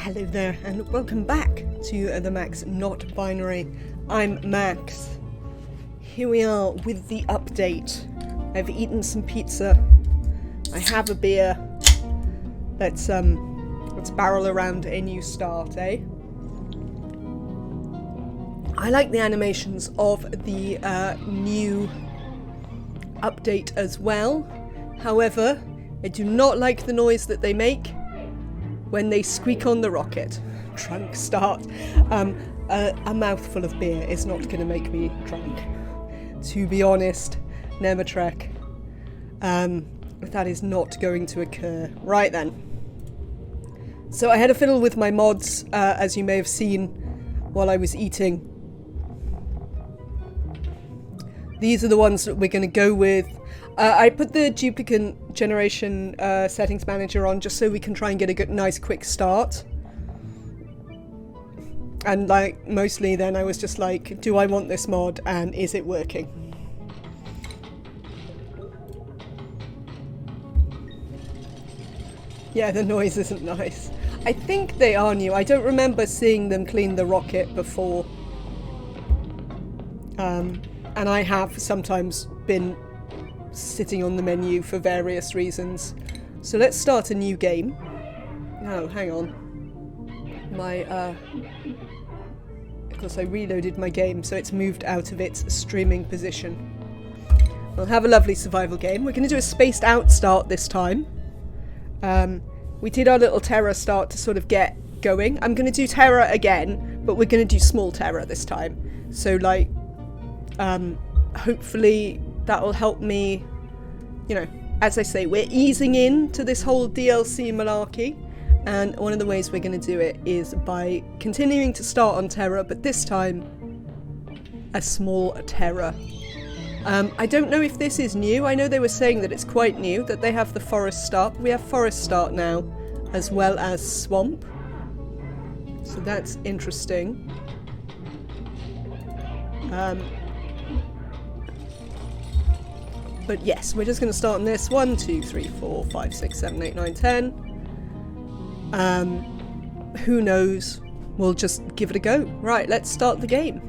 Hello there, and welcome back to the Max Not Binary. I'm Max. Here we are with the update. I've eaten some pizza. I have a beer. Let's barrel around a new start, eh? I like the animations of the new update as well. However, I do not like the noise that they make when they squeak on the rocket. Drunk start. A mouthful of beer is not going to make me drunk. To be honest, Nematrek. That is not going to occur. Right then. So I had a fiddle with my mods, as you may have seen while I was eating. These are the ones that we're going to go with. I put the duplicate generation settings manager on just so we can try and get a good, nice quick start. And like, mostly then I was just like, do I want this mod and is it working? Yeah, the noise isn't nice. I think they are new. I don't remember seeing them clean the rocket before. And I have sometimes been sitting on the menu for various reasons. So let's start a new game. Oh, hang on. Of course I reloaded my game, so it's moved out of its streaming position. We'll have a lovely survival game. We're going to do a spaced out start this time. We did our little Terra start to sort of get going. I'm going to do Terra again, but we're going to do small Terra this time. So like, hopefully that will help me, you know, as I say, we're easing into this whole DLC malarkey, and one of the ways we're going to do it is by continuing to start on Terra, but this time a small Terra. I don't know if this is new. I know they were saying that it's quite new, that they have the forest start. We have forest start now, as well as swamp. So that's interesting. But yes, we're just going to start on this. 1, 2, 3, 4, 5, 6, 7, 8, 9, 10. Who knows? We'll just give it a go. Right, let's start the game.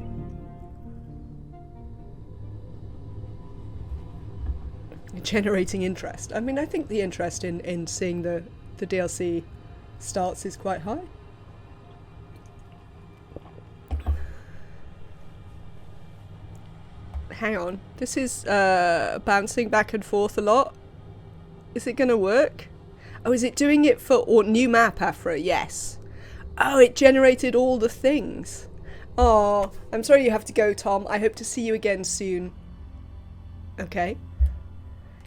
Generating interest. I mean, I think the interest in seeing the DLC starts is quite high. Hang on, this is bouncing back and forth a lot. Is it gonna work? Oh, is it doing it for new map, Afra? Yes. Oh, it generated all the things. Oh, I'm sorry you have to go, Tom. I hope to see you again soon. Okay.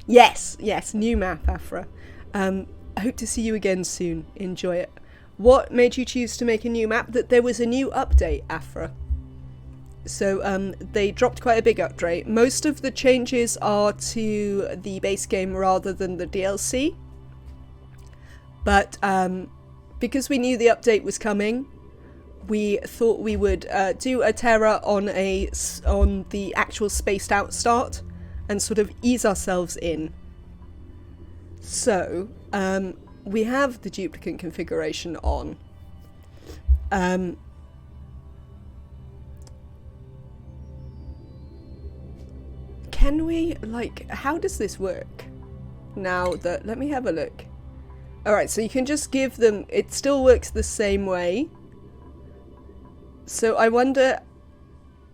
Yes, new map, Afra. I hope to see you again soon. Enjoy it. What made you choose to make a new map? That there was a new update, Afra. So they dropped quite a big update. Most of the changes are to the base game rather than the DLC. But because we knew the update was coming, we thought we would do a Terra on the actual spaced out start and sort of ease ourselves in. So we have the duplicate configuration on. Can we, like, how does this work? Now that, let me have a look. Alright, so you can just give them, it still works the same way. So I wonder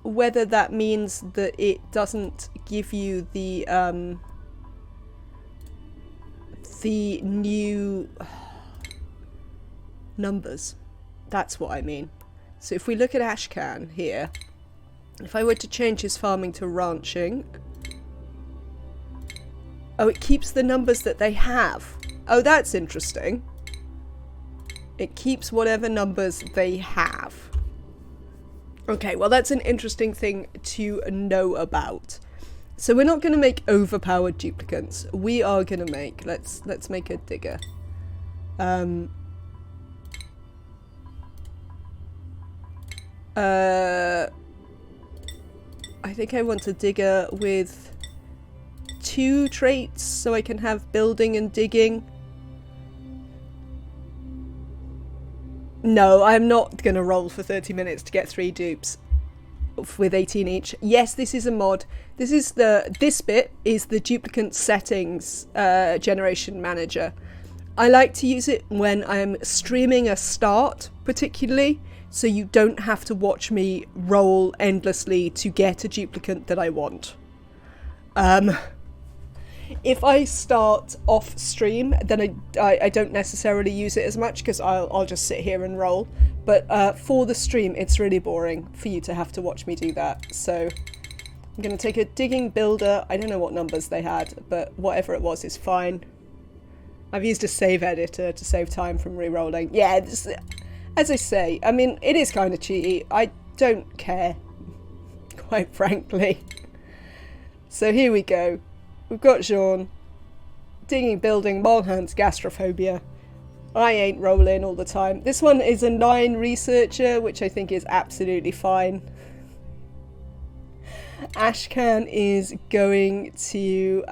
whether that means that it doesn't give you the new numbers. That's what I mean. So if we look at Ashcan here, if I were to change his farming to ranching, oh, it keeps the numbers that they have. Oh, that's interesting. It keeps whatever numbers they have. Okay, well that's an interesting thing to know about. So we're not going to make overpowered duplicates. We are going to make, let's make a digger. I think I want a digger with 2 traits so I can have building and digging. No, I'm not going to roll for 30 minutes to get 3 dupes with 18 each. Yes, this is a mod. This bit is the duplicant settings generation manager. I like to use it when I'm streaming a start, particularly, so you don't have to watch me roll endlessly to get a duplicant that I want. If I start off stream, then I don't necessarily use it as much because I'll just sit here and roll. But for the stream, it's really boring for you to have to watch me do that. So I'm going to take a digging builder. I don't know what numbers they had, but whatever it was is fine. I've used a save editor to save time from re-rolling. Yeah, as I say, I mean, it is kind of cheaty. I don't care, quite frankly. So here we go. We've got Jean, digging, building, Molhan's gastrophobia. I ain't rolling all the time. This one is a 9 researcher, which I think is absolutely fine. Ashcan is going to,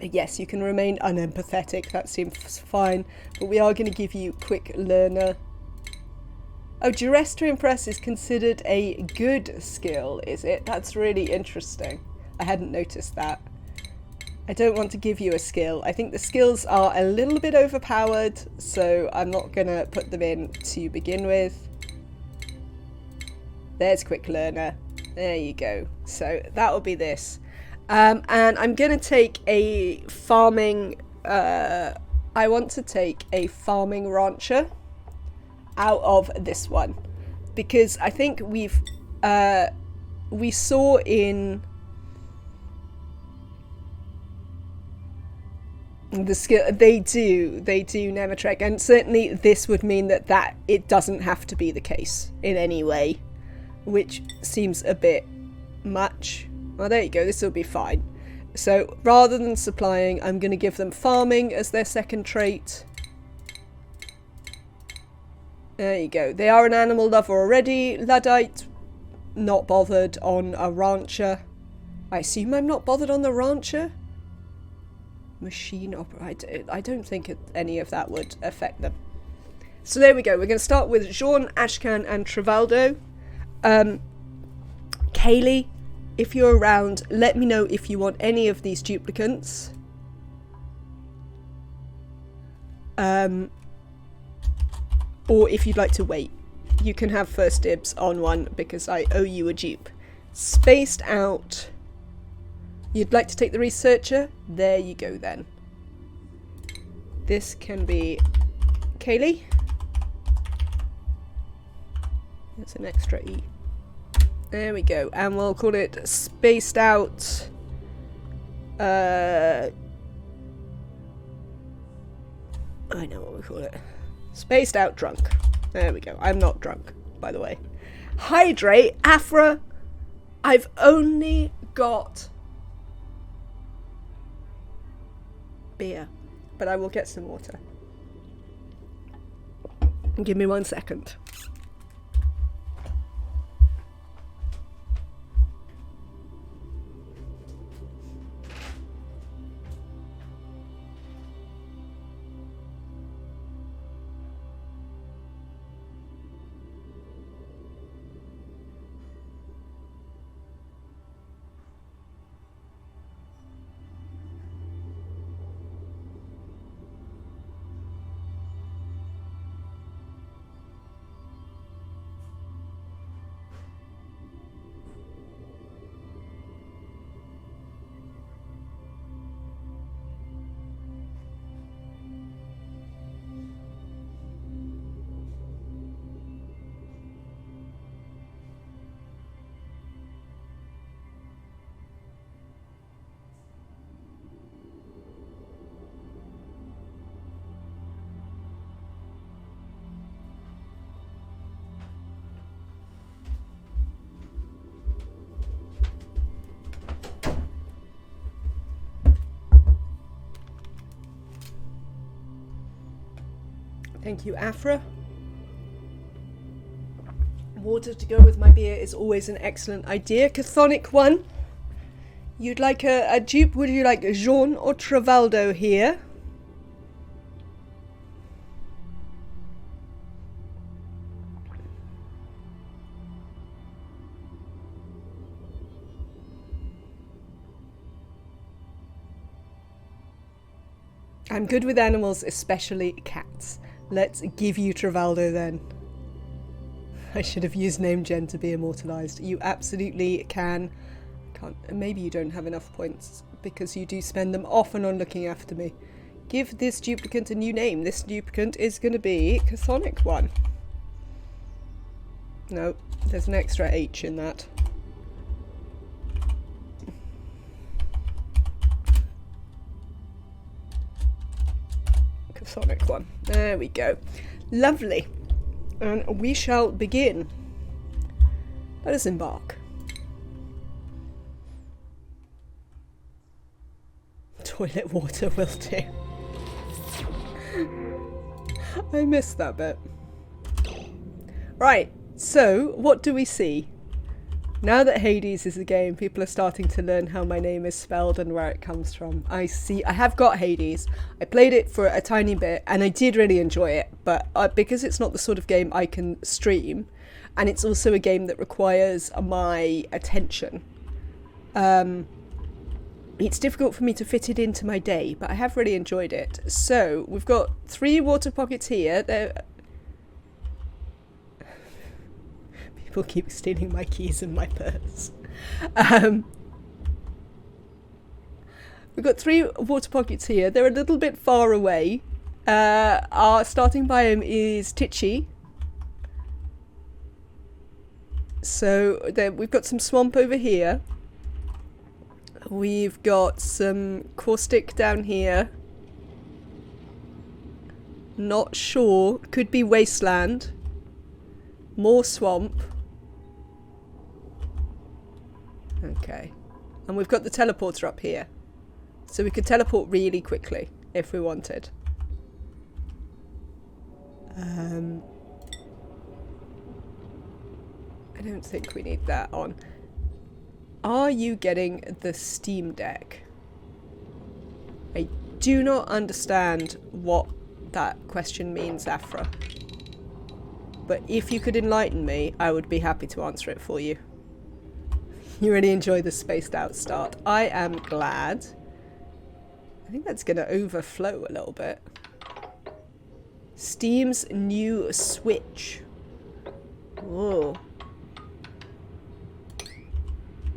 yes, you can remain unempathetic, that seems fine, but we are going to give you quick learner. Oh, duress to impress is considered a good skill, is it? That's really interesting. I hadn't noticed that. I don't want to give you a skill. I think the skills are a little bit overpowered, so I'm not going to put them in to begin with. There's quick learner. There you go. So that will be this. And I'm going to take a farming... I want to take a farming rancher out of this one. Because I think we saw in... the skill they do Nemetrek, and certainly this would mean that it doesn't have to be the case in any way, which seems a bit much. Well, there you go, this will be fine. So rather than supplying, I'm going to give them farming as their second trait. There you go, they are an animal lover already. Luddite, not bothered on a rancher. I assume I'm not bothered on the rancher? Machine operator. I don't think any of that would affect them. So there we go. We're going to start with Jean, Ashcan and Trivaldo. Kaylee, if you're around, let me know if you want any of these duplicants. Or if you'd like to wait. You can have first dibs on one because I owe you a dupe. Spaced out... You'd like to take the researcher? There you go then. This can be Kaylee. That's an extra E. There we go. And we'll call it spaced out. I know what we call it. Spaced out drunk. There we go. I'm not drunk, by the way. Hydrate. Afra. I've only got... beer, but I will get some water. Give me 1 second. Thank you, Afra. Water to go with my beer is always an excellent idea. Chthonic one. You'd like a dupe? Would you like Jean or Trivaldo here? I'm good with animals, especially cats. Let's give you Travaldo then. I should have used name gen to be immortalised. You absolutely can. Can't. Maybe you don't have enough points because you do spend them often on looking after me. Give this duplicant a new name. This duplicant is going to be Chthonic one. No, there's an extra H in that. Chthonic one. There we go. Lovely. And we shall begin. Let us embark. Toilet water will do. I missed that bit. Right, so what do we see? Now that Hades is a game, people are starting to learn how my name is spelled and where it comes from. I have got Hades. I played it for a tiny bit and I did really enjoy it, but because it's not the sort of game I can stream, and it's also a game that requires my attention, it's difficult for me to fit it into my day, but I have really enjoyed it. So we've got 3 water pockets here. People keep stealing my keys and my purse. We've got 3 water pockets here. They're a little bit far away. Our starting biome is Titchy. So we've got some swamp over here. We've got some caustic down here. Not sure. Could be wasteland. More swamp. Okay. And we've got the teleporter up here. So we could teleport really quickly if we wanted. I don't think we need that on. Are you getting the Steam Deck? I do not understand what that question means, Afra. But if you could enlighten me, I would be happy to answer it for you. You really enjoy the spaced out start. I am glad. I think that's going to overflow a little bit. Steam's new Switch. Whoa.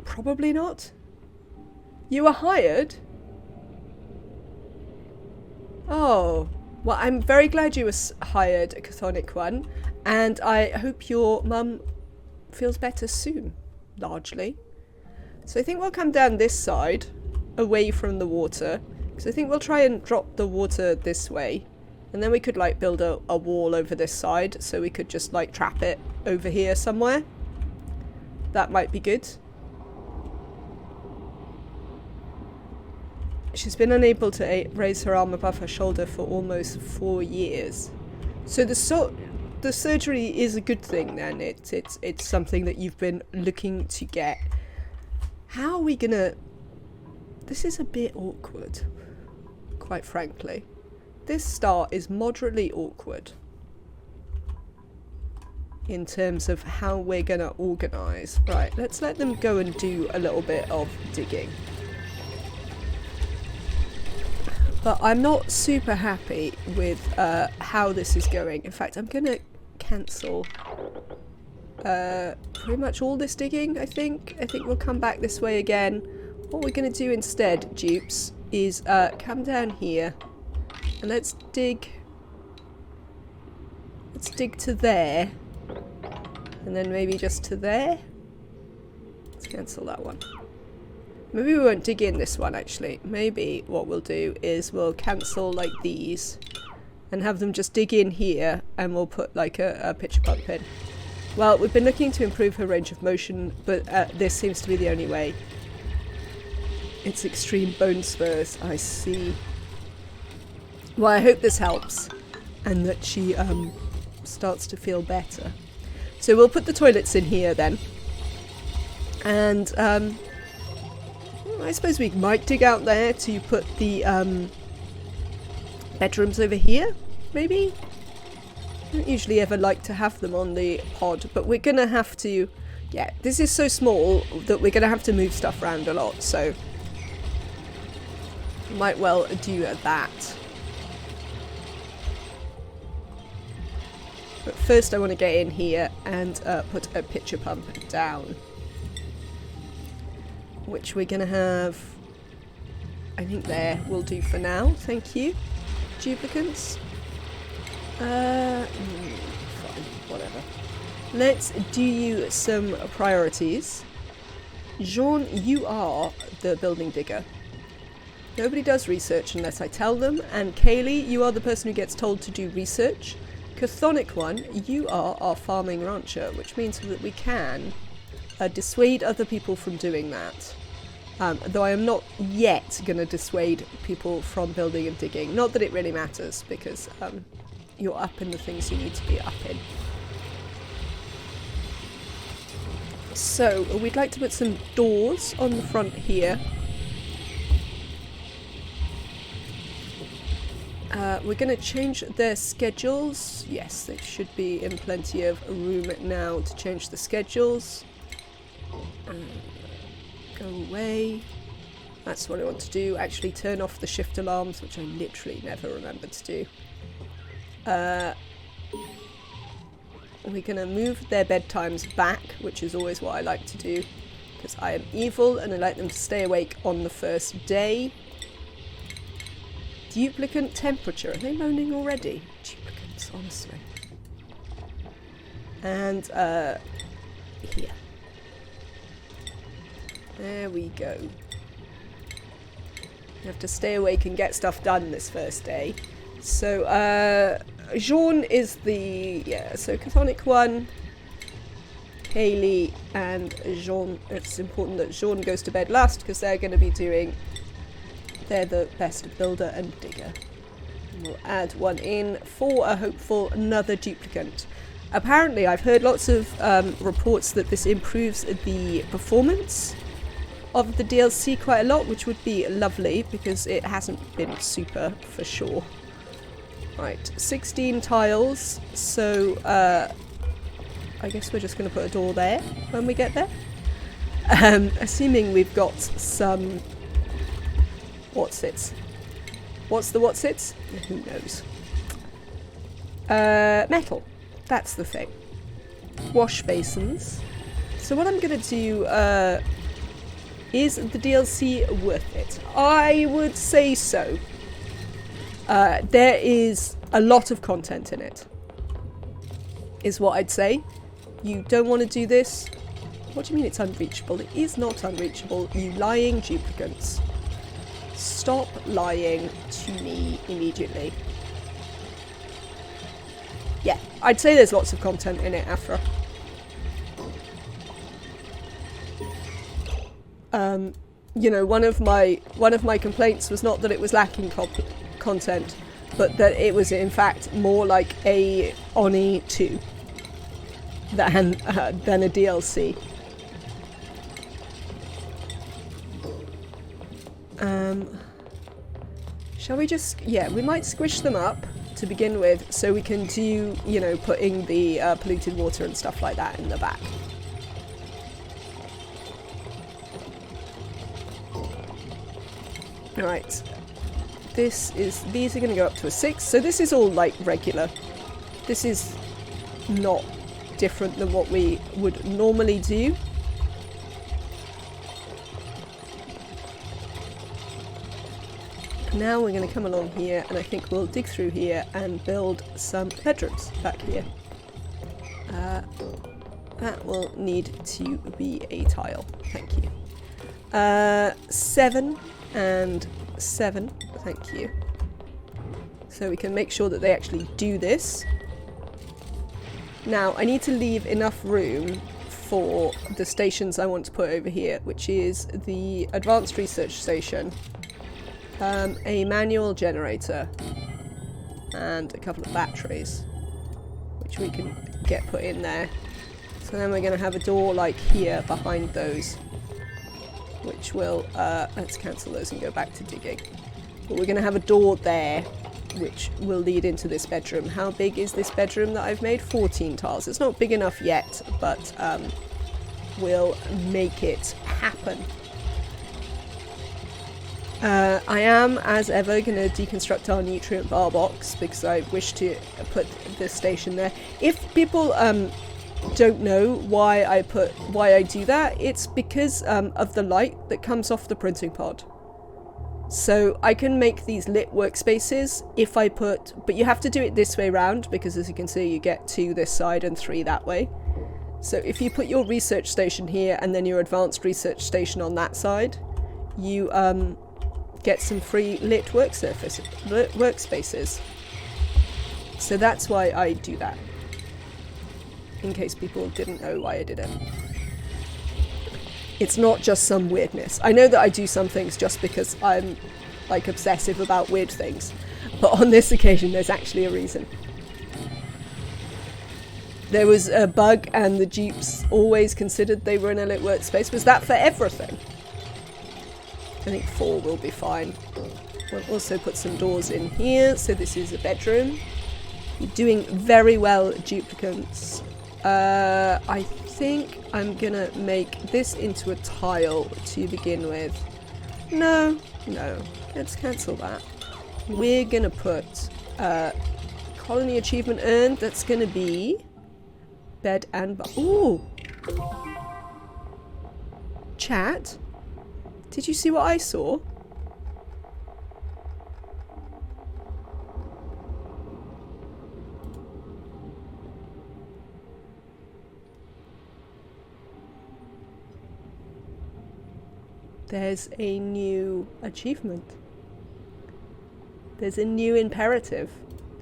Probably not. You were hired? Oh. Well, I'm very glad you were hired, Chthonic one. And I hope your mum feels better soon, largely. So I think we'll come down this side, away from the water. Because I think we'll try and drop the water this way. And then we could, like, build a wall over this side. So we could just, like, trap it over here somewhere. That might be good. She's been unable to raise her arm above her shoulder for almost 4 years. So the surgery is a good thing then. It's something that you've been looking to get. How are we gonna... This is a bit awkward, quite frankly. This start is moderately awkward in terms of how we're gonna organise. Right, let's let them go and do a little bit of digging. But I'm not super happy with how this is going. In fact, I'm going to cancel pretty much all this digging, I think. I think we'll come back this way again. What we're going to do instead, dupes, is come down here. And let's dig to there. And then maybe just to there. Let's cancel that one. Maybe we won't dig in this one, actually. Maybe what we'll do is we'll cancel, like, these and have them just dig in here, and we'll put, like, a pitcher pump in. Well, we've been looking to improve her range of motion, but this seems to be the only way. It's extreme bone spurs, I see. Well, I hope this helps, and that she starts to feel better. So we'll put the toilets in here, then. And, I suppose we might dig out there to put the bedrooms over here, maybe? I don't usually ever like to have them on the pod, but we're going to have to... Yeah, this is so small that we're going to have to move stuff around a lot, so... Might well do that. But first I want to get in here and put a pitcher pump down. Which we're going to have, I think there will do for now. Thank you. Duplicants. Fine, whatever. Let's do you some priorities. Jean, you are the building digger. Nobody does research unless I tell them. And Kaylee, you are the person who gets told to do research. Chthonic one, you are our farming rancher, which means that we can dissuade other people from doing that. Though I am not yet going to dissuade people from building and digging. Not that it really matters, because you're up in the things you need to be up in. So, we'd like to put some doors on the front here. We're going to change their schedules. Yes, they should be in plenty of room now to change the schedules. Go away. That's what I want to do. Actually turn off the shift alarms, which I literally never remember to do. We're going to move their bedtimes back, which is always what I like to do, because I am evil and I like them to stay awake on the first day. Duplicant temperature. Are they moaning already? Duplicants, honestly. And here. There we go. You have to stay awake and get stuff done this first day. So, Jean is the, so Chthonic one, Kaylee and Jean. It's important that Jean goes to bed last because they're going to be doing, they're the best builder and digger. And we'll add one in for a hopeful another duplicant. Apparently, I've heard lots of reports that this improves the performance of the DLC quite a lot, which would be lovely because it hasn't been super for sure. Right, 16 tiles, so I guess we're just going to put a door there when we get there. Assuming we've got some whatsits. What's the whatsits? Who knows? Metal, that's the thing. Wash basins. So what I'm going to do, is the DLC worth it? I would say so. There is a lot of content in it, is what I'd say. You don't want to do this. What do you mean it's unreachable? It is not unreachable, you lying duplicants. Stop lying to me immediately. Yeah, I'd say there's lots of content in it, Afra. You know, one of my complaints was not that it was lacking content, but that it was in fact more like a Oni 2 than a DLC. Shall we just, yeah, we might squish them up to begin with so we can do, you know, putting the polluted water and stuff like that in the back. Alright, these are going to go up to a 6, so this is all like regular. This is not different than what we would normally do. Now we're going to come along here and I think we'll dig through here and build some bedrooms back here. That will need to be a tile, thank you. 7 and 7, thank you. So we can make sure that they actually do this. Now I need to leave enough room for the stations I want to put over here, which is the Advanced Research Station, a manual generator, and a couple of batteries, which we can get put in there. So then we're going to have a door like here behind those, which will, let's cancel those and go back to digging. But we're going to have a door there, which will lead into this bedroom. How big is this bedroom that I've made? 14 tiles. It's not big enough yet, but we'll make it happen. I am, as ever, going to deconstruct our nutrient bar box because I wish to put this station there. If people don't know why I do that, it's because of the light that comes off the printing pod. So I can make these lit workspaces if I put, but you have to do it this way round because, as you can see, you get 2 this side and 3 that way. So if you put your research station here and then your advanced research station on that side, you get some free lit workspaces. So that's why I do that, in case people didn't know why I did it. It's not just some weirdness. I know that I do some things just because I'm like obsessive about weird things, but on this occasion there's actually a reason. There was a bug and the dupes always considered they were in a lit workspace. Was that for everything? I think 4 will be fine. We'll also put some doors in here. So this is a bedroom. You're doing very well, duplicants. I think I'm gonna make this into a tile to begin with. No, let's cancel that. We're gonna put colony achievement earned. That's gonna be bed and ooh! Chat? Did you see what I saw? There's a new achievement. There's a new imperative.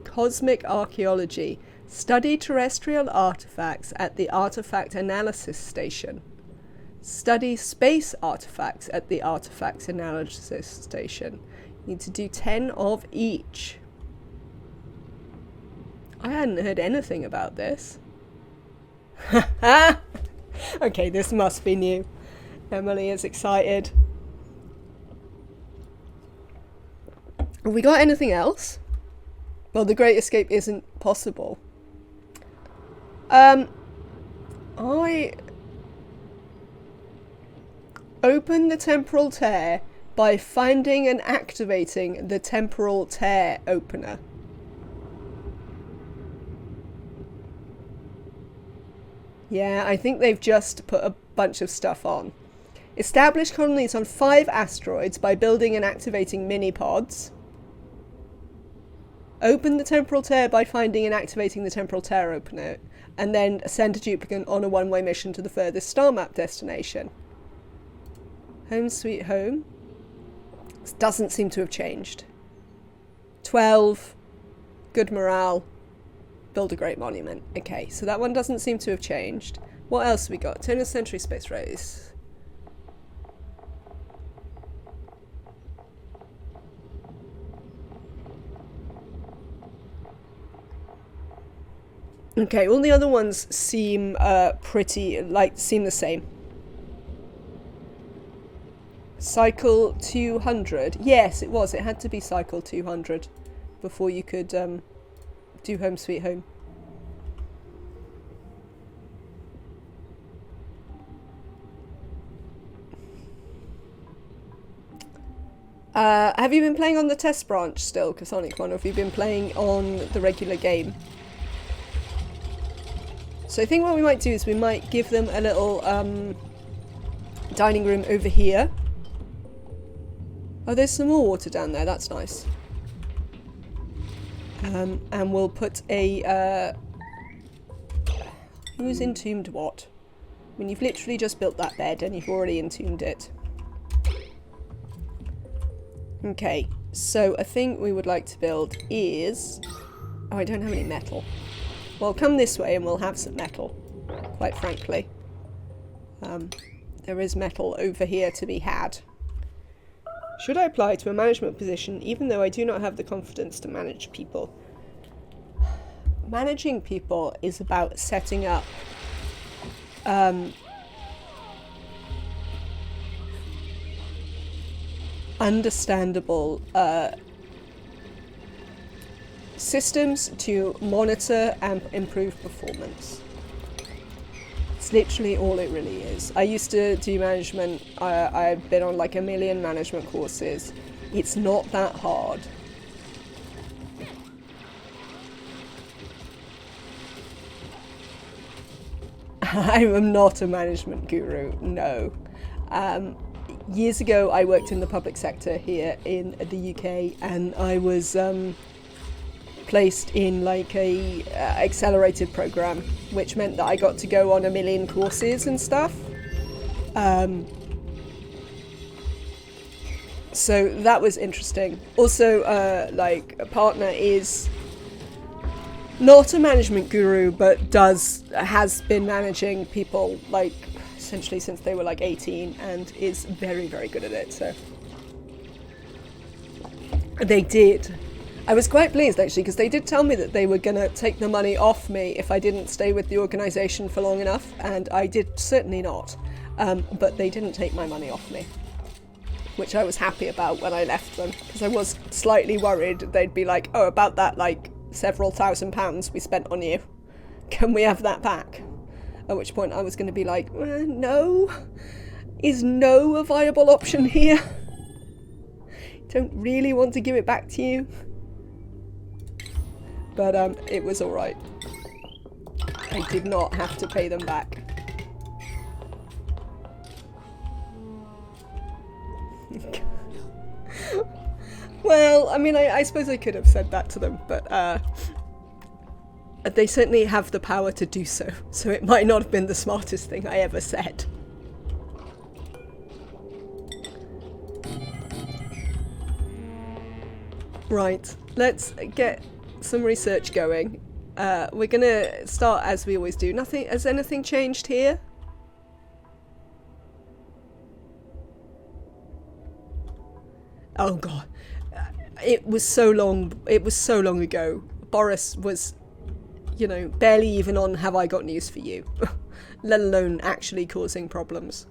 Cosmic Archaeology. Study terrestrial artifacts at the Artifact Analysis Station. Study space artifacts at the Artifacts Analysis Station. You need to do 10 of each. I hadn't heard anything about this. Okay, this must be new. Emily is excited. Have we got anything else? Well, the Great Escape isn't possible. I open the temporal tear by finding and activating the temporal tear opener. Yeah, I think they've just put a bunch of stuff on. Establish colonies on 5 asteroids by building and activating mini-pods. Open the temporal tear by finding and activating the temporal tear opener. And then send a duplicant on a one-way mission to the furthest star map destination. Home sweet home. This doesn't seem to have changed. 12. Good morale. Build a great monument. Okay, so that one doesn't seem to have changed. What else have we got? 10th century space race. Okay, all the other ones seem seem the same. Cycle 200. Yes, it was. It had to be cycle 200 before you could do Home Sweet Home. Have you been playing on the test branch still, Casonic One, or have you been playing on the regular game? So I think what we might do is we might give them a little dining room over here. Oh, there's some more water down there. That's nice. And we'll put a... who's entombed what? I mean, you've literally just built that bed and you've already entombed it. Okay, so a thing we would like to build is... Oh, I don't have any metal. Well, come this way and we'll have some metal, quite frankly. There is metal over here to be had. Should I apply to a management position even though I do not have the confidence to manage people? Managing people is about setting up understandable systems to monitor and improve performance. It's literally all it really is. I used to do management. I've been on like a million management courses, It's not that hard. I am not a management guru, no. Years ago I worked in the public sector here in the UK, and I was placed in like a accelerated program, which meant that I got to go on 1 million courses and stuff. So that was interesting. Also, like, a partner is not a management guru, but has been managing people like essentially since they were like 18, and is very, very good at it. So they did. I was quite pleased actually, because they did tell me that they were going to take the money off me if I didn't stay with the organisation for long enough, and I did certainly not. But they didn't take my money off me, which I was happy about when I left them, because I was slightly worried they'd be like, oh, about that like several £1,000s we spent on you, can we have that back? At which point I was going to be like, no, is no a viable option here? Don't really want to give it back to you. But it was alright. I did not have to pay them back. Well, I mean, I suppose I could have said that to them, but they certainly have the power to do so, so it might not have been the smartest thing I ever said. Right, let's get some research going. We're gonna start as we always do. Has anything changed here? Oh god. It was so long ago. Boris was, you know, barely even on Have I Got News For You, let alone actually causing problems.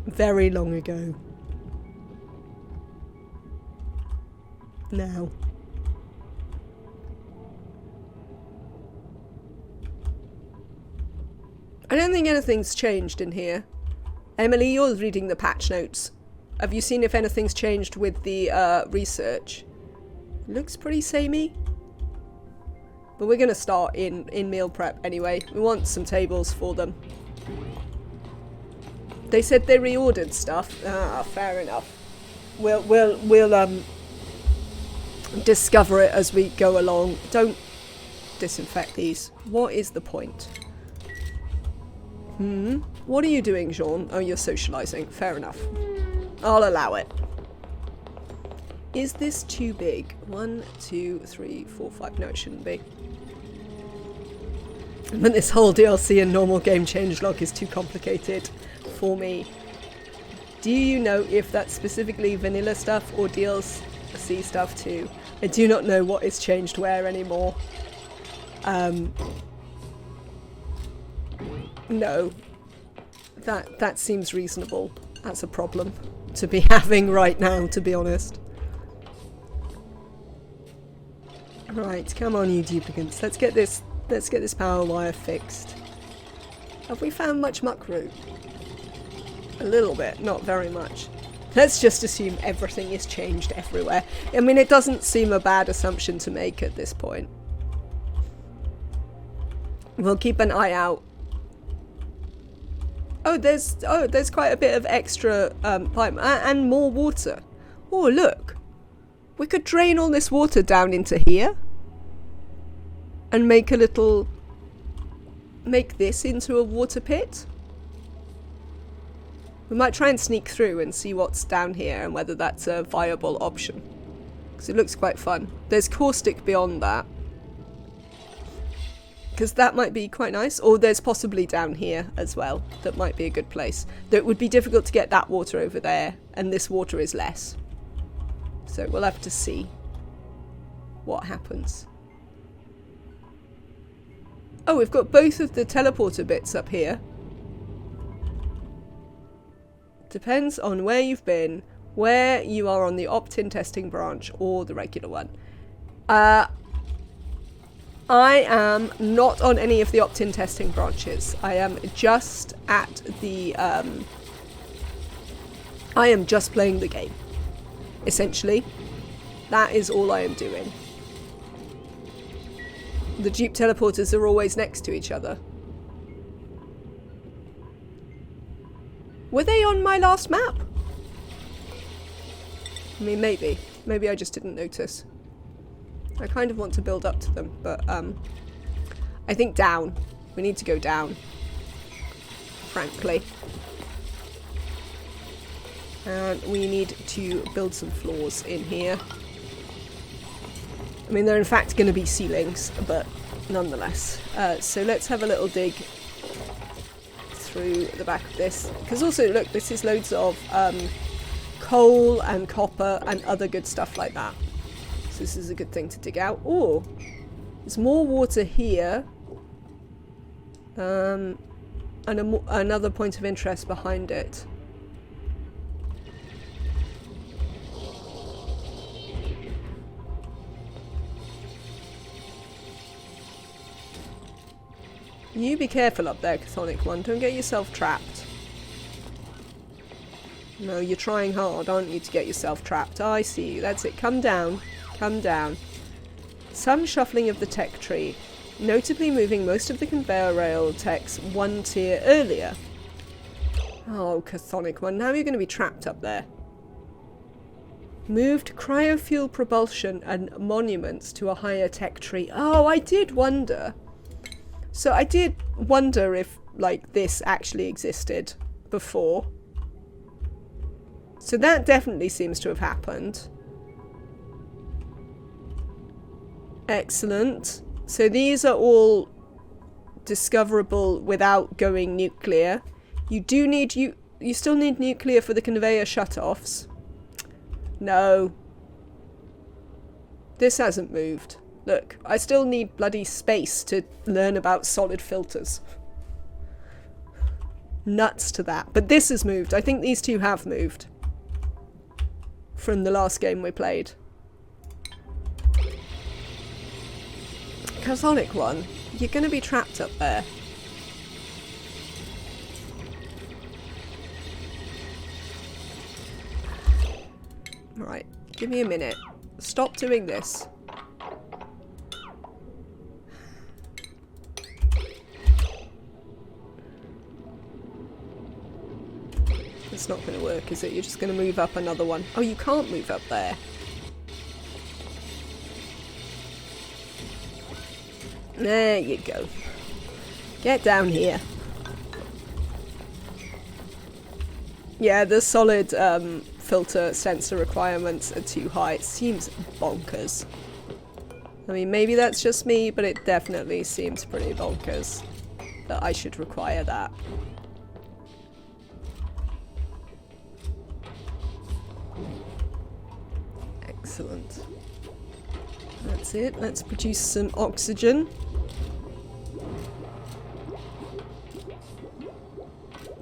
Very long ago. Now. I don't think anything's changed in here. Emily, you're reading the patch notes. Have you seen if anything's changed with the research? Looks pretty samey. But we're going to start in meal prep anyway. We want some tables for them. They said they reordered stuff. Ah, fair enough. We'll discover it as we go along. Don't disinfect these. What is the point? What are you doing, Jean? Oh, you're socialising. Fair enough. I'll allow it. Is this too big? 1, 2, 3, 4, 5. No, it shouldn't be. But this whole DLC and normal game changelog is too complicated for me. Do you know if that's specifically vanilla stuff or DLC stuff too? I do not know what is changed where anymore. No. That seems reasonable. That's a problem to be having right now, to be honest. Right, come on you duplicants. Let's get this power wire fixed. Have we found much muckroot? A little bit, not very much. Let's just assume everything is changed everywhere. I mean, it doesn't seem a bad assumption to make at this point. We'll keep an eye out. Oh, there's quite a bit of extra pipe and more water. Oh, look. We could drain all this water down into here and make this into a water pit. We might try and sneak through and see what's down here and whether that's a viable option, because it looks quite fun. There's caustic beyond that, because that might be quite nice. Or there's possibly down here as well. That might be a good place. Though it would be difficult to get that water over there, and this water is less. So we'll have to see what happens. Oh, we've got both of the teleporter bits up here. Depends on where you've been, where you are on the opt-in testing branch or the regular one. I am not on any of the opt-in testing branches. I am just at the I am just playing the game. essentially. That is all I am doing. The Jeep teleporters are always next to each other. Were they on my last map? I mean, maybe. Maybe I just didn't notice. I kind of want to build up to them, but I think down. We need to go down. Frankly. And we need to build some floors in here. I mean, they're in fact going to be ceilings, but nonetheless. So let's have a little dig through the back of this. Because also, look, this is loads of coal and copper and other good stuff like that. So this is a good thing to dig out. Oh, there's more water here. And another point of interest behind it. You be careful up there, Chthonic One. Don't get yourself trapped. No, you're trying hard, aren't you, to get yourself trapped? I see you. That's it. Come down. Come down. Some shuffling of the tech tree, notably moving most of the conveyor rail techs one tier earlier. Oh, Chthonic One. Now you're going to be trapped up there. Moved cryofuel propulsion and monuments to a higher tech tree. Oh, I did wonder. So I did wonder if, like, this actually existed before. So that definitely seems to have happened. Excellent. So these are all discoverable without going nuclear. You do need, you still need nuclear for the conveyor shutoffs. No. This hasn't moved. Look, I still need bloody space to learn about solid filters. Nuts to that. But this has moved. I think these two have moved. From the last game we played. Chthonic One, you're going to be trapped up there. Right, give me a minute. Stop doing this. It's not going to work, is it? You're just going to move up another one. Oh, you can't move up there. There you go. Get down here. Yeah, the solid filter sensor requirements are too high. It seems bonkers. I mean, maybe that's just me, but it definitely seems pretty bonkers that I should require that. Excellent. That's it. Let's produce some oxygen.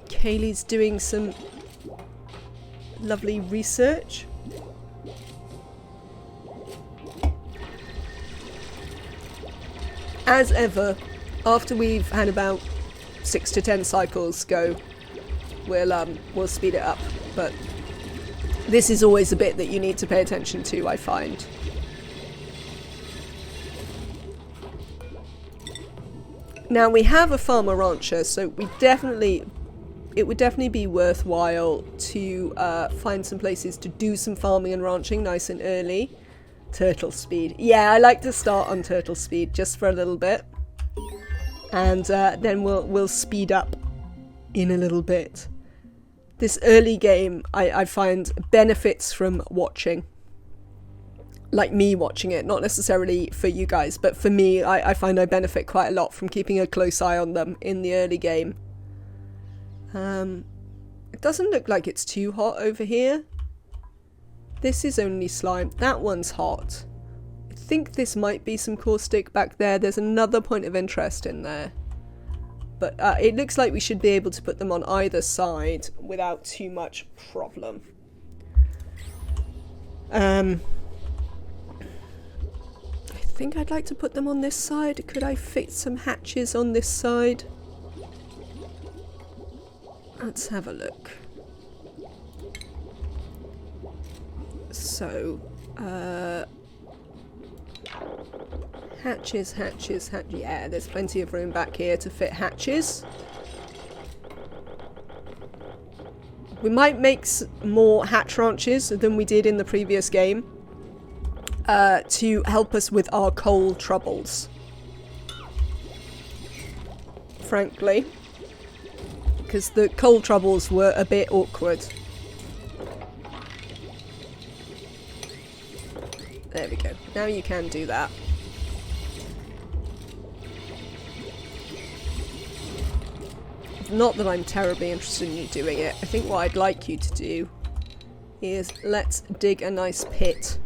Kaylee's doing some lovely research. As ever, after we've had about 6 to 10 cycles go, we'll speed it up. But this is always a bit that you need to pay attention to, I find. Now we have a farmer rancher, so it would definitely be worthwhile to find some places to do some farming and ranching nice and early. Turtle speed. Yeah, I like to start on turtle speed just for a little bit. And then we'll speed up in a little bit. This early game, I find, benefits from watching. Like me watching it, not necessarily for you guys, but for me, I find I benefit quite a lot from keeping a close eye on them in the early game. It doesn't look like it's too hot over here. This is only slime. That one's hot. I think this might be some caustic back there. There's another point of interest in there. But it looks like we should be able to put them on either side without too much problem. I think I'd like to put them on this side. Could I fit some hatches on this side? Let's have a look. So, hatches. Yeah, there's plenty of room back here to fit hatches. We might make more hatch ranches than we did in the previous game to help us with our coal troubles. Frankly. Because the coal troubles were a bit awkward. There we go. Now you can do that. Not that I'm terribly interested in you doing it. I think what I'd like you to do is let's dig a nice pit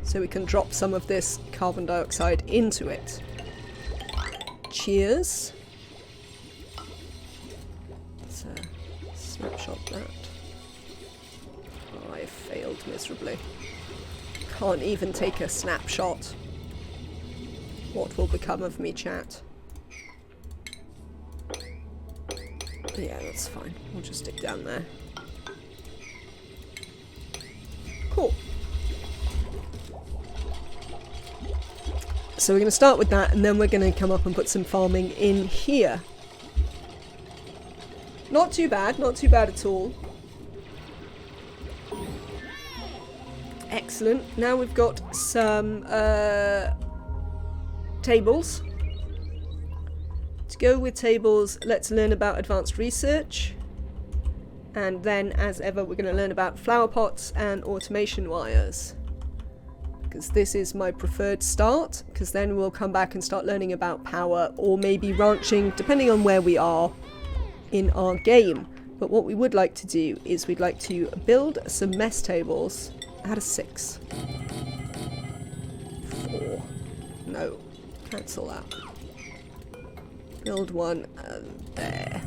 so we can drop some of this carbon dioxide into it. Cheers. Let's snapshot that. Oh, I failed miserably. Can't even take a snapshot. What will become of me, chat? Yeah, that's fine. We'll just stick down there. Cool. So we're going to start with that, and then we're going to come up and put some farming in here. Not too bad at all. Excellent. Now we've got some tables. To go with tables, let's learn about advanced research. And then, as ever, we're going to learn about flower pots and automation wires. Because this is my preferred start, because then we'll come back and start learning about power, or maybe ranching, depending on where we are in our game. But what we would like to do is we'd like to build some mess tables out of 6. 4. No. Cancel that. Build one there.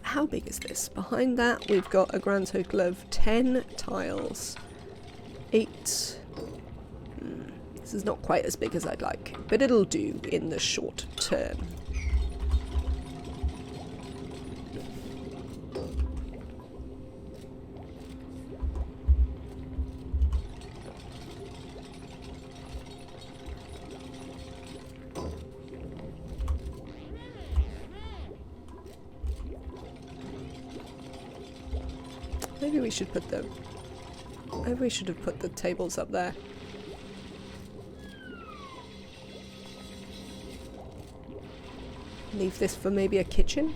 How big is this? Behind that we've got a grand total of 10 tiles. 8. This is not quite as big as I'd like, but it'll do in the short term. Maybe we should put them. Maybe we should have put the tables up there. Leave this for maybe a kitchen?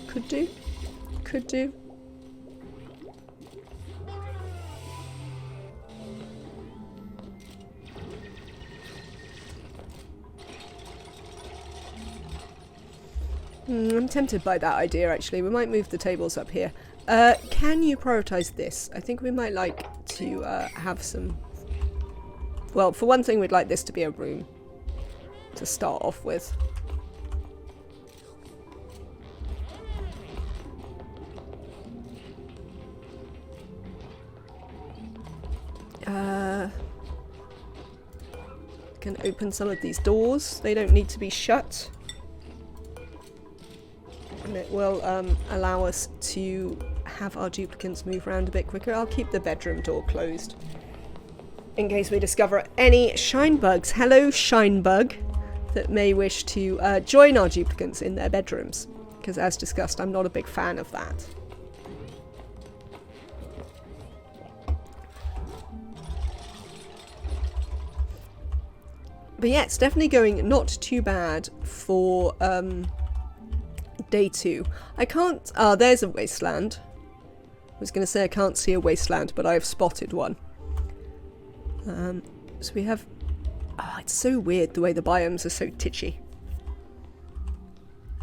Could do. Could do. I'm tempted by that idea, actually. We might move the tables up here. Can you prioritise this? I think we might like to have some... Well, for one thing, we'd like this to be a room to start off with. Can open some of these doors. They don't need to be shut. And it will allow us to have our duplicants move around a bit quicker. I'll keep the bedroom door closed in case we discover any shine bugs. Hello, shine bug, that may wish to join our duplicants in their bedrooms. Because as discussed, I'm not a big fan of that. But yeah, it's definitely going not too bad for day 2. I can't... Ah, there's a wasteland. I was going to say I can't see a wasteland, but I've spotted one. So we have... Oh, it's so weird the way the biomes are so titchy.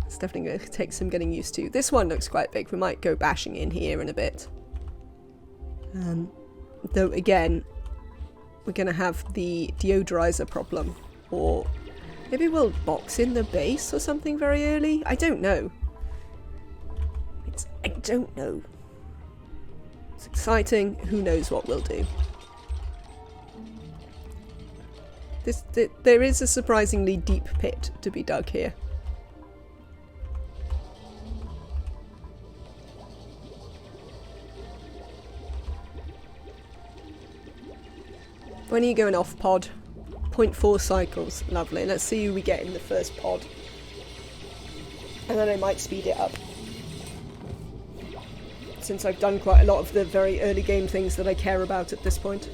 It's definitely going to take some getting used to. This one looks quite big. We might go bashing in here in a bit. Though, again, we're going to have the deodorizer problem. Or maybe we'll box in the base or something very early? I don't know. I don't know. It's exciting. Who knows what we'll do. There is a surprisingly deep pit to be dug here. When are you going off, pod? 0.4 cycles. Lovely. Let's see who we get in the first pod. And then I might speed it up. Since I've done quite a lot of the very early game things that I care about at this point.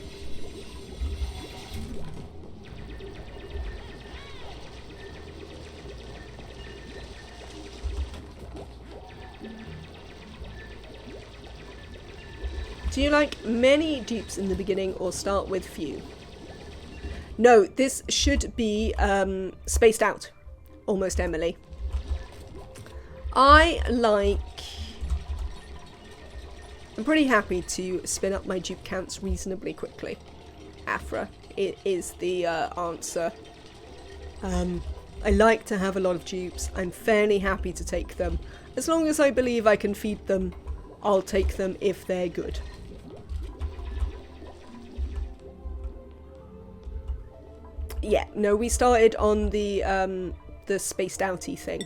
Do you like many dupes in the beginning or start with few? No, this should be spaced out. Almost Emily. I'm pretty happy to spin up my dupe counts reasonably quickly. Afra, it is the answer. I like to have a lot of dupes. I'm fairly happy to take them. As long as I believe I can feed them, I'll take them if they're good. Yeah, no, we started on the spaced outy thing.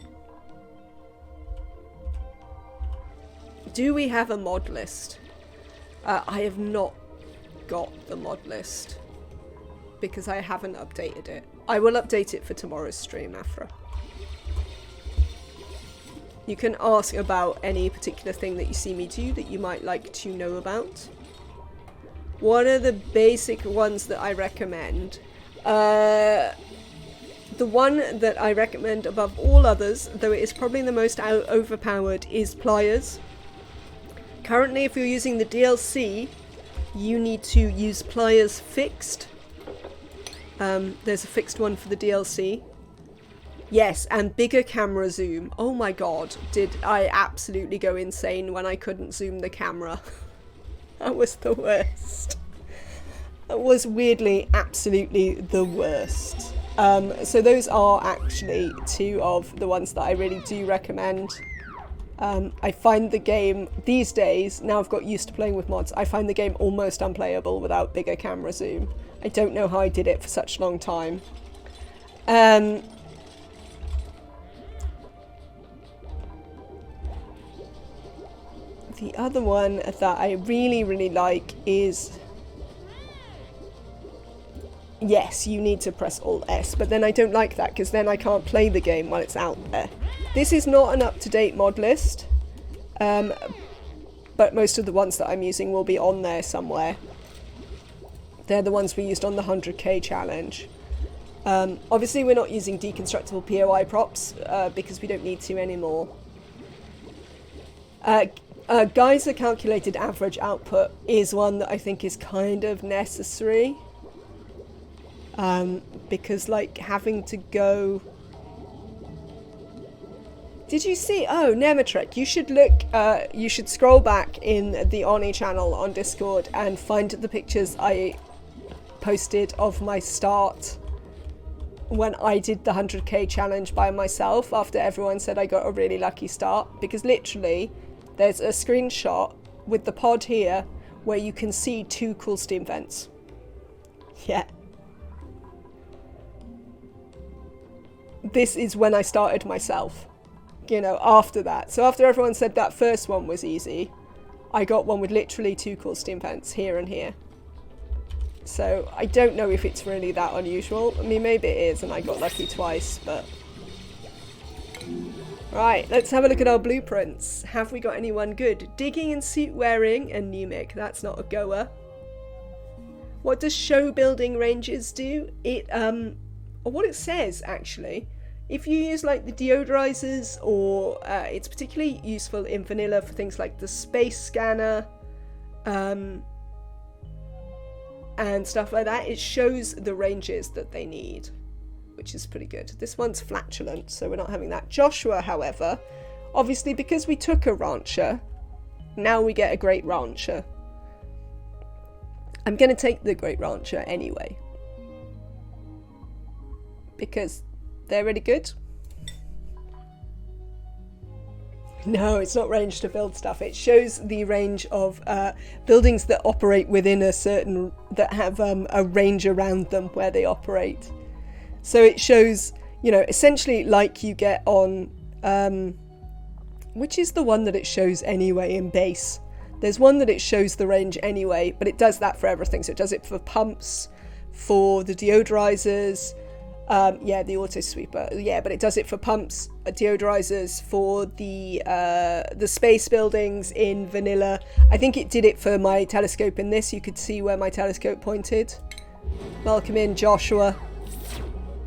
Do we have a mod list? I have not got the mod list because I haven't updated it. I will update it for tomorrow's stream, Afra. You can ask about any particular thing that you see me do that you might like to know about. What are the basic ones that I recommend? The one that I recommend above all others, though it is probably the most overpowered, is pliers. Currently, if you're using the DLC, you need to use pliers fixed. There's a fixed one for the DLC. Yes, and bigger camera zoom. Oh my god, did I absolutely go insane when I couldn't zoom the camera. That was the worst. That was weirdly absolutely the worst. So those are actually two of the ones that I really do recommend. I find the game these days, now I've got used to playing with mods, I find the game almost unplayable without bigger camera zoom. I don't know how I did it for such a long time. The other one that I really, really like is... Yes, you need to press Alt-S, but then I don't like that because then I can't play the game while it's out there. This is not an up-to-date mod list, but most of the ones that I'm using will be on there somewhere. They're the ones we used on the 100k challenge. Obviously we're not using deconstructible POI props because we don't need to anymore. Geyser calculated average output is one that I think is kind of necessary. Because like having to go... Did you see? Oh, Nematrek, you should look, you should scroll back in the Oni channel on Discord and find the pictures I posted of my start when I did the 100k challenge by myself after everyone said I got a really lucky start. Because literally, there's a screenshot with the pod here where you can see 2 cool steam vents. Yeah. This is when I started myself, you know, after that. So after everyone said that first one was easy, I got one with literally 2 cool steam vents here and here. So I don't know if it's really that unusual. I mean, maybe it is and I got lucky twice, but... Right, let's have a look at our blueprints. Have we got anyone good? Digging and suit wearing and Numic, that's not a goer. What does show building ranges do? It, or what it says actually, if you use like the deodorizers, or it's particularly useful in vanilla for things like the space scanner and stuff like that, it shows the ranges that they need, which is pretty good. This one's flatulent, so we're not having that. Joshua, however, obviously because we took a rancher, now we get a great rancher. I'm going to take the great rancher anyway, because they're really good. No, it's not range to build stuff. It shows the range of buildings that operate within a certain, that have a range around them where they operate. So it shows, you know, essentially like you get on, which is the one that it shows anyway in base. There's one that it shows the range anyway, but it does that for everything. So it does it for pumps, for the deodorizers. Yeah, the auto sweeper. Yeah, but it does it for pumps, deodorizers, for the space buildings in vanilla. I think it did it for my telescope in this. You could see where my telescope pointed. Welcome in, Joshua.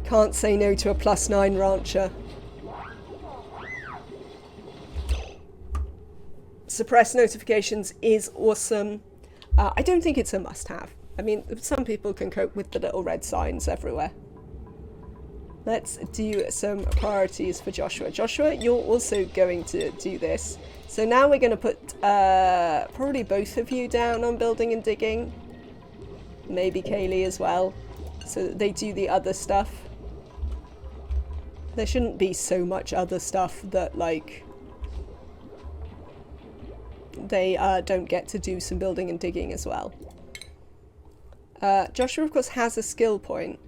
Can't say no to a +9 rancher. Suppress notifications is awesome. I don't think it's a must-have. I mean, some people can cope with the little red signs everywhere. Let's do some priorities for Joshua. Joshua, you're also going to do this. So now we're going to put probably both of you down on building and digging. Maybe Kaylee as well. So that they do the other stuff. There shouldn't be so much other stuff that, like, they don't get to do some building and digging as well. Joshua, of course, has a skill point.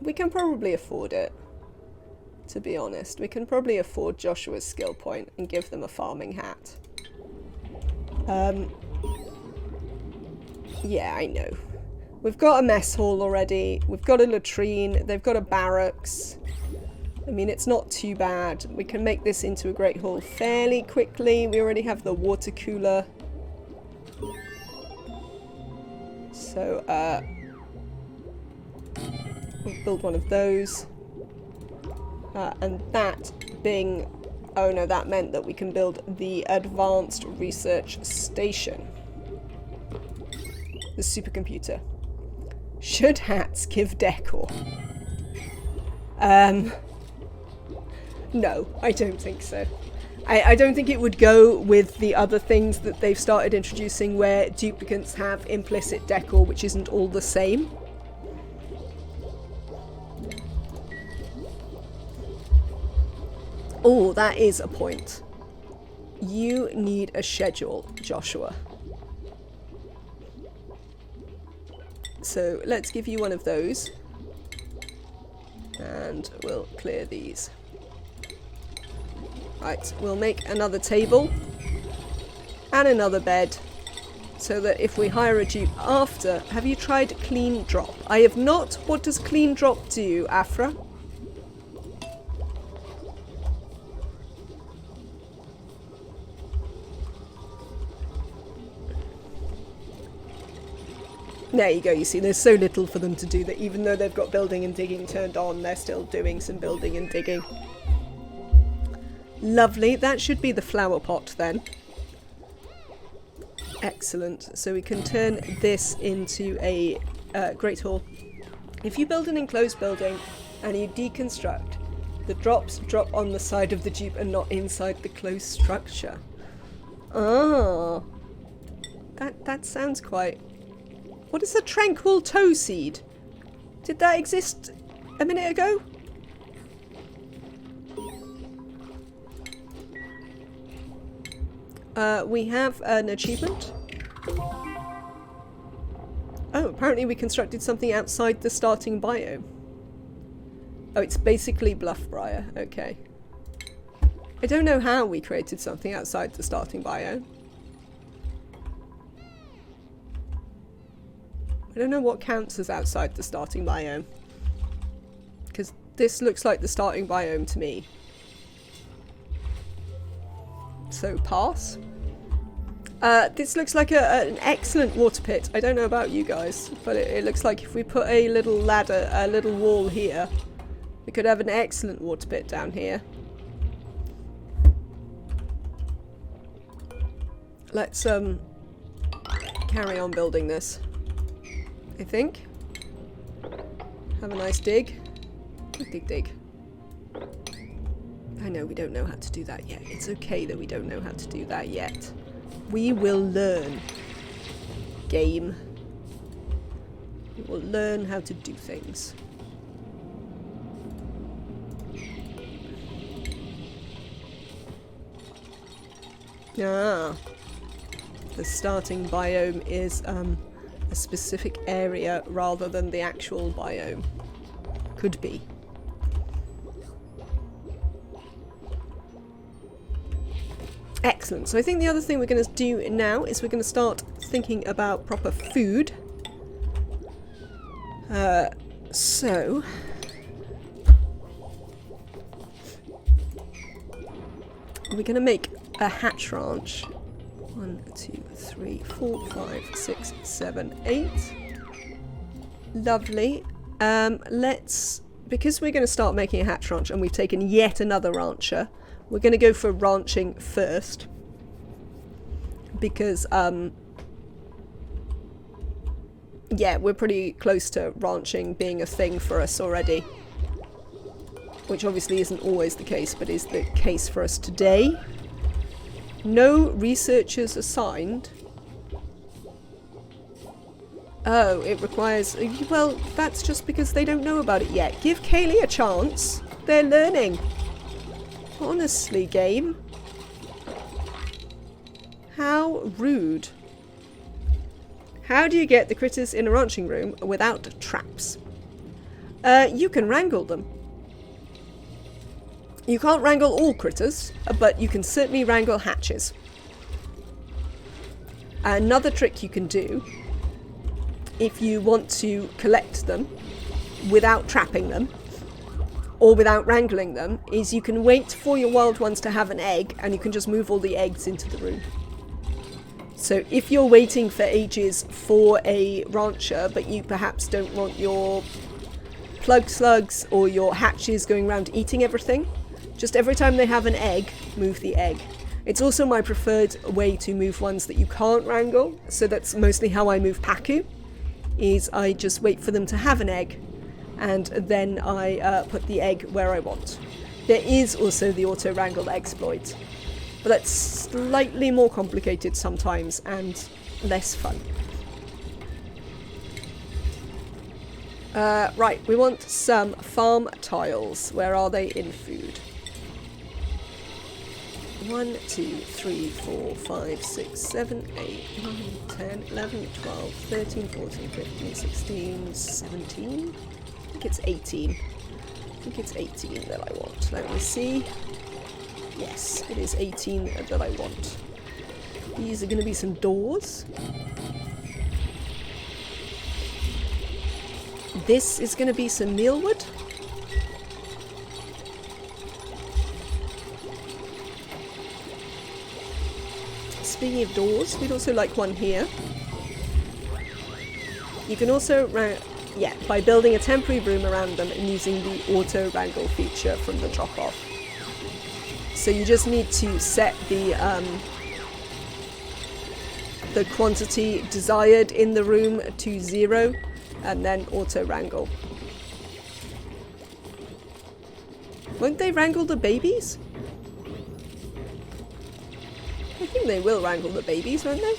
We can probably afford it, to be honest. We can probably afford Joshua's skill point and give them a farming hat. Yeah, I know. We've got a mess hall already. We've got a latrine. They've got a barracks. I mean, it's not too bad. We can make this into a great hall fairly quickly. We already have the water cooler. So, we'll build one of those. And that being... Oh no, that meant that we can build the Advanced Research Station. The supercomputer. Should hats give decor? No, I don't think so. I don't think it would go with the other things that they've started introducing where duplicates have implicit decor, which isn't all the same. Oh, that is a point. You need a schedule, Joshua. So let's give you one of those. And we'll clear these. Right, we'll make another table. And another bed. So that if we hire a dupe after... Have you tried clean drop? I have not. What does clean drop do, Afra? There you go, you see, there's so little for them to do that even though they've got building and digging turned on, they're still doing some building and digging. Lovely, that should be the flower pot then. Excellent, so we can turn this into a great hall. If you build an enclosed building and you deconstruct, the drops drop on the side of the dupe and not inside the closed structure. Oh, that sounds quite... What is a tranquil toe seed? Did that exist a minute ago? We have an achievement. Oh, apparently we constructed something outside the starting biome. Oh, it's basically Bluffbriar. Okay. I don't know how we created something outside the starting biome. I don't know what counts as outside the starting biome. Because this looks like the starting biome to me. So, pass. This looks like an excellent water pit. I don't know about you guys, but it looks like if we put a little ladder, a little wall here, we could have an excellent water pit down here. Let's carry on building this. I think. Have a nice dig. Dig, dig. I know we don't know how to do that yet. It's okay that we don't know how to do that yet. We will learn. Game. We will learn how to do things. Ah. The starting biome is a specific area rather than the actual biome. Could be. Excellent. So I think the other thing we're going to do now is we're going to start thinking about proper food. So we're gonna make a hatch ranch. 1, 2, 3, 4, 5, 6, 7, 8. Lovely. Because we're going to start making a hatch ranch and we've taken yet another rancher, we're going to go for ranching first. Because, yeah, we're pretty close to ranching being a thing for us already. Which obviously isn't always the case, but is the case for us today. No researchers assigned. Oh, it requires... Well, that's just because they don't know about it yet. Give Kaylee a chance. They're learning. Honestly, game. How rude. How do you get the critters in a ranching room without traps? You can wrangle them. You can't wrangle all critters, but you can certainly wrangle hatches. Another trick you can do, if you want to collect them without trapping them, or without wrangling them, is you can wait for your wild ones to have an egg, and you can just move all the eggs into the room. So if you're waiting for ages for a rancher, but you perhaps don't want your plug slugs or your hatches going around eating everything, just every time they have an egg, move the egg. It's also my preferred way to move ones that you can't wrangle, so that's mostly how I move Paku, is I just wait for them to have an egg, and then I put the egg where I want. There is also the auto-wrangle exploit, but that's slightly more complicated sometimes and less fun. Right, we want some farm tiles. Where are they in food? 1, 2, 3, 4, 5, 6, 7, 8, 9, 10, 11, 12, 13, 14, 15, 16, 17. I think it's 18. I think it's 18 that I want. Let me see. Yes, it is 18 that I want. These are going to be some doors. This is going to be some mealwood. Speaking of doors, we'd also like one here. You can also, by building a temporary room around them and using the auto-wrangle feature from the drop-off. So you just need to set the quantity desired in the room to 0, and then auto-wrangle. Won't they wrangle the babies? I think they will wrangle the babies, won't they?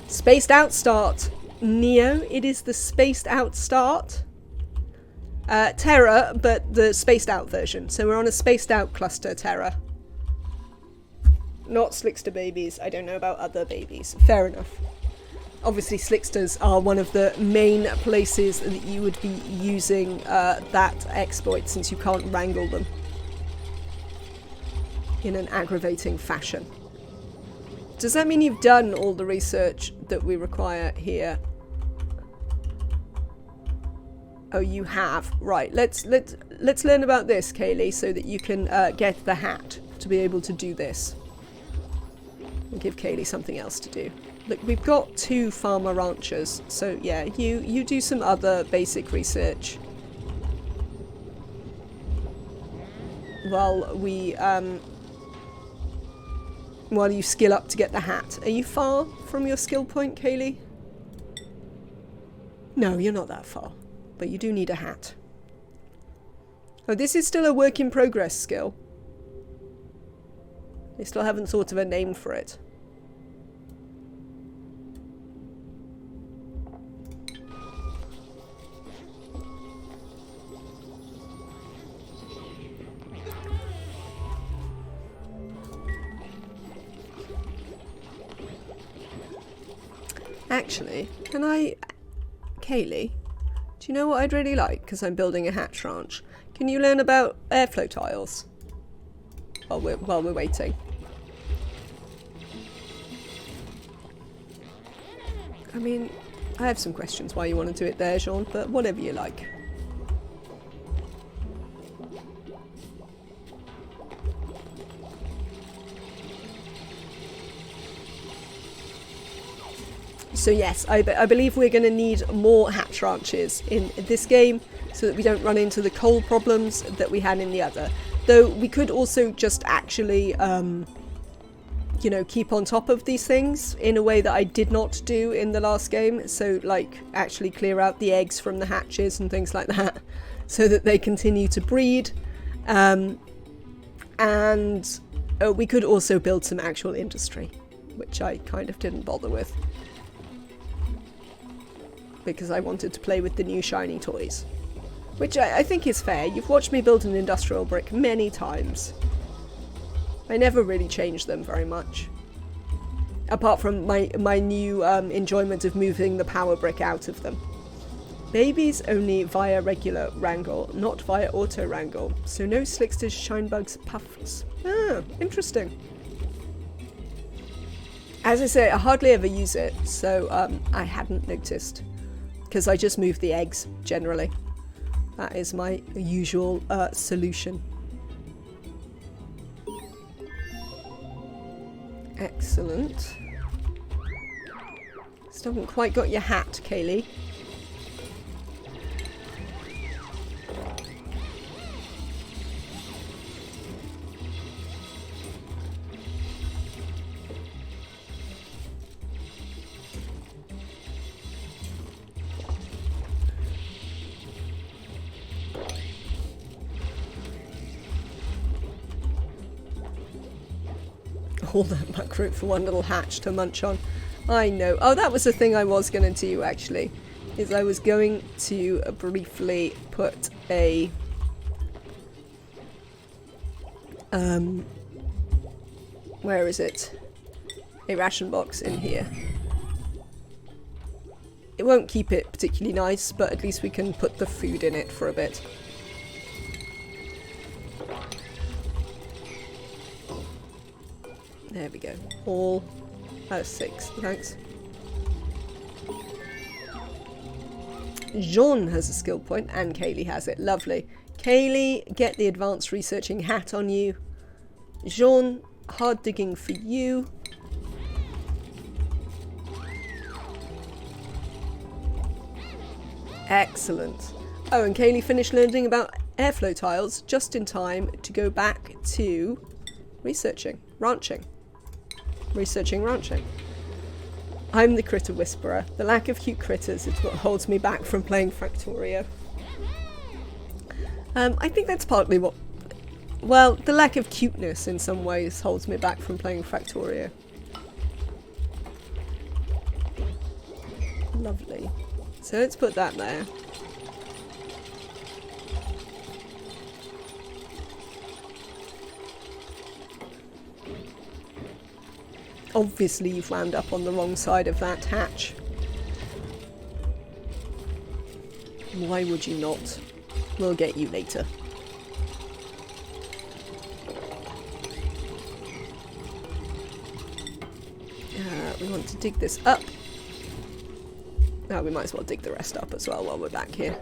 Spaced out start. Neo, it is the spaced out start. Terra, but the spaced out version. So we're on a spaced out cluster, Terra. Not Slickster babies. I don't know about other babies. Fair enough. Obviously, Slicksters are one of the main places that you would be using that exploit, since you can't wrangle them in an aggravating fashion. Does that mean you've done all the research that we require here? Oh, you have. Right. Let's learn about this, Kaylee, so that you can get the hat to be able to do this. We'll give Kaylee something else to do. Look, we've got 2 farmer ranchers, so yeah, you do some other basic research while we while you skill up to get the hat. Are you far from your skill point, Kaylee? No, you're not that far, but you do need a hat. Oh, this is still a work in progress skill. They still haven't thought of a name for it. Actually, can I... Kaylee, do you know what I'd really like? Because I'm building a hatch ranch. Can you learn about airflow tiles? While we're waiting. I mean, I have some questions why you want to do it there, Jean, but whatever you like. So yes, I believe we're going to need more hatch ranches in this game so that we don't run into the coal problems that we had in the other. Though we could also just actually, you know, keep on top of these things in a way that I did not do in the last game. So like actually clear out the eggs from the hatches and things like that so that they continue to breed. And we could also build some actual industry, which I kind of didn't bother with, because I wanted to play with the new shiny toys. Which I think is fair. You've watched me build an industrial brick many times. I never really changed them very much. Apart from my new enjoyment of moving the power brick out of them. Babies only via regular wrangle, not via auto wrangle. So no slicksters, shinebugs, puffs. Ah, interesting. As I say, I hardly ever use it, so I hadn't noticed. Because I just move the eggs, generally. That is my usual solution. Excellent. Still haven't quite got your hat, Kaylee. All that muckroot for one little hatch to munch on. I know. Oh, that was the thing I was going to do, actually. Is I was going to briefly put a... where is it? A ration box in here. It won't keep it particularly nice, but at least we can put the food in it for a bit. There we go. All 6. Thanks. Jean has a skill point and Kaylee has it. Lovely. Kaylee, get the advanced researching hat on you. Jean, hard digging for you. Excellent. Oh, and Kaylee finished learning about airflow tiles just in time to go back to researching. Ranching. Researching ranching. I'm the critter whisperer. The lack of cute critters is what holds me back from playing Factorio. I think that's partly what... Well, the lack of cuteness in some ways holds me back from playing Factorio. Lovely. So let's put that there. Obviously you've wound up on the wrong side of that hatch. Why would you not? We'll get you later. We want to dig this up. We might as well dig the rest up as well while we're back here.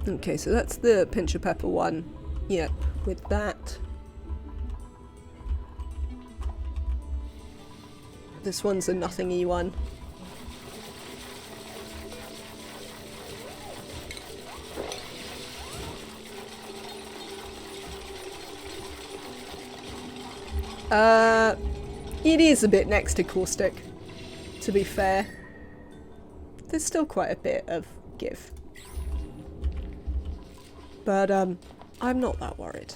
Okay, so that's the pinch of pepper one. Yep, with that. This one's a nothingy one. It is a bit next to caustic, to be fair. There's still quite a bit of give. But, I'm not that worried.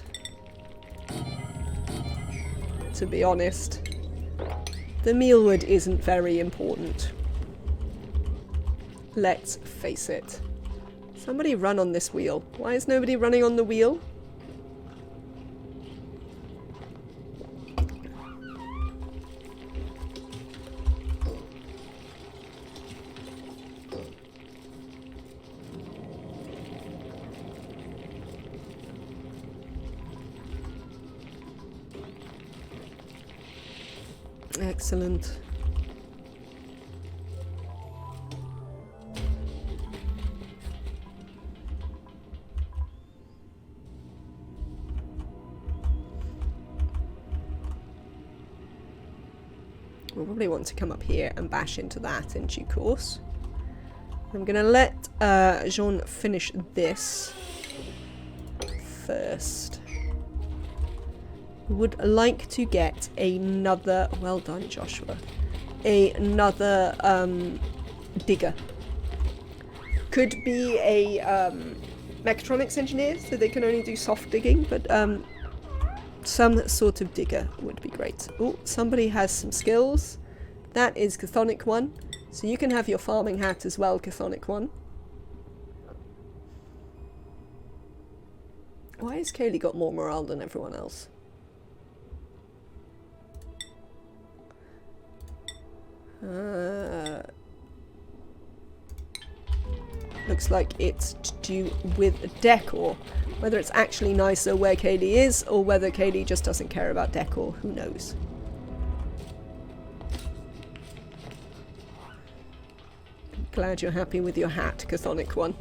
To be honest. The mealwood isn't very important. Let's face it. Somebody run on this wheel. Why is nobody running on the wheel? Excellent. We'll probably want to come up here and bash into that in due course. I'm going to let Jean finish this first. Would like to get another... Well done, Joshua. Another digger. Could be a mechatronics engineer, so they can only do soft digging, but some sort of digger would be great. Oh, somebody has some skills. That is Chthonic 1. So you can have your farming hat as well, Chthonic 1. Why has Kaylee got more morale than everyone else? Looks like it's to do with decor. Whether it's actually nicer where Kaylee is, or whether Kaylee just doesn't care about decor, who knows. Glad you're happy with your hat, Chthonic 1.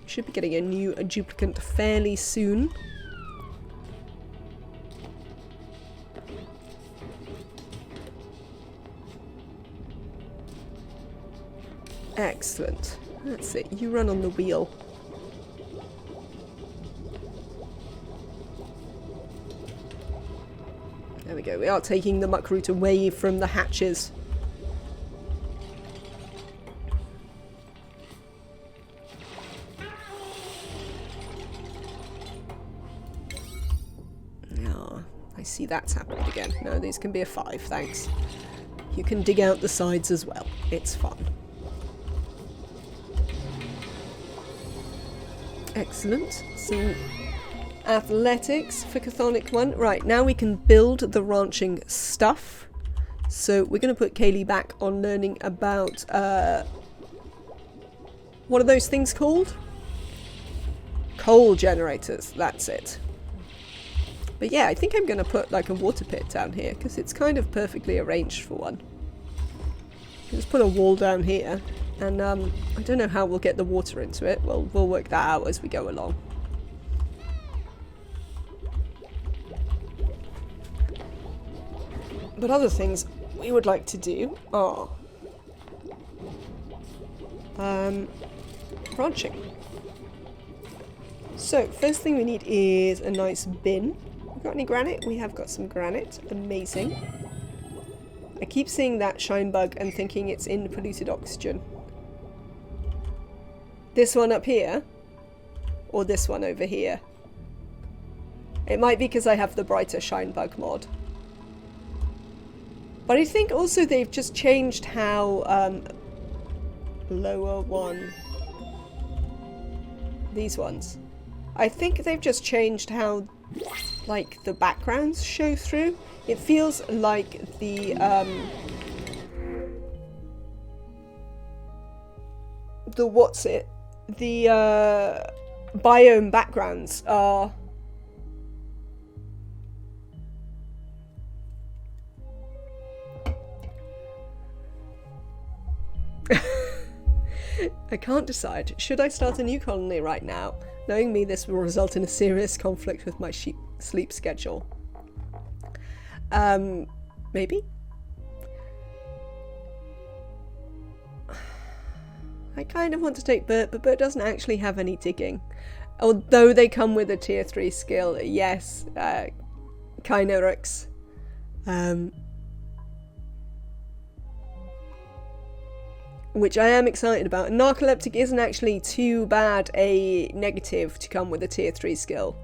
Should be getting a new duplicant fairly soon. Excellent. That's it. You run on the wheel. There we go. We are taking the muck root away from the hatches. Oh, I see that's happening again. No, these can be a 5, thanks. You can dig out the sides as well. It's fun. Excellent. Some athletics for Chthonic 1. Right, now we can build the ranching stuff. So we're going to put Kaylee back on learning about, what are those things called? Coal generators, that's it. But yeah, I think I'm going to put like a water pit down here, because it's kind of perfectly arranged for one. Just put a wall down here. And I don't know how we'll get the water into it. Well, we'll work that out as we go along. But other things we would like to do are ranching. So, first thing we need is a nice bin. We've got any granite? We have got some granite. Amazing. I keep seeing that shine bug and thinking it's in polluted oxygen. This one up here, or this one over here. It might be because I have the brighter shine bug mod. But I think also they've just changed how, lower one, these ones. I think they've just changed how, like, the backgrounds show through. It feels like the what's it? The biome backgrounds are I can't decide. Should I start a new colony right now? Knowing me, this will result in a serious conflict with my sleep schedule. Maybe? I kind of want to take Bert, but Bert doesn't actually have any digging. Although they come with a tier 3 skill, yes, Kynarix. Which I am excited about. Narcoleptic isn't actually too bad a negative to come with a tier 3 skill.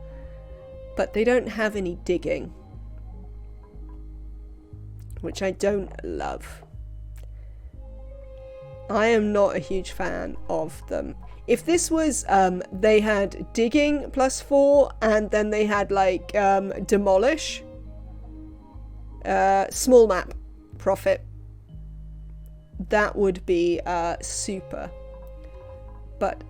But they don't have any digging. Which I don't love. I am not a huge fan of them. If this was, they had digging +4 and then they had like demolish, small map, profit, that would be super. But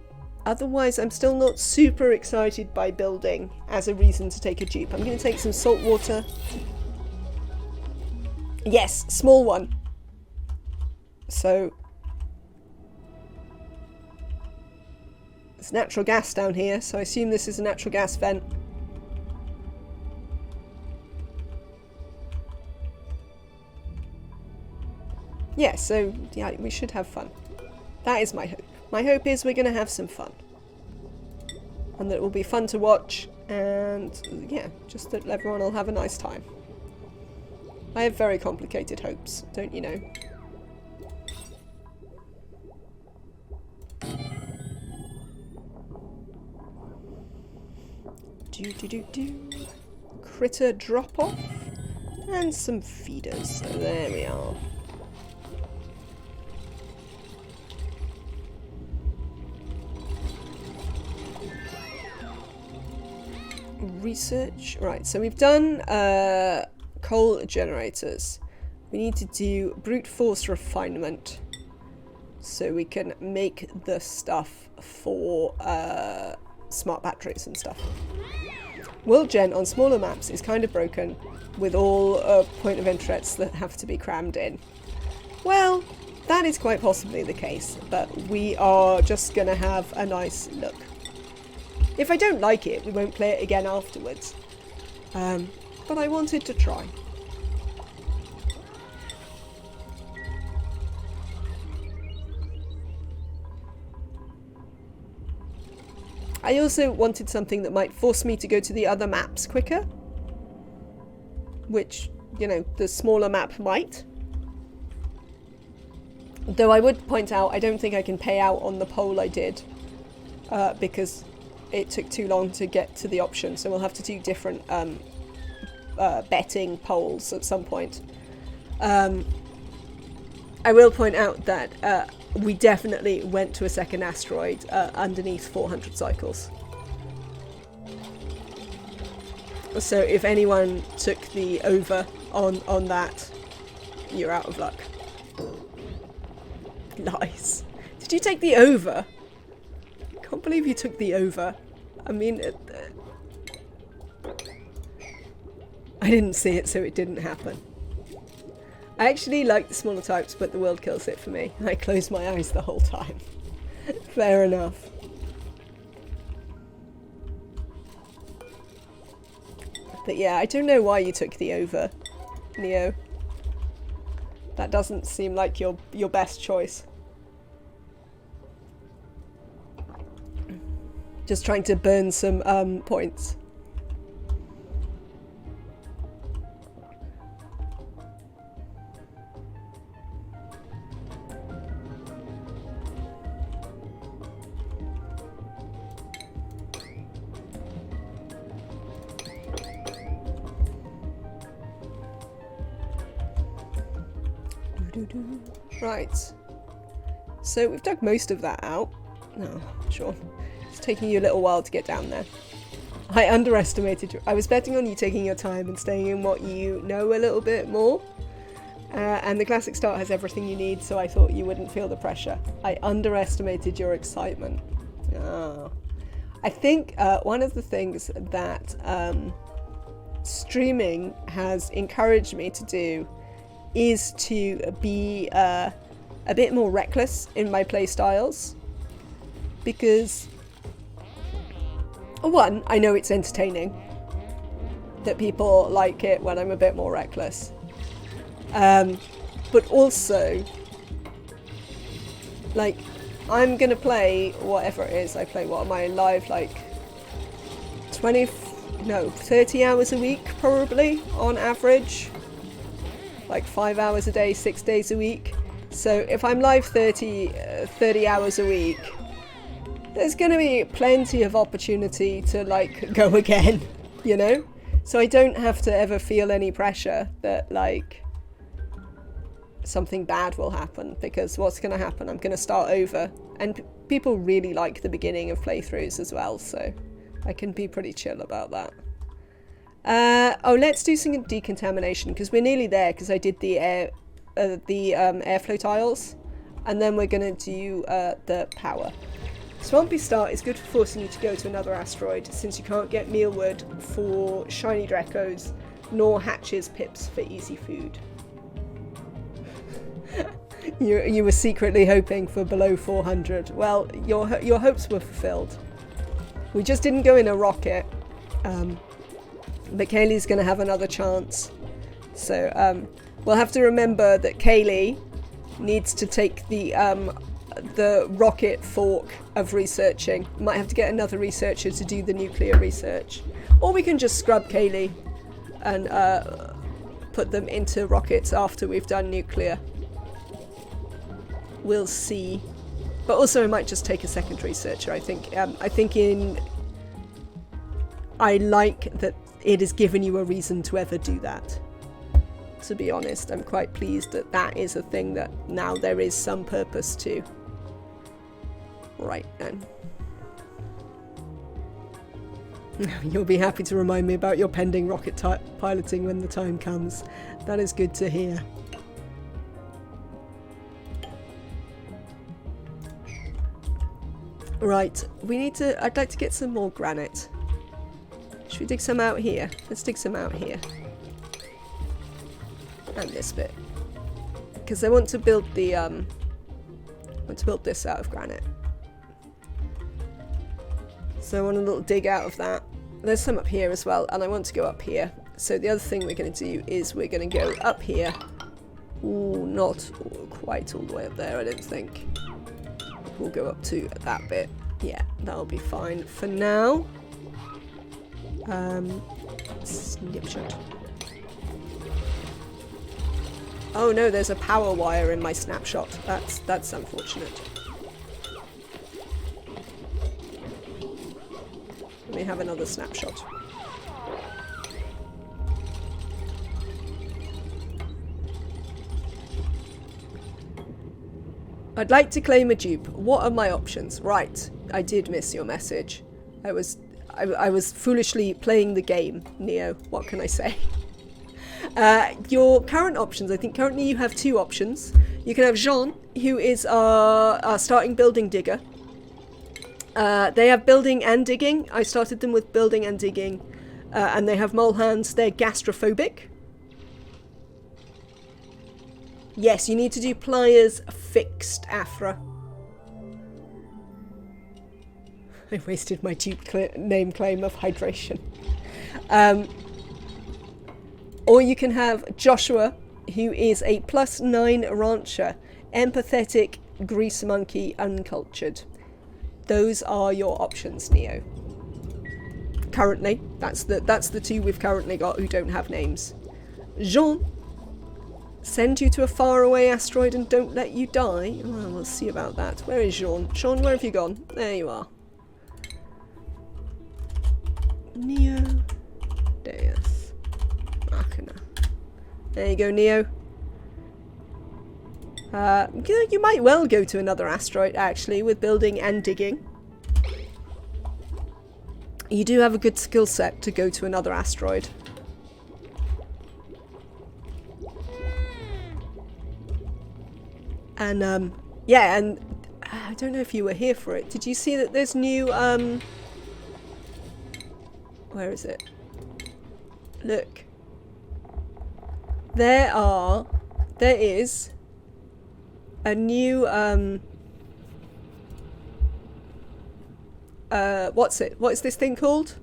otherwise I'm still not super excited by building as a reason to take a dupe. I'm going to take some salt water. Yes, small one. So there's natural gas down here, so I assume this is a natural gas vent. Yeah, so yeah, we should have fun. That is my hope. My hope is we're going to have some fun. And that it will be fun to watch, and yeah, just that everyone will have a nice time. I have very complicated hopes, don't you know? Do. Critter drop off. And some feeders. So there we are. Research. Right, so we've done coal generators. We need to do brute force refinement so we can make the stuff for smart batteries and stuff. World Gen on smaller maps is kind of broken with all point of interests that have to be crammed in. Well, that is quite possibly the case, but we are just going to have a nice look. If I don't like it, we won't play it again afterwards. But I wanted to try. I also wanted something that might force me to go to the other maps quicker. Which, you know, the smaller map might. Though I would point out, I don't think I can pay out on the poll I did. Because it took too long to get to the option. So we'll have to do different betting polls at some point. I will point out that we definitely went to a second asteroid underneath 400 cycles. So if anyone took the over on that, you're out of luck. Nice. Did you take the over? I can't believe you took the over. I mean, I didn't see it, so it didn't happen. I actually like the smaller types, but the world kills it for me. I close my eyes the whole time. Fair enough. But yeah, I don't know why you took the over, Neo. That doesn't seem like your best choice. Just trying to burn some points. Right. So we've dug most of that out. No, sure. It's taking you a little while to get down there. I underestimated you. I was betting on you taking your time and staying in what you know a little bit more. And the Classic Start has everything you need, so I thought you wouldn't feel the pressure. I underestimated your excitement. Oh. I think one of the things that streaming has encouraged me to do is to be a bit more reckless in my play styles. Because, one, I know it's entertaining. That people like it when I'm a bit more reckless. But also, like, I'm gonna play whatever it is I play. What am I live, like 30 hours a week probably on average, like 5 hours a day, 6 days a week. So if I'm live 30 hours a week, there's gonna be plenty of opportunity to like go again, you know? So I don't have to ever feel any pressure that like something bad will happen, because what's going to happen? I'm going to start over, and people really like the beginning of playthroughs as well, so I can be pretty chill about that. Oh, let's do some decontamination, because we're nearly there, because I did the airflow tiles, and then we're going to do the power. Swampy Start is good for forcing you to go to another asteroid, since you can't get mealwood for shiny Drecos, nor hatches pips for easy food. You were secretly hoping for below 400. Well, your hopes were fulfilled. We just didn't go in a rocket. But Kaylee's going to have another chance. So we'll have to remember that Kaylee needs to take the rocket fork of researching. Might have to get another researcher to do the nuclear research. Or we can just scrub Kaylee and put them into rockets after we've done nuclear. We'll see. But also it might just take a second researcher, I think. I like that it has given you a reason to ever do that. To be honest, I'm quite pleased that that is a thing that now there is some purpose to. Right then. You'll be happy to remind me about your pending rocket piloting when the time comes. That is good to hear. Right, I'd like to get some more granite. Should we dig some out here? Let's dig some out here. And this bit. Because I want to build the, this out of granite. So I want a little dig out of that. There's some up here as well, and I want to go up here. So the other thing we're going to do is we're going to go up here. Ooh, not quite all the way up there, I don't think. We'll go up to that bit. Yeah, that'll be fine for now. Snapshot. Oh no, there's a power wire in my snapshot. That's unfortunate. Let me have another snapshot. I'd like to claim a dupe. What are my options? Right, I did miss your message. I was foolishly playing the game, Neo. What can I say? Your current options, I think currently you have two options. You can have Jean, who is our starting building digger. They have building and digging. I started them with building and digging. And they have mole hands. They're gastrophobic. Yes, you need to do pliers fixed, Afra. I wasted my dupe name claim of hydration. Or you can have Joshua, who is a +9 rancher, empathetic, grease monkey, uncultured. Those are your options, Neo. Currently, that's the two we've currently got who don't have names. Jean, send you to a faraway asteroid and don't let you die. Well, we'll see about that. Where is Jean? Jean, where have you gone? There you are. Neo, Deus, Machina. There you go, Neo. You might well go to another asteroid, actually, with building and digging. You do have a good skill set to go to another asteroid. And, yeah, and I don't know if you were here for it. Did you see that there's new, where is it? Look. There is a new, what is this thing called?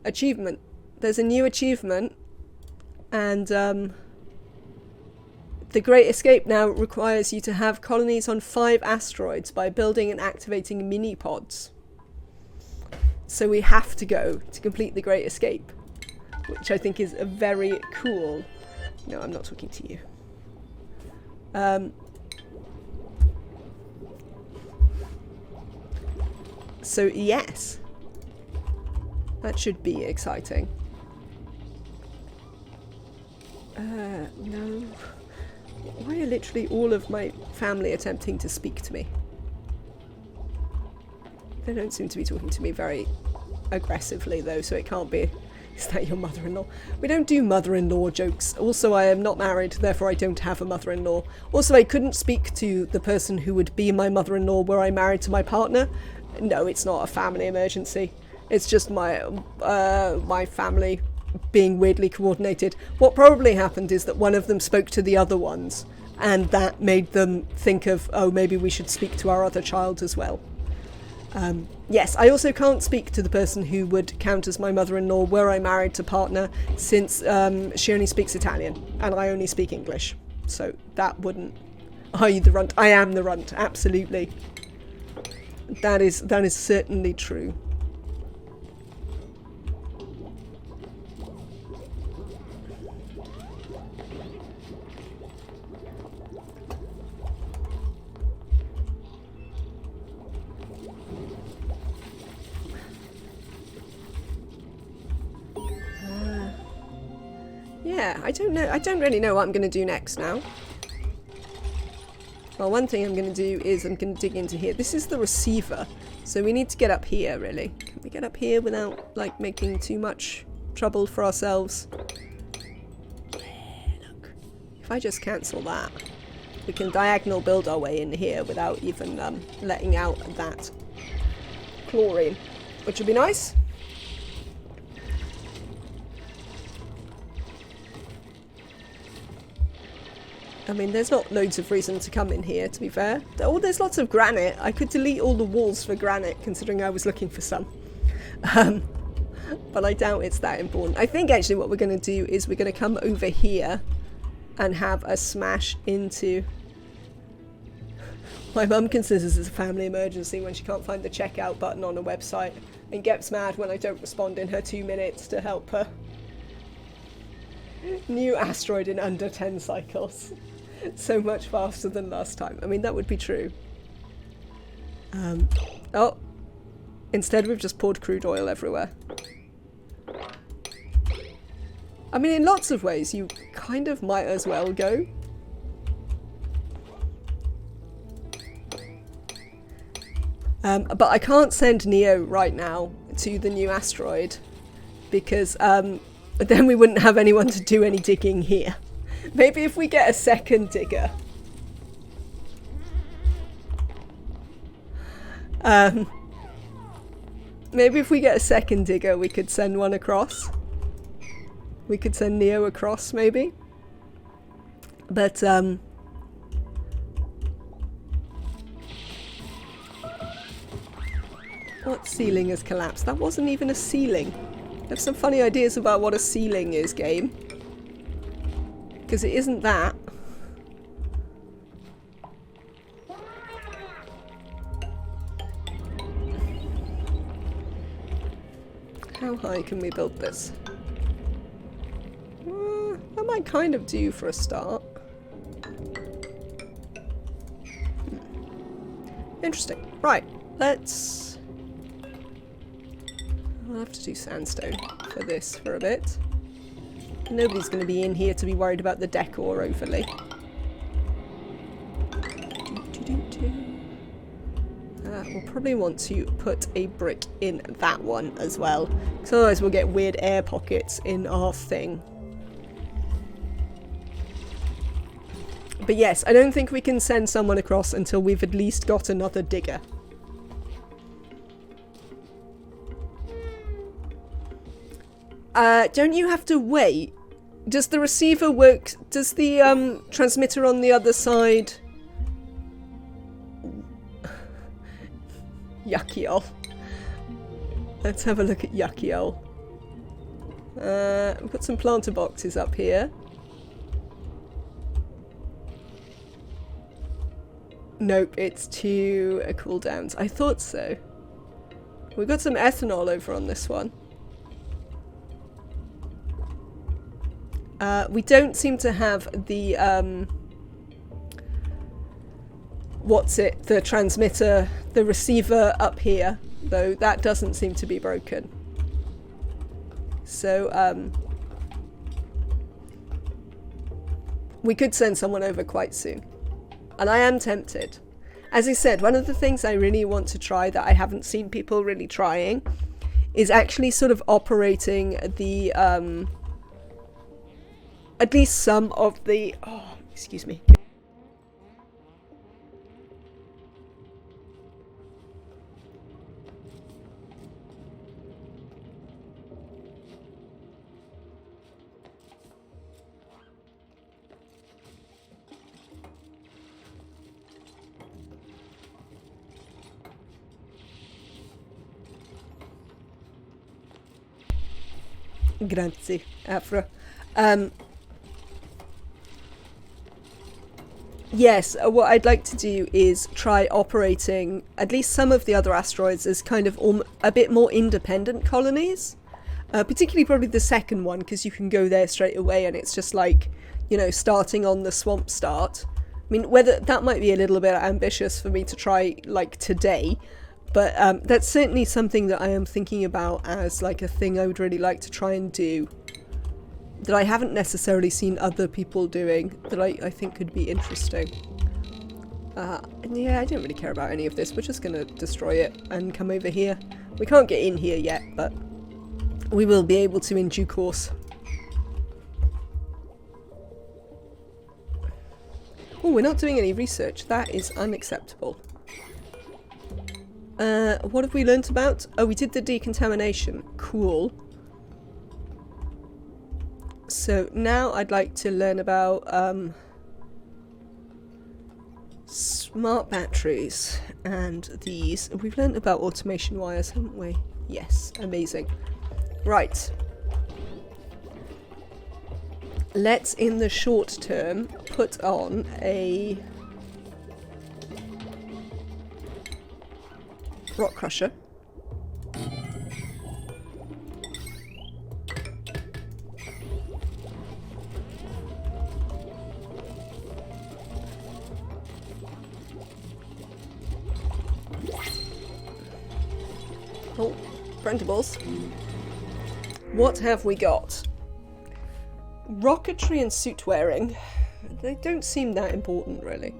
Achievement. There's a new achievement, and, the Great Escape now requires you to have colonies on 5 asteroids by building and activating mini-pods. So we have to go to complete the Great Escape, which I think is a very cool... No, I'm not talking to you. So yes, that should be exciting. No. Why are literally all of my family attempting to speak to me? They don't seem to be talking to me very aggressively though, so it can't be. Is that your mother-in-law? We don't do mother-in-law jokes. Also, I am not married, therefore I don't have a mother-in-law. Also, I couldn't speak to the person who would be my mother-in-law were I married to my partner. No, it's not a family emergency. It's just my family being weirdly coordinated. What probably happened is that one of them spoke to the other ones, And that made them think of, oh, maybe we should speak to our other child as well. Yes, I also can't speak to the person who would count as my mother-in-law were I married to partner, since she only speaks Italian and I only speak English. So that wouldn't... Are you the runt? I am the runt, absolutely. That is certainly true. Yeah, I don't know. I don't really know what I'm going to do next now. Well, one thing I'm going to do is I'm going to dig into here. This is the receiver, so we need to get up here, really. Can we get up here without, like, making too much trouble for ourselves? Look, if I just cancel that, we can diagonal build our way in here without even letting out that chlorine, which would be nice. I mean, there's not loads of reason to come in here, to be fair. Oh, there's lots of granite. I could delete all the walls for granite, considering I was looking for some. But I doubt it's that important. I think, actually, what we're going to do is we're going to come over here and have a smash into... My mum considers this a family emergency when she can't find the checkout button on a website and gets mad when I don't respond in her 2 minutes to help her. New asteroid in under 10 cycles. So much faster than last time. I mean, that would be true. Oh. Instead, we've just poured crude oil everywhere. I mean, in lots of ways, you kind of might as well go. But I can't send Neo right now to the new asteroid because then we wouldn't have anyone to do any digging here. Maybe if we get a second digger. Maybe if we get a second digger, we could send one across. We could send Neo across, maybe. But, what ceiling has collapsed? That wasn't even a ceiling. I have some funny ideas about what a ceiling is, game. Because it isn't that. How high can we build this? That might kind of do for a start. Interesting. Right, let's... I'll have to do sandstone for this for a bit. Nobody's going to be in here to be worried about the decor overly. We'll probably want to put a brick in that one as well, because otherwise we'll get weird air pockets in our thing. But yes, I don't think we can send someone across until we've at least got another digger. Don't you have to wait? Does the receiver work? Does the transmitter on the other side... Yuckyol. Let's have a look at Yuckyol. We've got some planter boxes up here. Nope, it's 2 cooldowns. I thought so. We've got some ethanol over on this one. We don't seem to have the, the transmitter, the receiver up here, though that doesn't seem to be broken. So, we could send someone over quite soon. And I am tempted. As I said, one of the things I really want to try that I haven't seen people really trying is actually sort of operating the, at least some of the... Oh, excuse me. Grazie, Afra. Yes, what I'd like to do is try operating at least some of the other asteroids as kind of a bit more independent colonies. Particularly probably the second one, because you can go there straight away and it's just like, you know, starting on the swamp start. I mean, whether that might be a little bit ambitious for me to try, like, today, but that's certainly something that I am thinking about as, like, a thing I would really like to try and do that I haven't necessarily seen other people doing that I think could be interesting. Yeah, I don't really care about any of this. We're just going to destroy it and come over here. We can't get in here yet, but we will be able to in due course. Oh, we're not doing any research. That is unacceptable. What have we learnt about? Oh, we did the decontamination. Cool. So now I'd like to learn about smart batteries and these. We've learned about automation wires, haven't we? Yes, amazing. Right. Let's, in the short term, put on a rock crusher. Oh, printables. What have we got? Rocketry and suit wearing. They don't seem that important, really.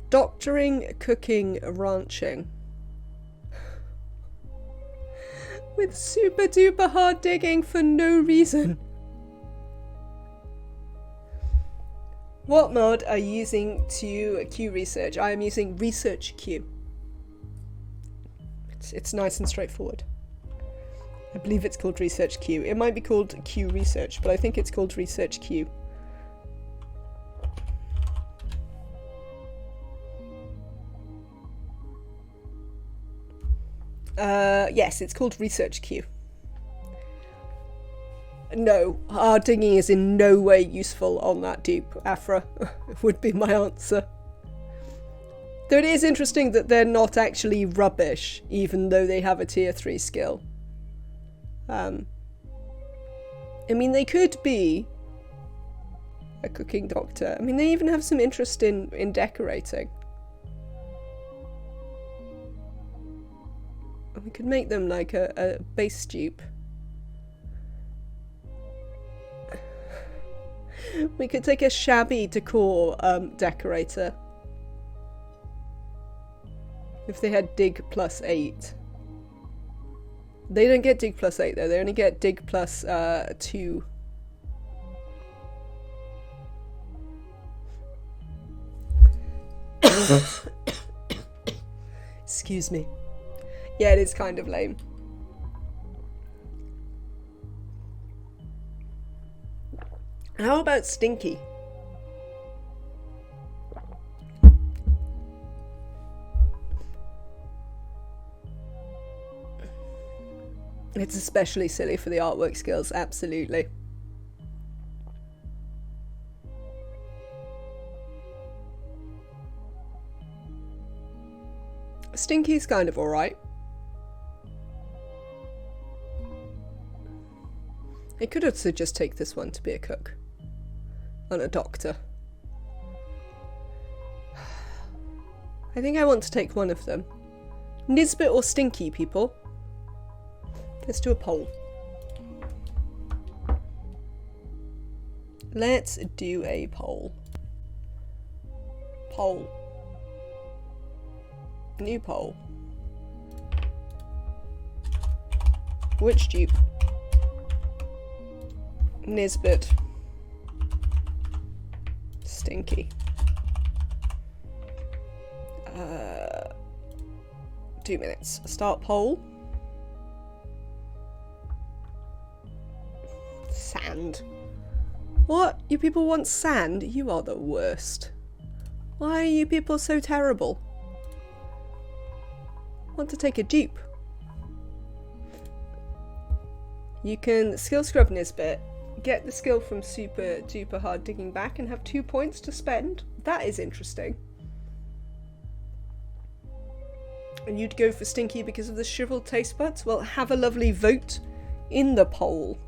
Doctoring, cooking, ranching. With super duper hard digging for no reason. What mod are you using to Q research? I am using Research Q. It's nice and straightforward. I believe it's called Research Q. It might be called Q Research, but I think it's called Research Q. Yes, it's called Research Q. No, hard digging is in no way useful on that dupe, Afra, would be my answer. Though it is interesting that they're not actually rubbish, even though they have a tier 3 skill. I mean, they could be a cooking doctor. I mean, they even have some interest in decorating. We could make them like a base dupe. We could take a shabby decor decorator. If they had dig plus 8. They don't get dig plus 8 though, they only get dig plus 2. Excuse me. Yeah, it is kind of lame. How about Stinky? It's especially silly for the artwork skills, absolutely. Stinky's kind of alright. I could also just take this one to be a cook. And a doctor. I think I want to take one of them. Nisbet or Stinky, people? Let's do a poll. Let's do a poll. Poll. New poll. Which dupe? Nisbet. Stinky. 2 minutes. Start poll. Sand. What? You people want sand? You are the worst. Why are you people so terrible? Want to take a dupe? You can skill scrub Nisbet, get the skill from super duper hard digging back, and have 2 points to spend. That is interesting. And you'd go for Stinky because of the shriveled taste buds? Well, have a lovely vote in the poll.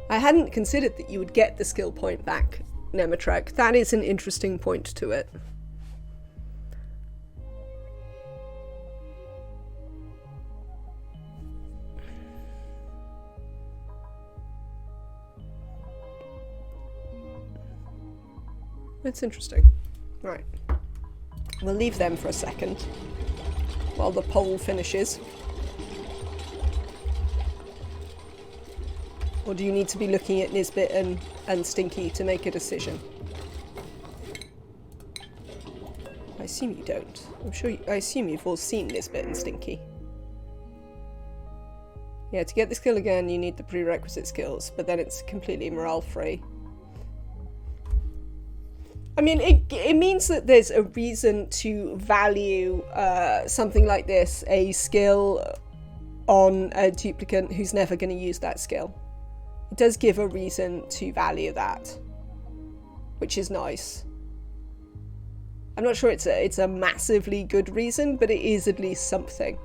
I hadn't considered that you would get the skill point back, Nematrak. That is an interesting point to it. It's interesting. Right. We'll leave them for a second while the poll finishes. Or do you need to be looking at Nisbet and Stinky to make a decision? I assume you don't. I assume you've all seen Nisbet and Stinky. Yeah, to get the skill again, you need the prerequisite skills, but then it's completely morale free. I mean, it means that there's a reason to value something like this, a skill on a duplicant who's never going to use that skill. It does give a reason to value that, which is nice. I'm not sure it's a massively good reason, but it is at least something.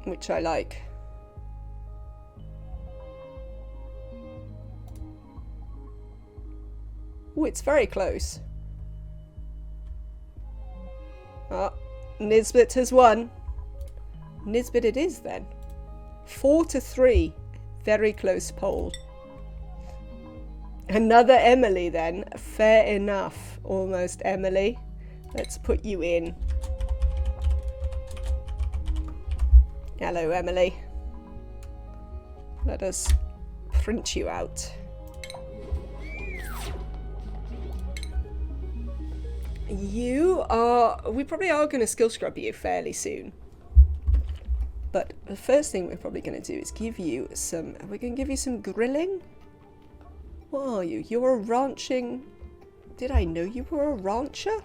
Which I like. Oh, it's very close. Ah, Nisbet has won. Nisbet it is then. 4-3. Very close poll. Another Emily then. Fair enough. Almost Emily. Let's put you in. Hello, Emily. Let us print you out. We probably are going to skill scrub you fairly soon. But the first thing we're probably going to do is give you some, we're going to give you some grilling. What are you? You're a ranching, did I know you were a rancher?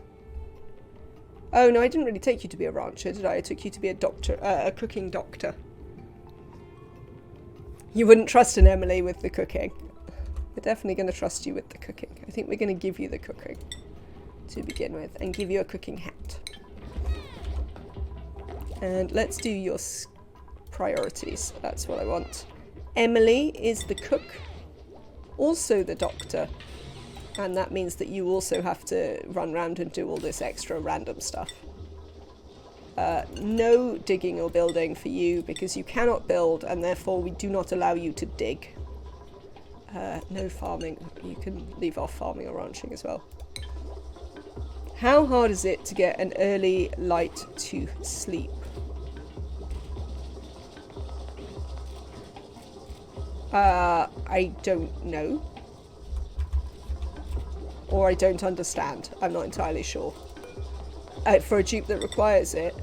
Oh no, I didn't really take you to be a rancher, did I? I took you to be a doctor, a cooking doctor. You wouldn't trust an Emily with the cooking. We're definitely going to trust you with the cooking. I think we're going to give you the cooking to begin with, and give you a cooking hat. And let's do your priorities. That's what I want. Emily is the cook, also the doctor, and that means that you also have to run around and do all this extra random stuff. No digging or building for you because you cannot build, and therefore we do not allow you to dig. No farming. You can leave off farming or ranching as well. How hard is it to get an early light to sleep? I don't know. Or I don't understand. I'm not entirely sure. For a dupe that requires it,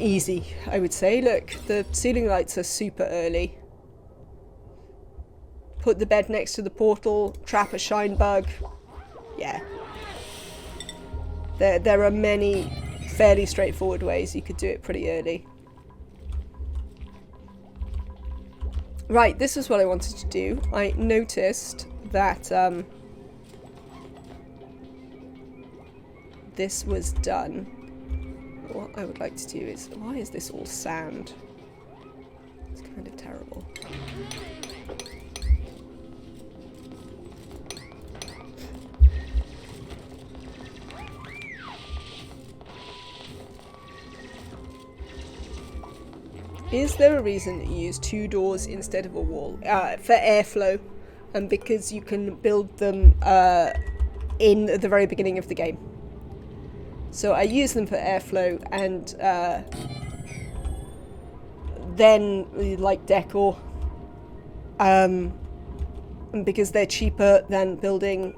easy, I would say. Look, the ceiling lights are super early. Put the bed next to the portal, trap a shine bug. Yeah. There are many fairly straightforward ways you could do it pretty early. Right, this is what I wanted to do. I noticed that this was done. What I would like to do is, why is this all sand? It's kind of terrible. Is there a reason that you use 2 doors instead of a wall? For airflow, and because you can build them in the very beginning of the game. So I use them for airflow, and then like decor, because they're cheaper than building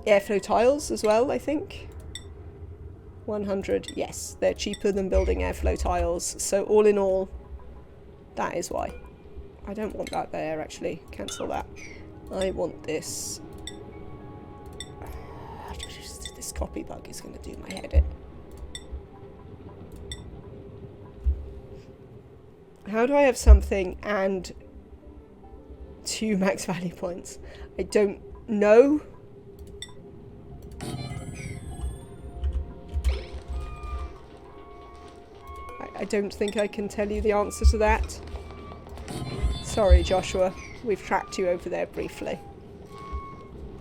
airflow tiles as well, I think. 100, yes, they're cheaper than building airflow tiles. So all in all, that is why. I don't want that there, actually. Cancel that. I want this. This copy bug is going to do my head in. How do I have something and 2 max value points? I don't know. I don't think I can tell you the answer to that. Sorry, Joshua. We've tracked you over there briefly.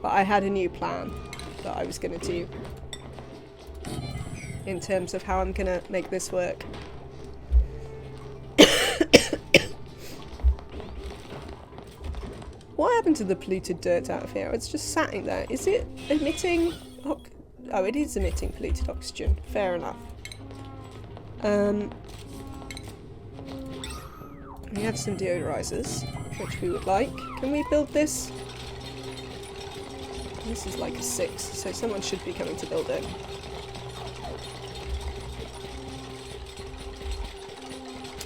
But I had a new plan that I was going to do in terms of how I'm going to make this work. What happened to the polluted dirt out of here? It's just sitting there. Is it emitting... Oh, it is emitting polluted oxygen. Fair enough. We have some deodorizers, which we would like. Can we build this? This is like a 6, so someone should be coming to build it.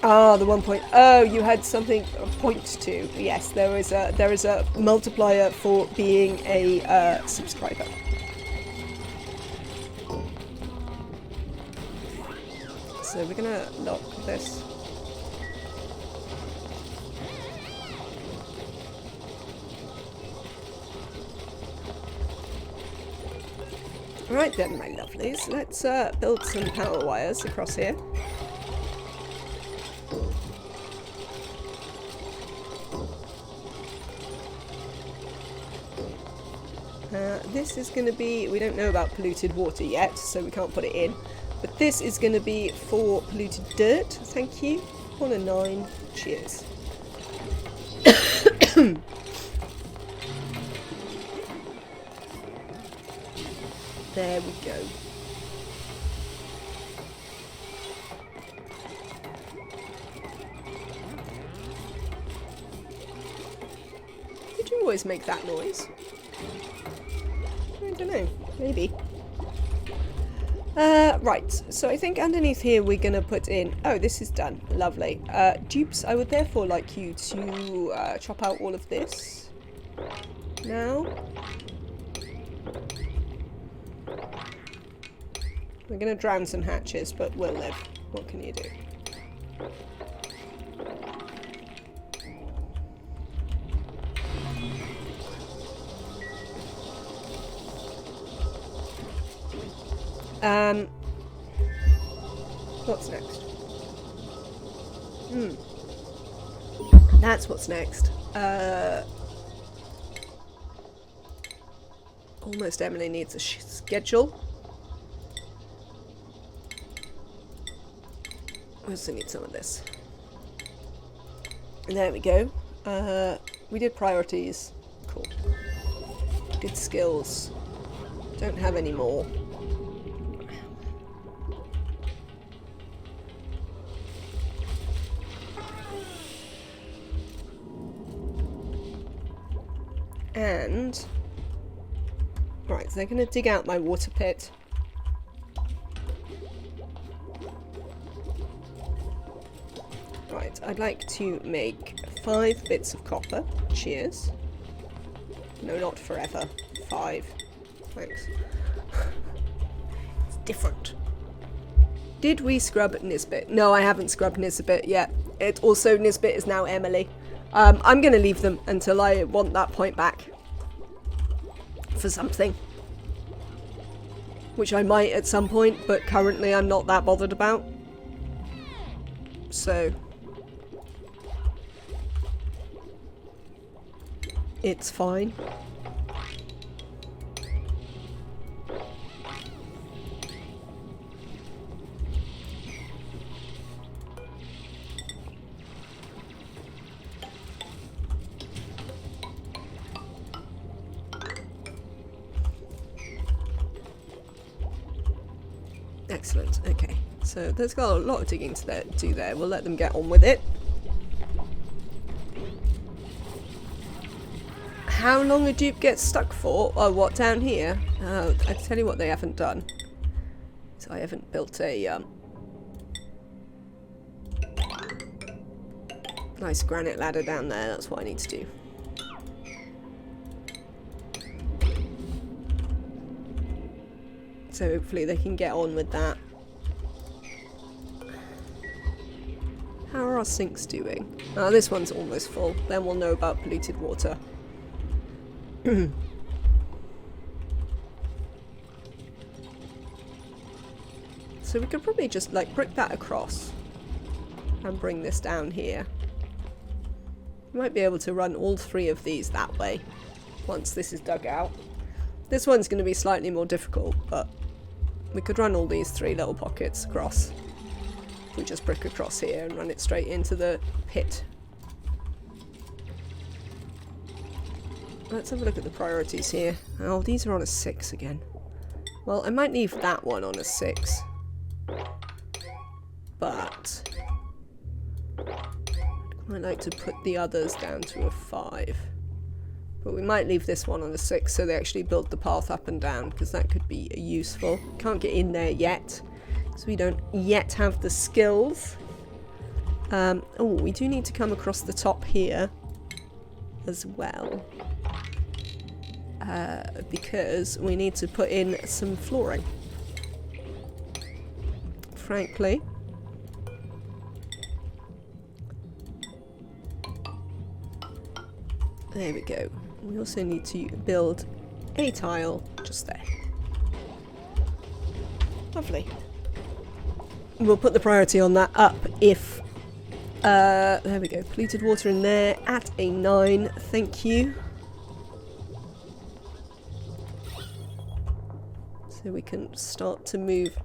Ah, the 1 point. Oh, you had something. Point to. Yes, there is a multiplier for being a subscriber. So we're gonna lock this. Right then, my lovelies, let's build some power wires across here. This is going to be, we don't know about polluted water yet, so we can't put it in. But this is going to be for polluted dirt, thank you. 1 and 9, cheers. There we go. Did you always make that noise? I don't know. Maybe. Right. So I think underneath here we're going to put in... Oh, this is done. Lovely. Dupes, I would therefore like you to chop out all of this. Now... We're going to drown some hatches, but we'll live. What can you do? What's next? That's what's next. Almost Emily needs a schedule. We also need some of this. And there we go. We did priorities. Cool. Did skills. Don't have any more. And... Right, so they're going to dig out my water pit. Right, I'd like to make 5 bits of copper. Cheers. No, not forever. 5. Thanks. It's different. Did we scrub Nisbet? No, I haven't scrubbed Nisbet yet. It also, Nisbet is now Emily. I'm going to leave them until I want that point back. For something. Which I might at some point, but currently I'm not that bothered about. So... It's fine. Excellent, okay. So there's got a lot of digging to do there. We'll let them get on with it. How long a dupe gets stuck for? Oh, what, down here? Oh, I tell you what they haven't done. So I haven't built a nice granite ladder down there. That's what I need to do. So hopefully they can get on with that. How are our sinks doing? Oh, this one's almost full. Then we'll know about polluted water. So we could probably just like brick that across and bring this down here. We might be able to run all 3 of these that way once this is dug out. This one's going to be slightly more difficult, but we could run all these 3 little pockets across. We just brick across here and run it straight into the pit. Let's have a look at the priorities here. Oh, these are on a 6 again. Well, I might leave that one on a 6. But I might like to put the others down to a 5. But we might leave this one on a 6 so they actually build the path up and down, because that could be useful. Can't get in there yet, so we don't yet have the skills. Oh, we do need to come across the top here as well. Because we need to put in some flooring. Frankly. There we go. We also need to build a tile just there. Lovely. We'll put the priority on that up if... there we go. Polluted water in there at a 9. Thank you. So we can start to move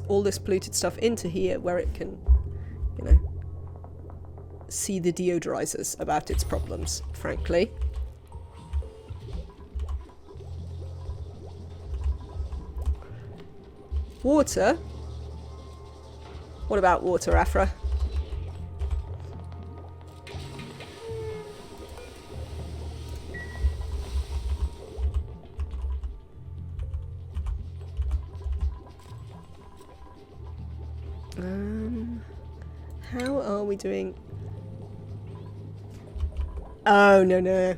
all this polluted stuff into here where it can, you know, see the deodorizers about its problems, frankly. Water? What about water, Afra? How are we doing? Oh, no.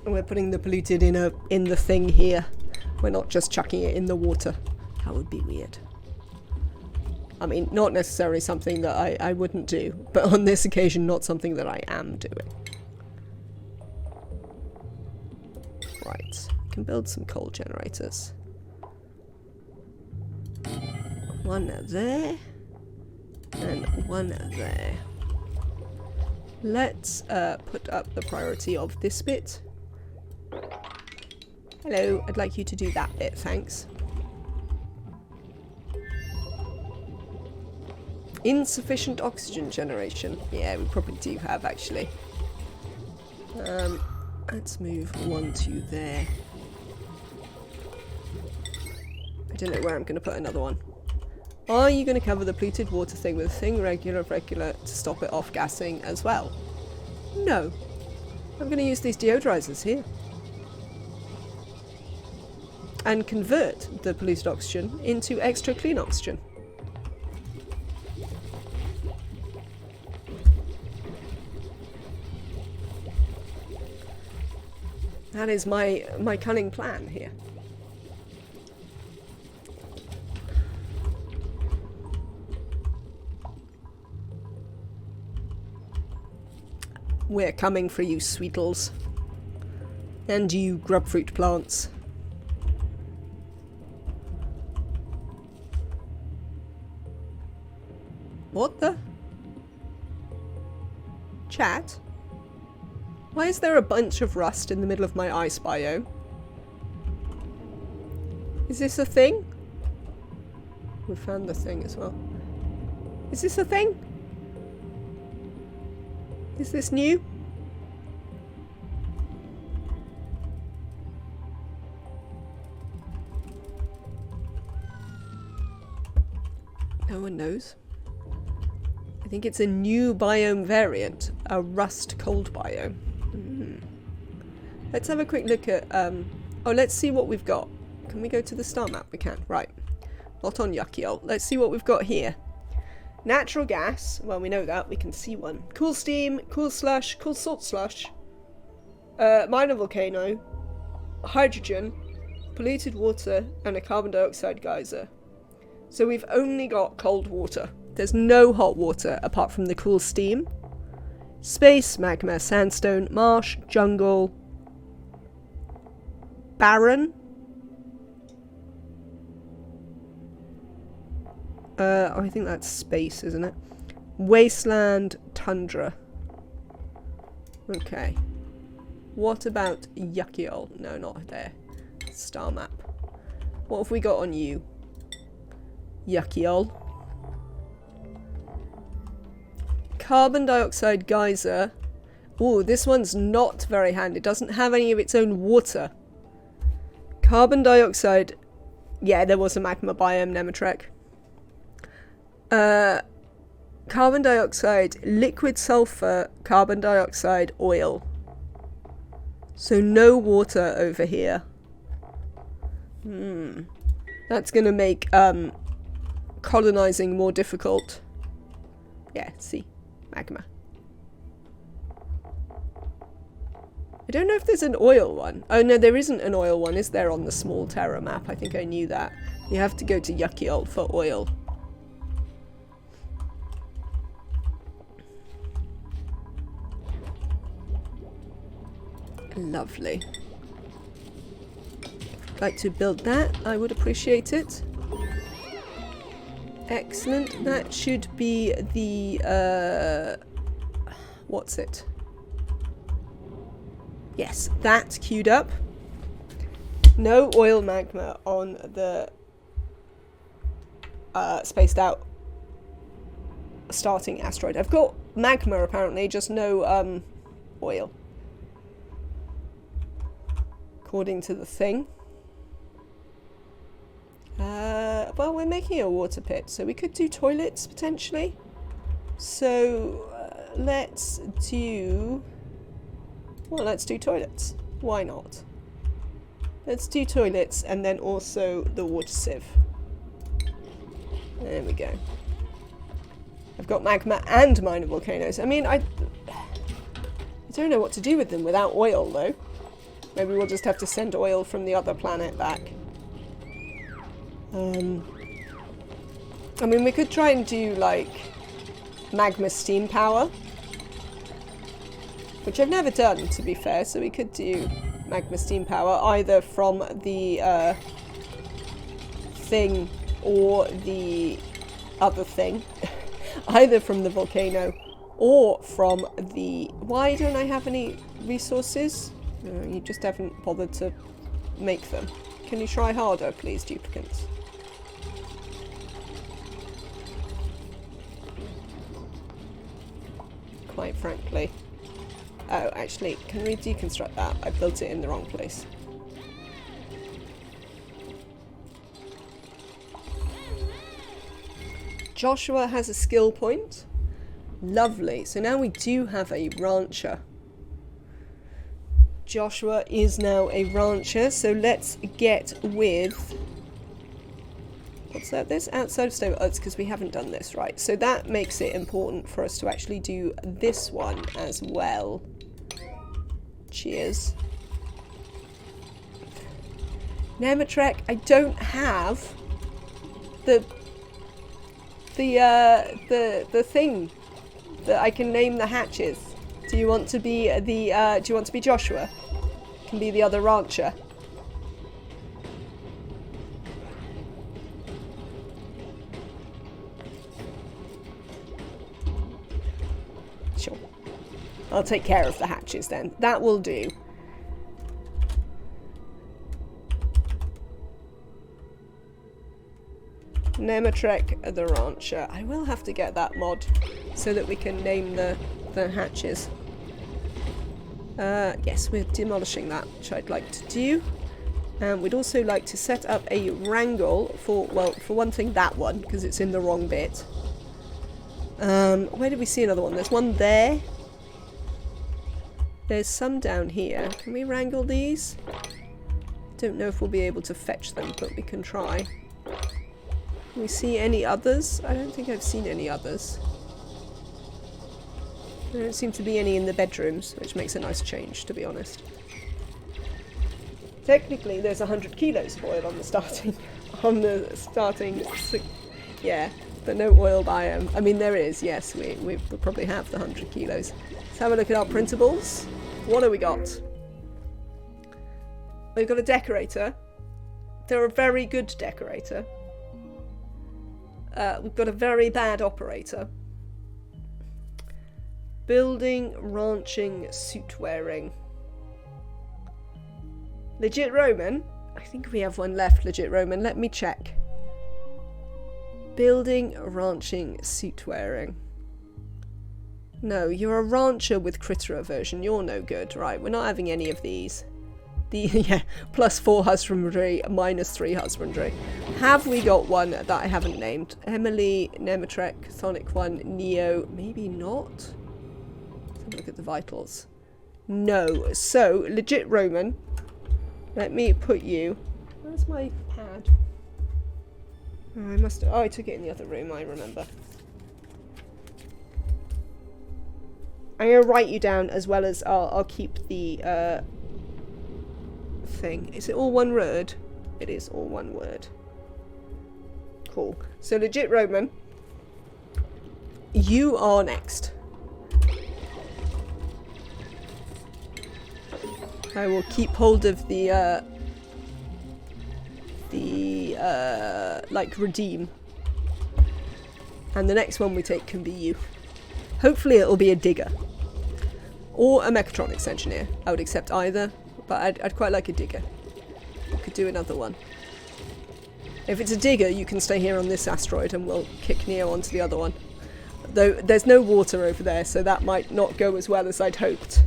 We're putting the polluted in the thing here. We're not just chucking it in the water. That would be weird. I mean, not necessarily something that I wouldn't do, but on this occasion, not something that I am doing. Right, we can build some coal generators. One there. And one there. Let's put up the priority of this bit. Hello, I'd like you to do that bit, thanks. Insufficient oxygen generation. Yeah, we probably do have, actually. Let's move 1 to there. I don't know where I'm going to put another one. Are you going to cover the polluted water thing with a thing regular to stop it off gassing as well? No. I'm going to use these deodorizers here. And convert the polluted oxygen into extra clean oxygen. That is my cunning plan here. We're coming for you, sweetles. And you, grubfruit plants. What the? Chat? Why is there a bunch of rust in the middle of my ice biome? Is this a thing? We found the thing as well. Is this a thing? Is this new? No one knows. I think it's a new biome variant, a rust cold biome. Let's have a quick look at, oh, let's see what we've got. Can we go to the star map? We can, right. Not on Yuckyol. Let's see what we've got here. Natural gas, well, we know that, we can see one. Cool steam, cool slush, cool salt slush, minor volcano, hydrogen, polluted water, and a carbon dioxide geyser. So we've only got cold water There's no hot water apart from the cool steam. Space, magma, sandstone, marsh, jungle, barren. I think that's space, isn't it? Wasteland, tundra. Okay. What about Yuckiol? No, not there. Star map. What have we got on you? Yuckiol. Carbon dioxide geyser. Ooh, this one's not very handy. It doesn't have any of its own water. Carbon dioxide. Yeah, there was a magma biome, Nemetrek. Carbon dioxide, liquid sulfur, carbon dioxide, oil. So no water over here. That's gonna make colonizing more difficult. Yeah, see. Magma. I don't know if there's an oil one. Oh no, there isn't an oil one, is there, on the small Terra map? I think I knew that. You have to go to Yuckiol for oil. Lovely. If you'd like to build that, I would appreciate it. Excellent. That should be the, what's it? Yes, that's queued up. No oil magma on the spaced out starting asteroid. I've got magma apparently, just no oil. According to the thing. Well, we're making a water pit, so we could do toilets potentially. So let's do... Well, let's do toilets. Why not? Let's do toilets and then also the water sieve. There we go. I've got magma and minor volcanoes. I mean, I don't know what to do with them without oil, though. Maybe we'll just have to send oil from the other planet back. I mean, we could try and do, like, magma steam power. Which I've never done, to be fair, so we could do magma steam power either from the thing or the other thing. Either from the volcano or from the... Why don't I have any resources? No, you just haven't bothered to make them. Can you try harder, please, duplicants? Quite frankly. Oh, actually, can we deconstruct that? I built it in the wrong place. Joshua has a skill point. Lovely. So now we do have a rancher. Joshua is now a rancher, so let's get with... What's that? This outside of stable. Oh, it's because we haven't done this right. So that makes it important for us to actually do this one as well. Cheers. Nemetrek, I don't have the thing that I can name the hatches. Do you want to be the do you want to be Joshua? Can be the other rancher. Sure. I'll take care of the hatches then. That will do. Nemetrek the rancher. I will have to get that mod so that we can name the hatches. Yes, we're demolishing that, which I'd like to do. And we'd also like to set up a wrangle for, well, for one thing, that one, because it's in the wrong bit. Where did we see another one? There's one there. There's some down here. Can we wrangle these? Don't know if we'll be able to fetch them, but we can try. Can we see any others? I don't think I've seen any others. There don't seem to be any in the bedrooms, which makes a nice change, to be honest. Technically, there's 100 kilos of oil on the starting... yeah. but no oil biome. I mean, there is, yes, we probably have the 100 kilos. Let's have a look at our printables. What have we got? We've got a decorator. They're a very good decorator. We've got a very bad operator. Building, ranching, suit wearing. Legit Roman? I think we have one left, legit Roman. Let me check. Building, ranching, suit wearing. No, you're a rancher with critter aversion. You're no good. Right, we're not having any of these. Yeah, +4 husbandry, -3 husbandry. Have we got one that I haven't named? Emily, Nematrek, Sonic 1, Neo. Maybe not? Let's have a look at the vitals. No. So, legit Roman. Let me put you... Where's my pad? Oh, I must... Oh, I took it in the other room, I remember. I'm going to write you down as well as I'll keep the thing. Is it all one word? It is all one word. Cool. So legit Roman, you are next. I will keep hold of the like redeem, and the next one we take can be you. Hopefully it'll be a digger or a mechatronics engineer. I would accept either, but I'd quite like a digger. We could do another one. If it's a digger, you can stay here on this asteroid and we'll kick Neo onto the other one. Though there's no water over there, so that might not go as well as I'd hoped.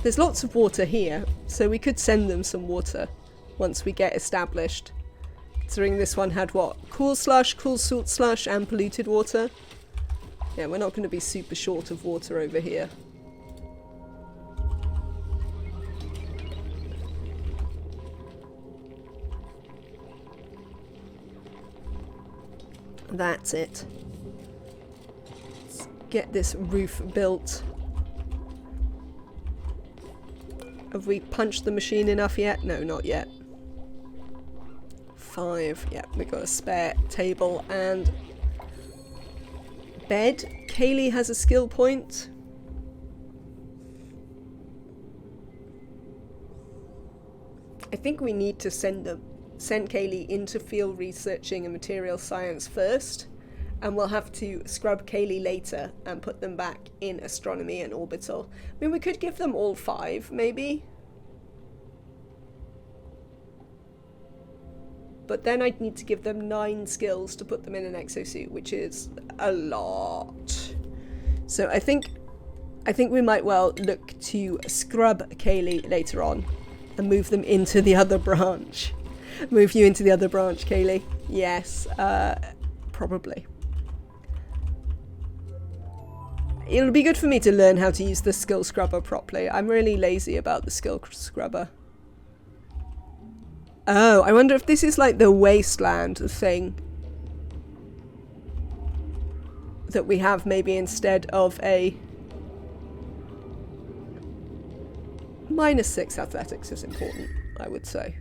There's lots of water here, so we could send them some water once we get established. Considering this one had what? Cool slush, cool salt slush, and polluted water. Yeah, we're not going to be super short of water over here. That's it. Let's get this roof built. Have we punched the machine enough yet? No, not yet. 5. Yeah, we got a spare table and bed. Kaylee has a skill point. I think we need to send Kaylee into field researching and material science first, and we'll have to scrub Kaylee later and put them back in astronomy and orbital. I mean, we could give them all 5, maybe. But then I'd need to give them 9 skills to put them in an exosuit, which is a lot. So I think we might well look to scrub Kaylee later on and move them into the other branch. Move you into the other branch, Kaylee. Yes, probably. It'll be good for me to learn how to use the skill scrubber properly. I'm really lazy about the skill scrubber. Oh, I wonder if this is like the wasteland thing that we have maybe instead of a -6 athletics is important, I would say.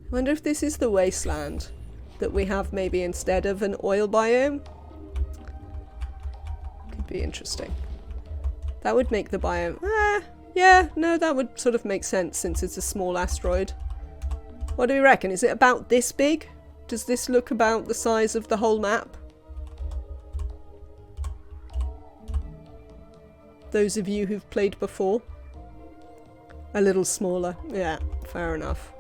I wonder if this is the wasteland that we have maybe instead of an oil biome. Could be interesting. That would make the biome... yeah, no, that would sort of make sense since it's a small asteroid. What do we reckon? Is it about this big? Does this look about the size of the whole map? Those of you who've played before? A little smaller. Yeah, fair enough.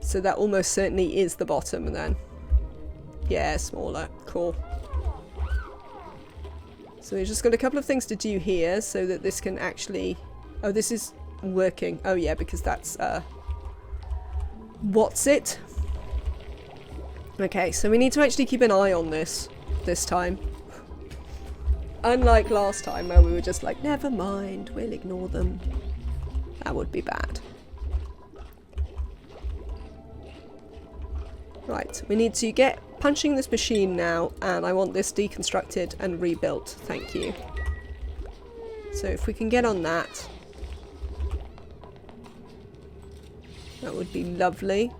So that almost certainly is the bottom then. Yeah, smaller. Cool. So we've just got a couple of things to do here so that this can actually... Oh, this is working. Oh yeah, because that's... What's it? Okay, so we need to actually keep an eye on this time. Unlike last time where we were just like, never mind, we'll ignore them. That would be bad. Right, we need to get punching this machine now, and I want this deconstructed and rebuilt. Thank you. So if we can get on that, that would be lovely.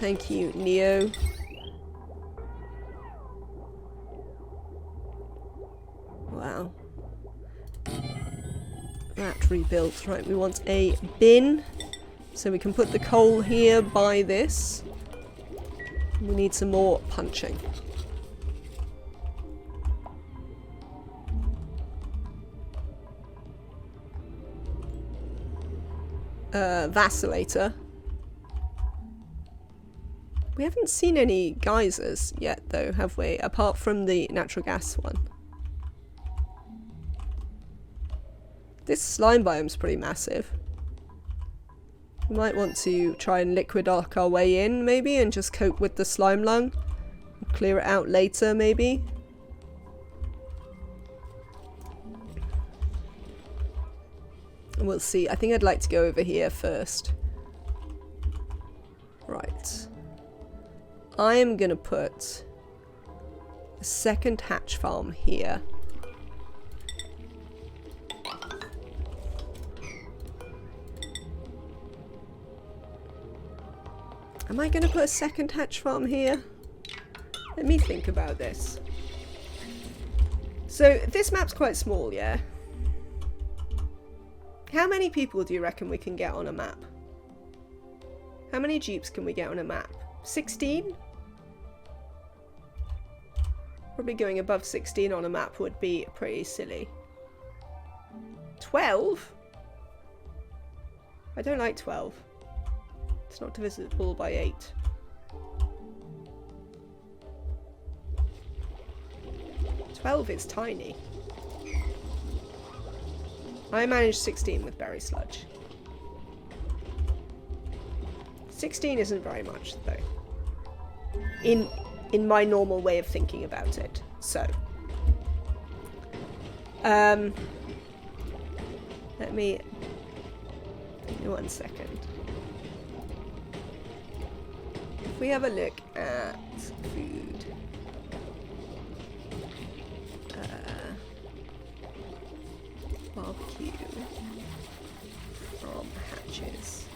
Thank you, Neo. Wow. That rebuilt. Right, we want a bin. So we can put the coal here by this. We need some more punching. Vacillator. We haven't seen any geysers yet though, have we? Apart from the natural gas one. This slime biome's pretty massive. We might want to try and liquid arc our way in, maybe, and just cope with the slime lung. Clear it out later, maybe. We'll see. I think I'd like to go over here first. Right. I am gonna put a second hatch farm here. Am I going to put a second hatch farm here? Let me think about this. So, this map's quite small, yeah? How many people do you reckon we can get on a map? How many jeeps can we get on a map? 16? Probably going above 16 on a map would be pretty silly. 12? I don't like 12. It's not divisible by 8. "12 is tiny. I managed 16 with berry sludge. 16 isn't very much though. In my normal way of thinking about it. So. Let me... Give me 1 second. If we have a look at food, barbecue from hatches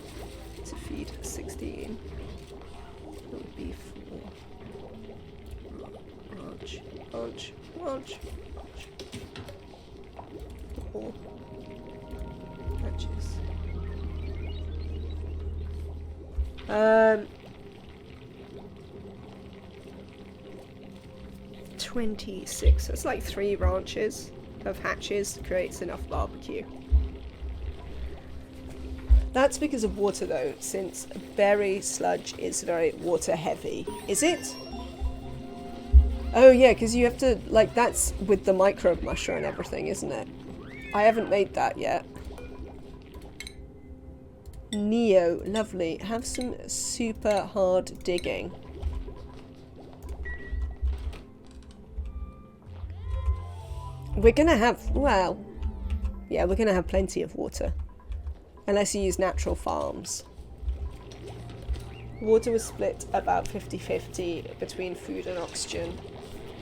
to feed 16, it would be 4 ranch, 4 hatches. 26. So it's like 3 ranches of hatches creates enough barbecue. That's because of water though, since berry sludge is very water heavy. Is it? Oh yeah, because you have to, like, that's with the microbe musher and everything, isn't it? I haven't made that yet. Neo, lovely. Have some super hard digging. We're gonna have, well, yeah, we're gonna have plenty of water. Unless you use natural farms. Water was split about 50-50 between food and oxygen.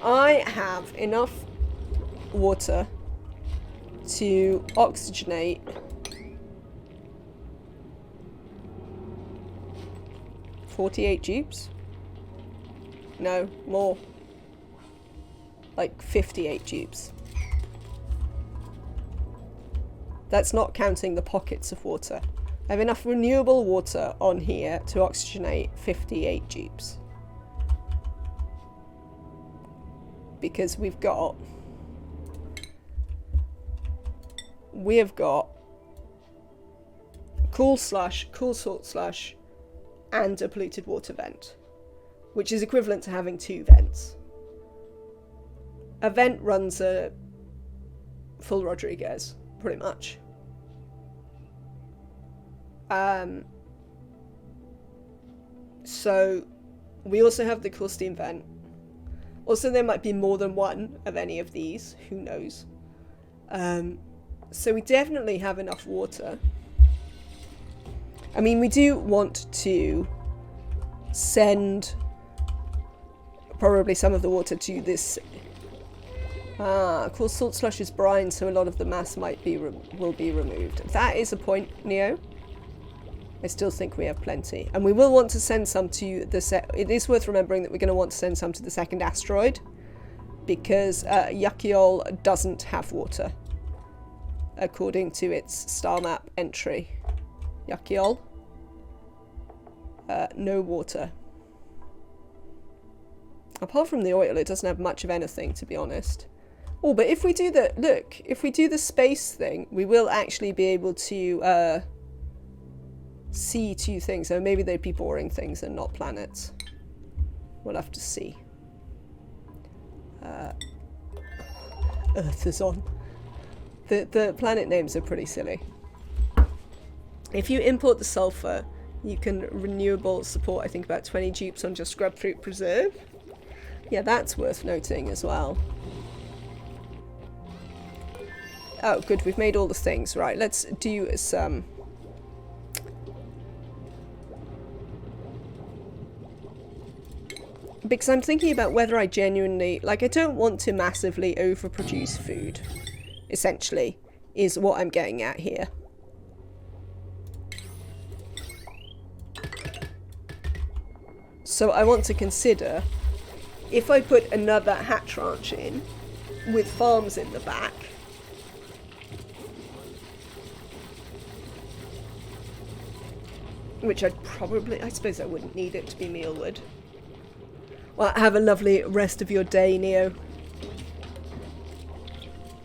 I have enough water to oxygenate 48 jeeps? No, more. Like 58 jeeps. That's not counting the pockets of water. I have enough renewable water on here to oxygenate 58 jeeps. Because we have got cool slush, cool salt slush, and a polluted water vent, which is equivalent to having 2 vents. A vent runs a full Rodriguez, pretty much. So we also have the cool steam vent. Also, there might be more than one of any of these, who knows. So we definitely have enough water. I mean, we do want to send probably some of the water to this. Of course, salt slush is brine, so a lot of the mass might be will be removed. That is a point, Neo. I still think we have plenty. And we will want to send some to the... It is worth remembering that we're going to want to send some to the second asteroid, because Yakiol doesn't have water, according to its star map entry. Yakiol. No water. Apart from the oil, it doesn't have much of anything, to be honest. Oh, but if we do the... Look, if we do the space thing, we will actually be able to see two things. So maybe they'd be boring things and not planets. We'll have to see. Earth is on. The planet names are pretty silly. If you import the sulfur, you can renewable support, I think, about 20 dupes on just Grub Fruit Preserve. Yeah, that's worth noting as well. Oh, good, we've made all the things. Right, let's do some... Because I'm thinking about whether I genuinely... Like, I don't want to massively overproduce food, essentially, is what I'm getting at here. So I want to consider, if I put another hatch ranch in, with farms in the back, which I'd probably... I suppose I wouldn't need it to be mealwood. Well, have a lovely rest of your day, Neo.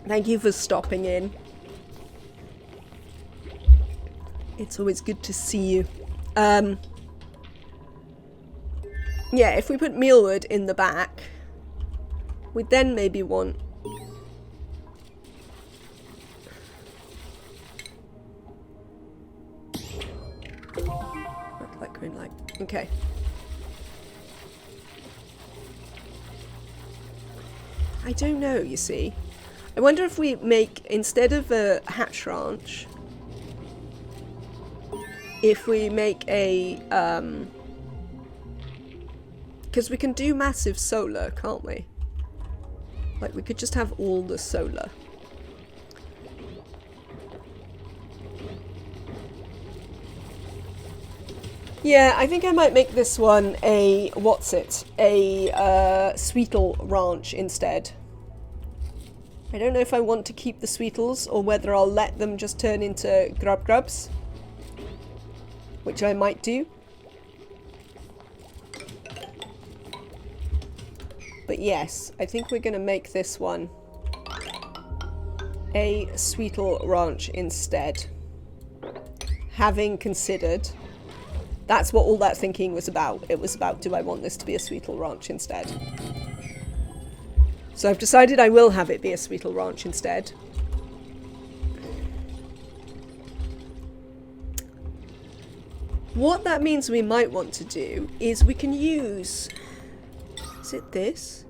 Thank you for stopping in. It's always good to see you. Yeah, if we put mealwood in the back, we'd then maybe want... Red light, green light. Okay. I don't know, you see. I wonder if we make, instead of a hatch ranch, if we make a, because we can do massive solar, can't we? Like, we could just have all the solar. Yeah, I think I might make this one a, what's it? A Sweetle Ranch instead. I don't know if I want to keep the Sweetles or whether I'll let them just turn into Grubs. Which I might do. But yes, I think we're going to make this one a Sweetle Ranch instead. Having considered... That's what all that thinking was about. It was about, do I want this to be a Sweetle Ranch instead? So I've decided I will have it be a Sweetle Ranch instead. What that means we might want to do is we can use... Is it this?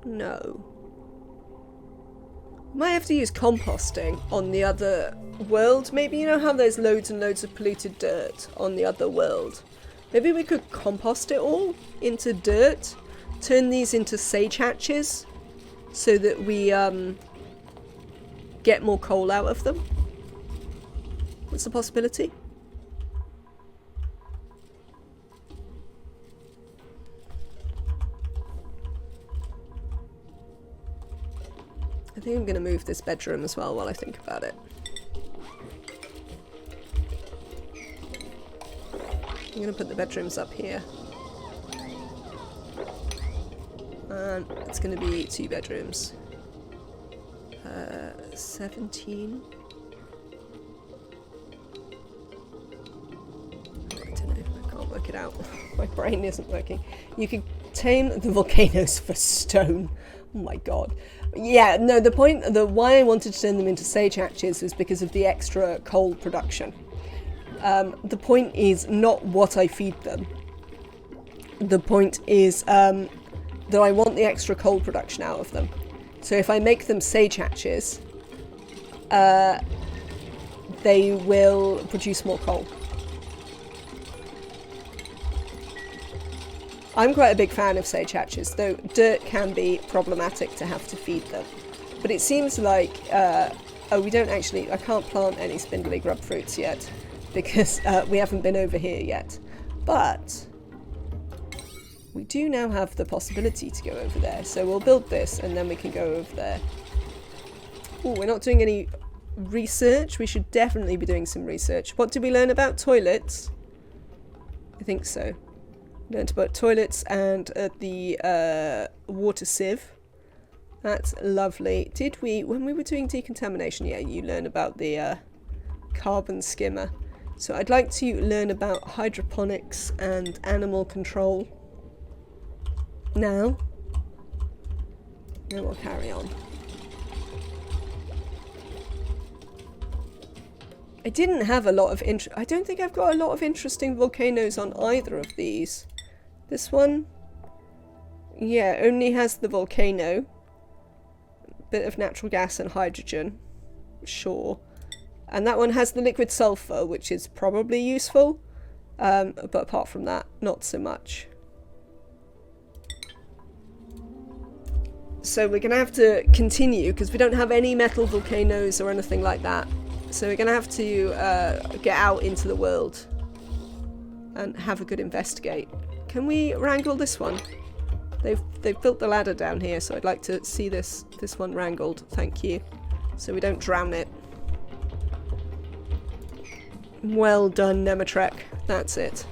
No. Might have to use composting on the other world. Maybe, you know how there's loads and loads of polluted dirt on the other world? Maybe we could compost it all into dirt, turn these into sage hatches, so that we get more coal out of them. What's the possibility? I think I'm going to move this bedroom as well while I think about it. I'm going to put the bedrooms up here. And it's going to be 2 bedrooms. 17. I don't know, I can't work it out. My brain isn't working. You can tame the volcanoes for stone. Oh my god. Yeah, no, the point, why I wanted to turn them into sage hatches is because of the extra coal production. The point is not what I feed them. The point is that I want the extra coal production out of them. So if I make them sage hatches, they will produce more coal. I'm quite a big fan of sage hatches, though dirt can be problematic to have to feed them. But it seems like, oh, we don't actually, I can't plant any spindly grub fruits yet because we haven't been over here yet. But we do now have the possibility to go over there. So we'll build this and then we can go over there. Oh, we're not doing any research. We should definitely be doing some research. What did we learn about toilets? I think so. We learned about toilets and the water sieve. That's lovely. Did we, when we were doing decontamination, yeah, you learn about the carbon skimmer. So I'd like to learn about hydroponics and animal control now. Then we'll carry on. I didn't have a lot of I don't think I've got a lot of interesting volcanoes on either of these. This one, yeah, only has the volcano. Bit of natural gas and hydrogen, sure. And that one has the liquid sulfur, which is probably useful. But apart from that, not so much. So we're going to have to continue because we don't have any metal volcanoes or anything like that. So we're going to have to get out into the world and have a good investigate. Can we wrangle this one? They've built the ladder down here, so I'd like to see this one wrangled. Thank you. So we don't drown it. Well done, Nemetrek. That's it.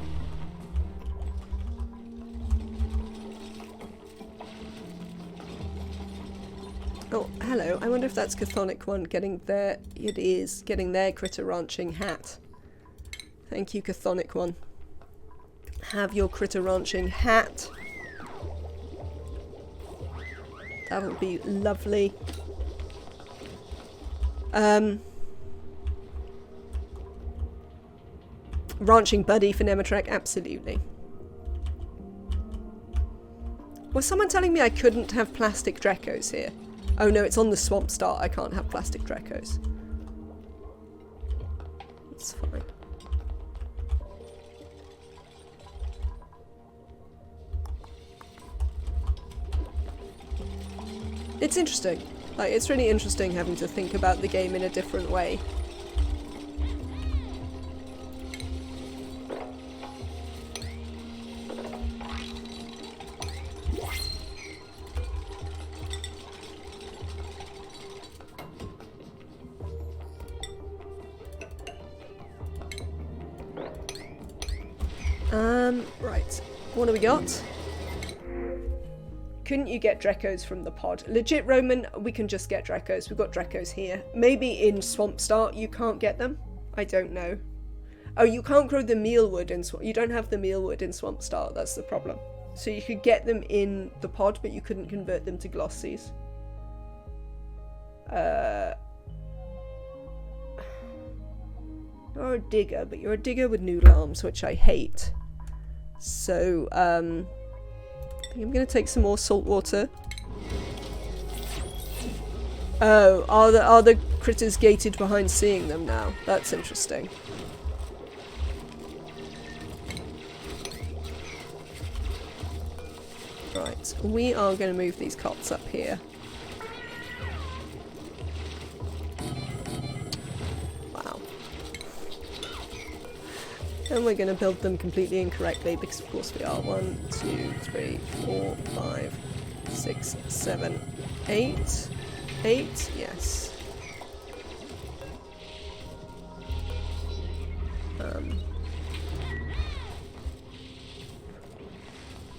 Oh, hello. I wonder if that's Chthonic One getting their... It is. Getting their critter ranching hat. Thank you, Chthonic One. Have your critter ranching hat. That'll be lovely. Ranching buddy for Nemetrek, absolutely. Was someone telling me I couldn't have plastic Drekos here? Oh no, it's on the swamp start. I can't have plastic Drekos. It's fine. It's interesting. Like, it's really interesting having to think about the game in a different way. Right. What do we got? Couldn't you get Drekos from the pod? Legit, Roman, we can just get Drekos. We've got Drekos here. Maybe in Swamp Start you can't get them? I don't know. Oh, you can't grow the mealwood in Swamp... You don't have the mealwood in Swamp Start. That's the problem. So you could get them in the pod, but you couldn't convert them to glossies. You're a digger, but you're a digger with noodle arms, which I hate. So, I think I'm going to take some more salt water. Oh, are the critters gated behind seeing them now? That's interesting. Right, we are going to move these cots up here. Wow. And we're going to build them completely incorrectly because of course we are. 1, 2, 3, 4, 5, 6, 7, 8. 8, yes.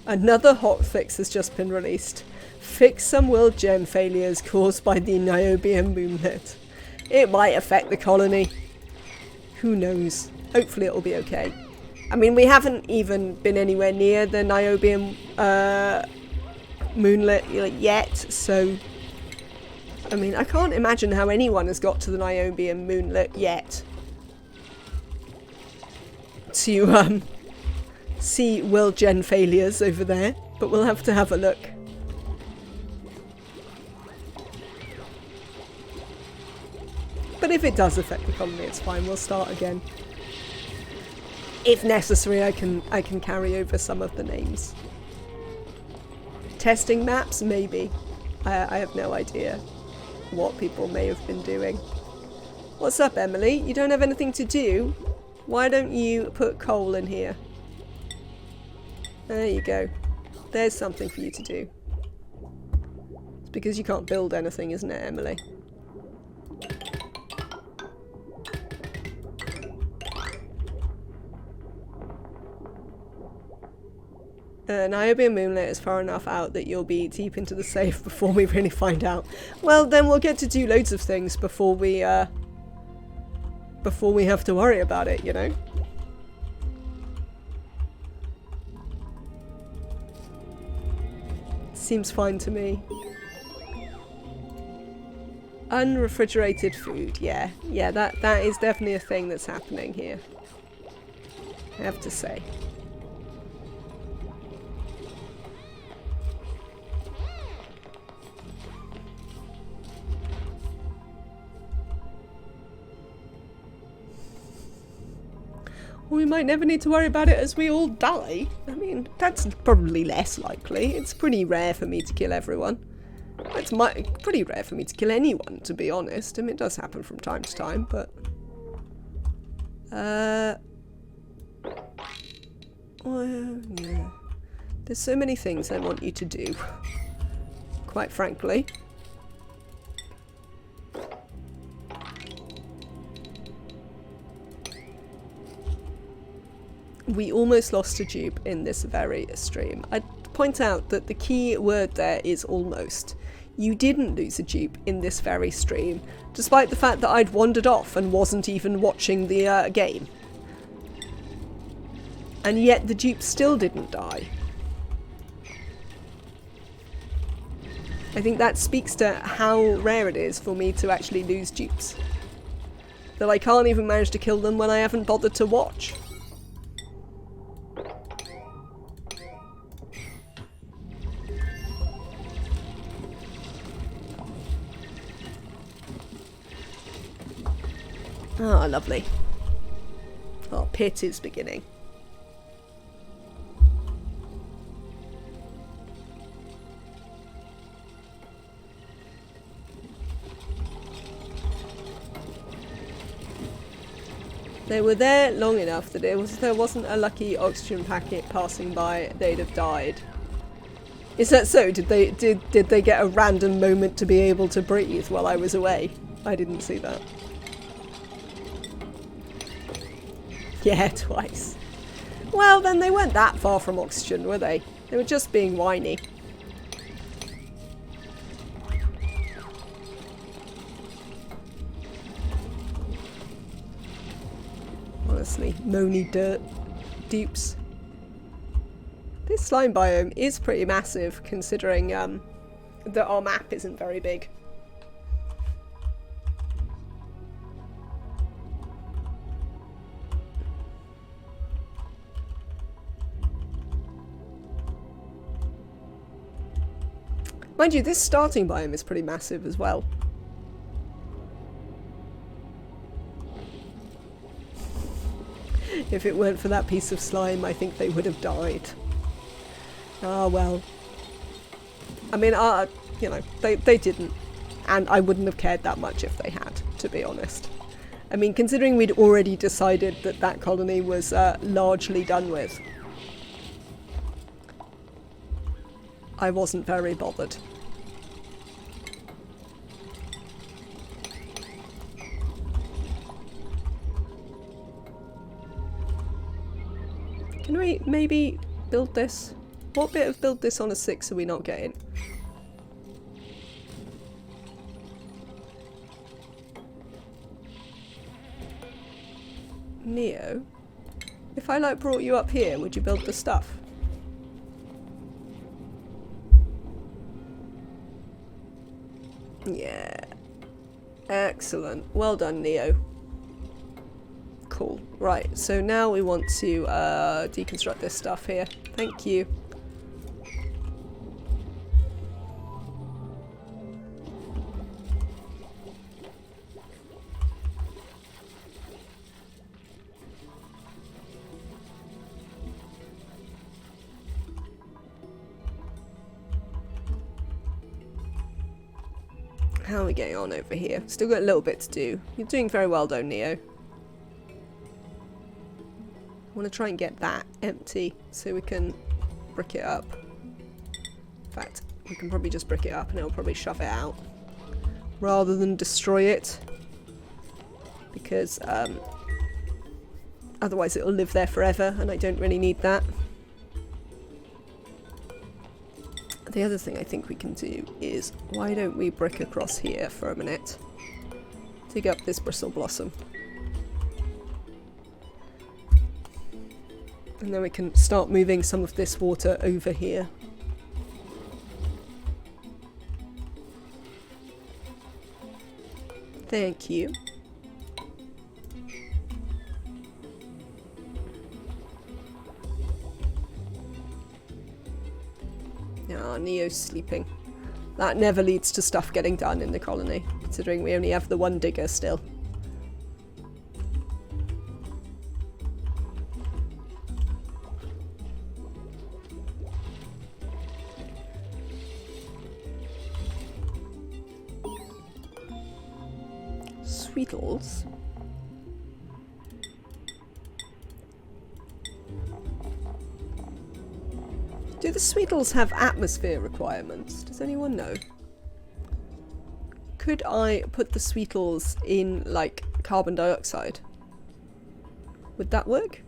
Another hotfix has just been released. Fix some world gem failures caused by the niobium moonlet. It might affect the colony. Who knows? Hopefully it will be okay. I mean, we haven't even been anywhere near the niobium moonlet yet, so... I mean, I can't imagine how anyone has got to the niobium moonlet yet. To, see world gen failures over there, but we'll have to have a look. But if it does affect the colony, it's fine. We'll start again. If necessary, I can carry over some of the names. Testing maps, maybe. I have no idea. what people may have been doing. What's up, Emily? You don't have anything to do? Why don't you put coal in here? There you go. There's something for you to do. It's because you can't build anything, isn't it, Emily? Niobe and Moonlit is far enough out that you'll be deep into the safe before we really find out. Well, then we'll get to do loads of things before we have to worry about it, you know? Seems fine to me. Unrefrigerated food, yeah. Yeah, that is definitely a thing that's happening here. I have to say. We might never need to worry about it as we all die. I mean, that's probably less likely. It's pretty rare for me to kill everyone. It's pretty rare for me to kill anyone, to be honest. I mean, it does happen from time to time, but... well, yeah. There's so many things I want you to do. Quite frankly. We almost lost a dupe in this very stream. I'd point out that the key word there is almost. You didn't lose a dupe in this very stream, despite the fact that I'd wandered off and wasn't even watching the game. And yet the dupe still didn't die. I think that speaks to how rare it is for me to actually lose dupes. That I can't even manage to kill them when I haven't bothered to watch. Ah, lovely. Our pit is beginning. They were there long enough that there wasn't a lucky oxygen packet passing by, they'd have died. Is that so? Did they get a random moment to be able to breathe while I was away? I didn't see that. Yeah, twice. Well, then they weren't that far from oxygen, were they? They were just being whiny. Honestly, moany dirt dupes. This slime biome is pretty massive, considering that our map isn't very big. Mind you, this starting biome is pretty massive as well. If it weren't for that piece of slime, I think they would have died. Ah, well. I mean, you know, they didn't. And I wouldn't have cared that much if they had, to be honest. I mean, considering we'd already decided that that colony was largely done with, I wasn't very bothered. Can we maybe build this? What bit of build this on a 6 are we not getting? Neo? If I like brought you up here, would you build the stuff? Yeah. Excellent. Well done, Neo. Cool. Right, so now we want to deconstruct this stuff here. Thank you. How are we getting on over here? Still got a little bit to do. You're doing very well though, Neo. I want to try and get that empty so we can brick it up. In fact, we can probably just brick it up and it'll probably shove it out rather than destroy it, because otherwise it'll live there forever and I don't really need that. The other thing I think we can do is, why don't we brick across here for a minute? Dig up this bristle blossom. And then we can start moving some of this water over here. Thank you. Ah, Neo's sleeping. That never leads to stuff getting done in the colony, considering we only have the one digger still. Sweetles. Do the Sweetles have atmosphere requirements? Does anyone know? Could I put the Sweetles in, like, carbon dioxide? Would that work?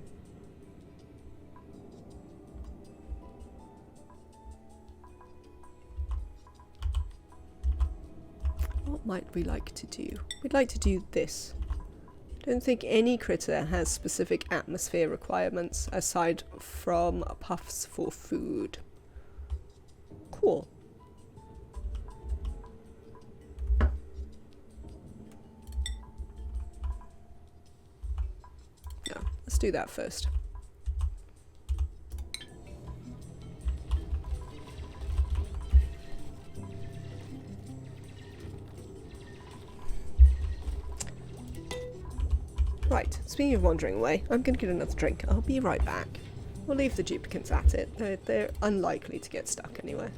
What might we like to do? We'd like to do this. Don't think any critter has specific atmosphere requirements aside from puffs for food. Cool. No, let's do that first. Right, speaking of wandering away, I'm going to get another drink. I'll be right back. We'll leave the duplicates at it. They're unlikely to get stuck anywhere.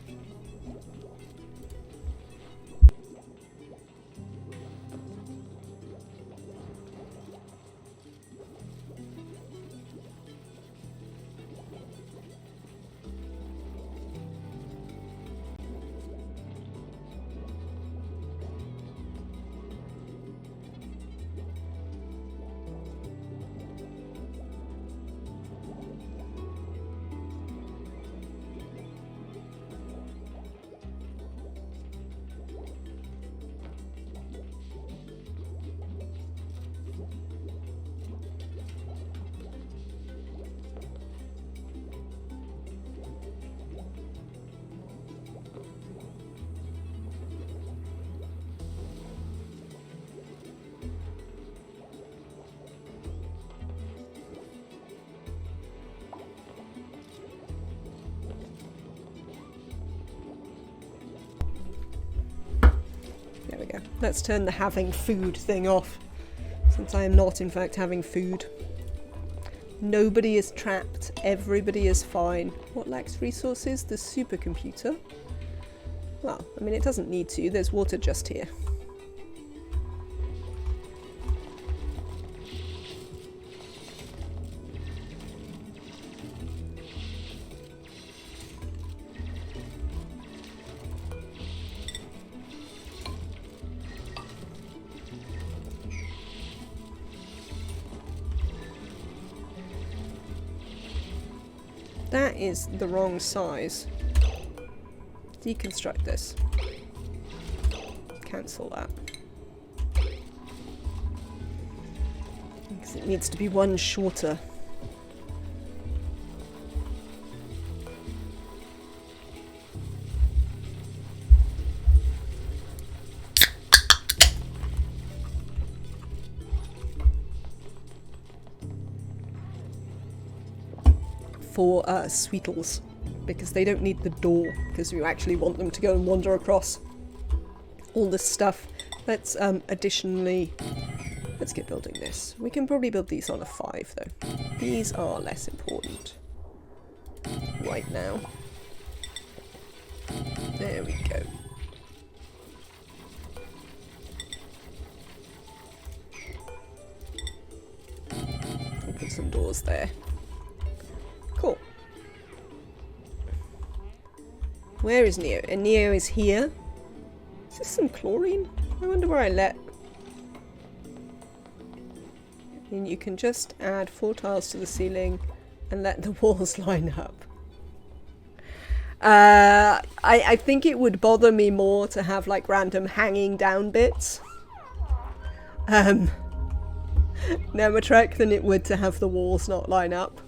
There we go. Let's turn the having food thing off, since I am not in fact having food. Nobody is trapped. Everybody is fine. What lacks resources? The supercomputer. Well, I mean, it doesn't need to. There's water just here. That is the wrong size. Deconstruct this. Cancel that. Because it needs to be one shorter. For Sweetles, because they don't need the door, because we actually want them to go and wander across all this stuff. Let's additionally, let's get building this. We can probably build these on a 5 though. These are less important right now. There we go. some doors there. Cool. Where is Neo? And Neo is here. Is this some chlorine? I wonder where I let... And you can just add 4 tiles to the ceiling and let the walls line up. I think it would bother me more to have like random hanging down bits. Nematrek than it would to have the walls not line up.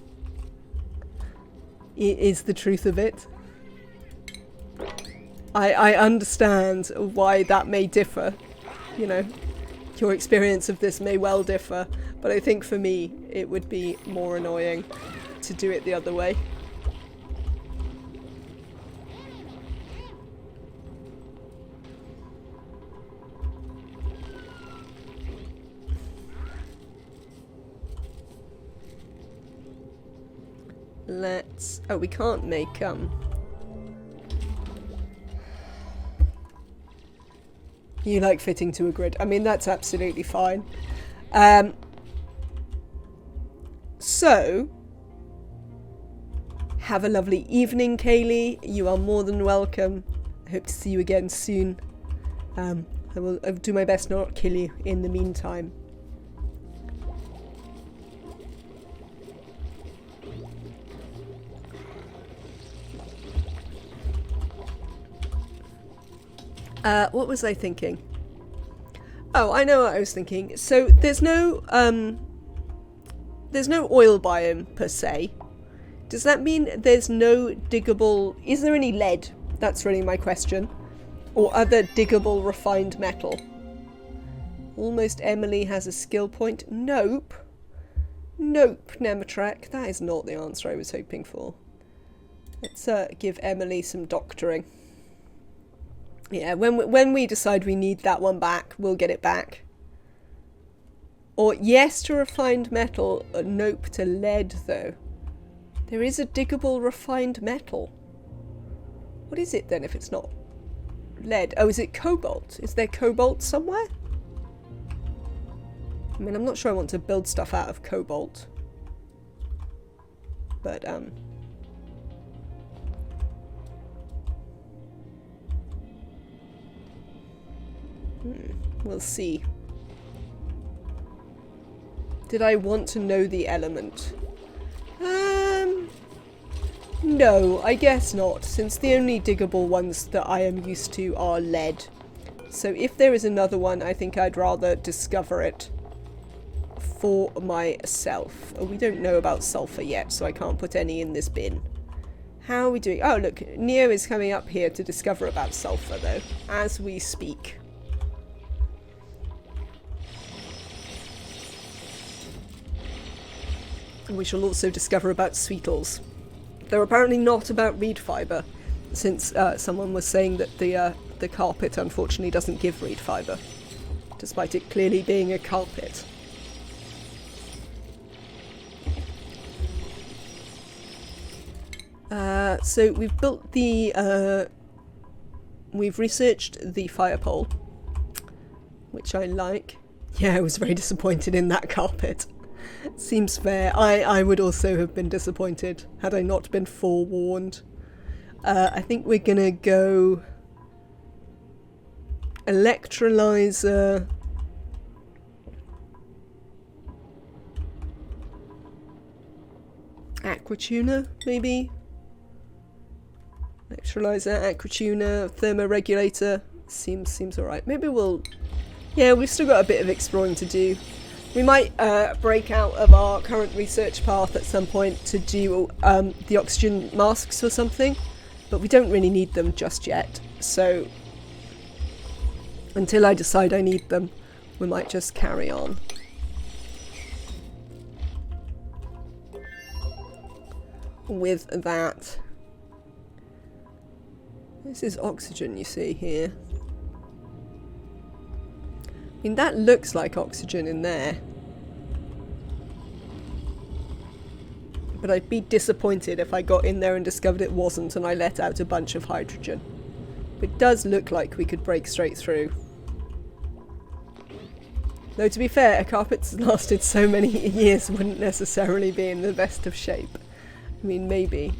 It is the truth of it. I understand why that may differ. You know, your experience of this may well differ, but I think for me it would be more annoying to do it the other way. Let's... Oh, we can't make, You like fitting to a grid. I mean, that's absolutely fine. So, have a lovely evening, Kaylee. You are more than welcome. I hope to see you again soon. I'll do my best not to kill you in the meantime. What was I thinking? Oh, I know what I was thinking. So there's no oil biome per se. Does that mean there's no diggable... Is there any lead? That's really my question. Or other diggable refined metal? Almost Emily has a skill point. Nope. Nope, Nematrek. That is not the answer I was hoping for. Let's give Emily some doctoring. Yeah, when we decide we need that one back, we'll get it back. Or yes to refined metal, nope to lead though. There is a diggable refined metal. What is it then if it's not lead? Oh, is it cobalt? Is there cobalt somewhere? I mean, I'm not sure I want to build stuff out of cobalt. But, we'll see. Did I want to know the element? No, I guess not, since the only diggable ones that I am used to are lead. So if there is another one, I think I'd rather discover it for myself. Oh, we don't know about sulfur yet, so I can't put any in this bin. How are we doing? Oh, look, Neo is coming up here to discover about sulfur, though, as we speak. We shall also discover about sweetles. They're apparently not about reed fibre, since someone was saying that the carpet unfortunately doesn't give reed fibre, despite it clearly being a carpet. So we've built the... we've researched the fire pole, which I like. Yeah, I was very disappointed in that carpet. Seems fair. I would also have been disappointed had I not been forewarned. I think we're gonna go electrolyzer, aquatuner maybe? Electrolyzer, aquatuner, thermoregulator. Seems alright. Maybe we'll... Yeah, we've still got a bit of exploring to do. We might break out of our current research path at some point to do the oxygen masks or something, but we don't really need them just yet, so until I decide I need them, we might just carry on. With that. This is oxygen you see here. I mean, that looks like oxygen in there. But I'd be disappointed if I got in there and discovered it wasn't and I let out a bunch of hydrogen. But it does look like we could break straight through. Though to be fair, a carpet that's lasted so many years wouldn't necessarily be in the best of shape. I mean, maybe.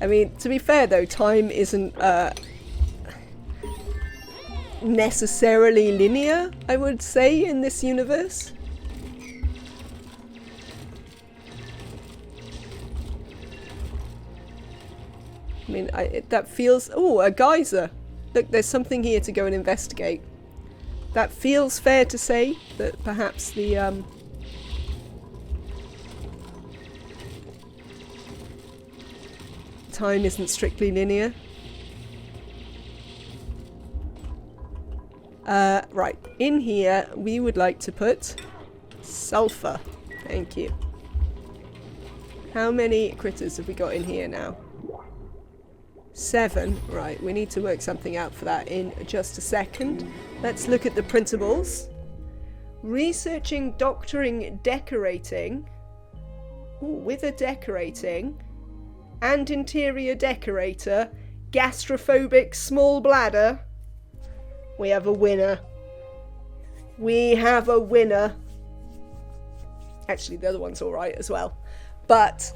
I mean, to be fair though, time isn't necessarily linear, I would say, in this universe. I mean, that feels... Oh, a geyser! Look, there's something here to go and investigate. That feels fair to say that perhaps the time isn't strictly linear. Right, in here we would like to put sulfur. Thank you. How many critters have we got in here now? 7. Right, we need to work something out for that in just a second. Let's look at the printables. Researching, doctoring, decorating. Ooh, with a decorating. And interior decorator. Gastrophobic small bladder. We have a winner. We have a winner. Actually, the other one's alright as well. But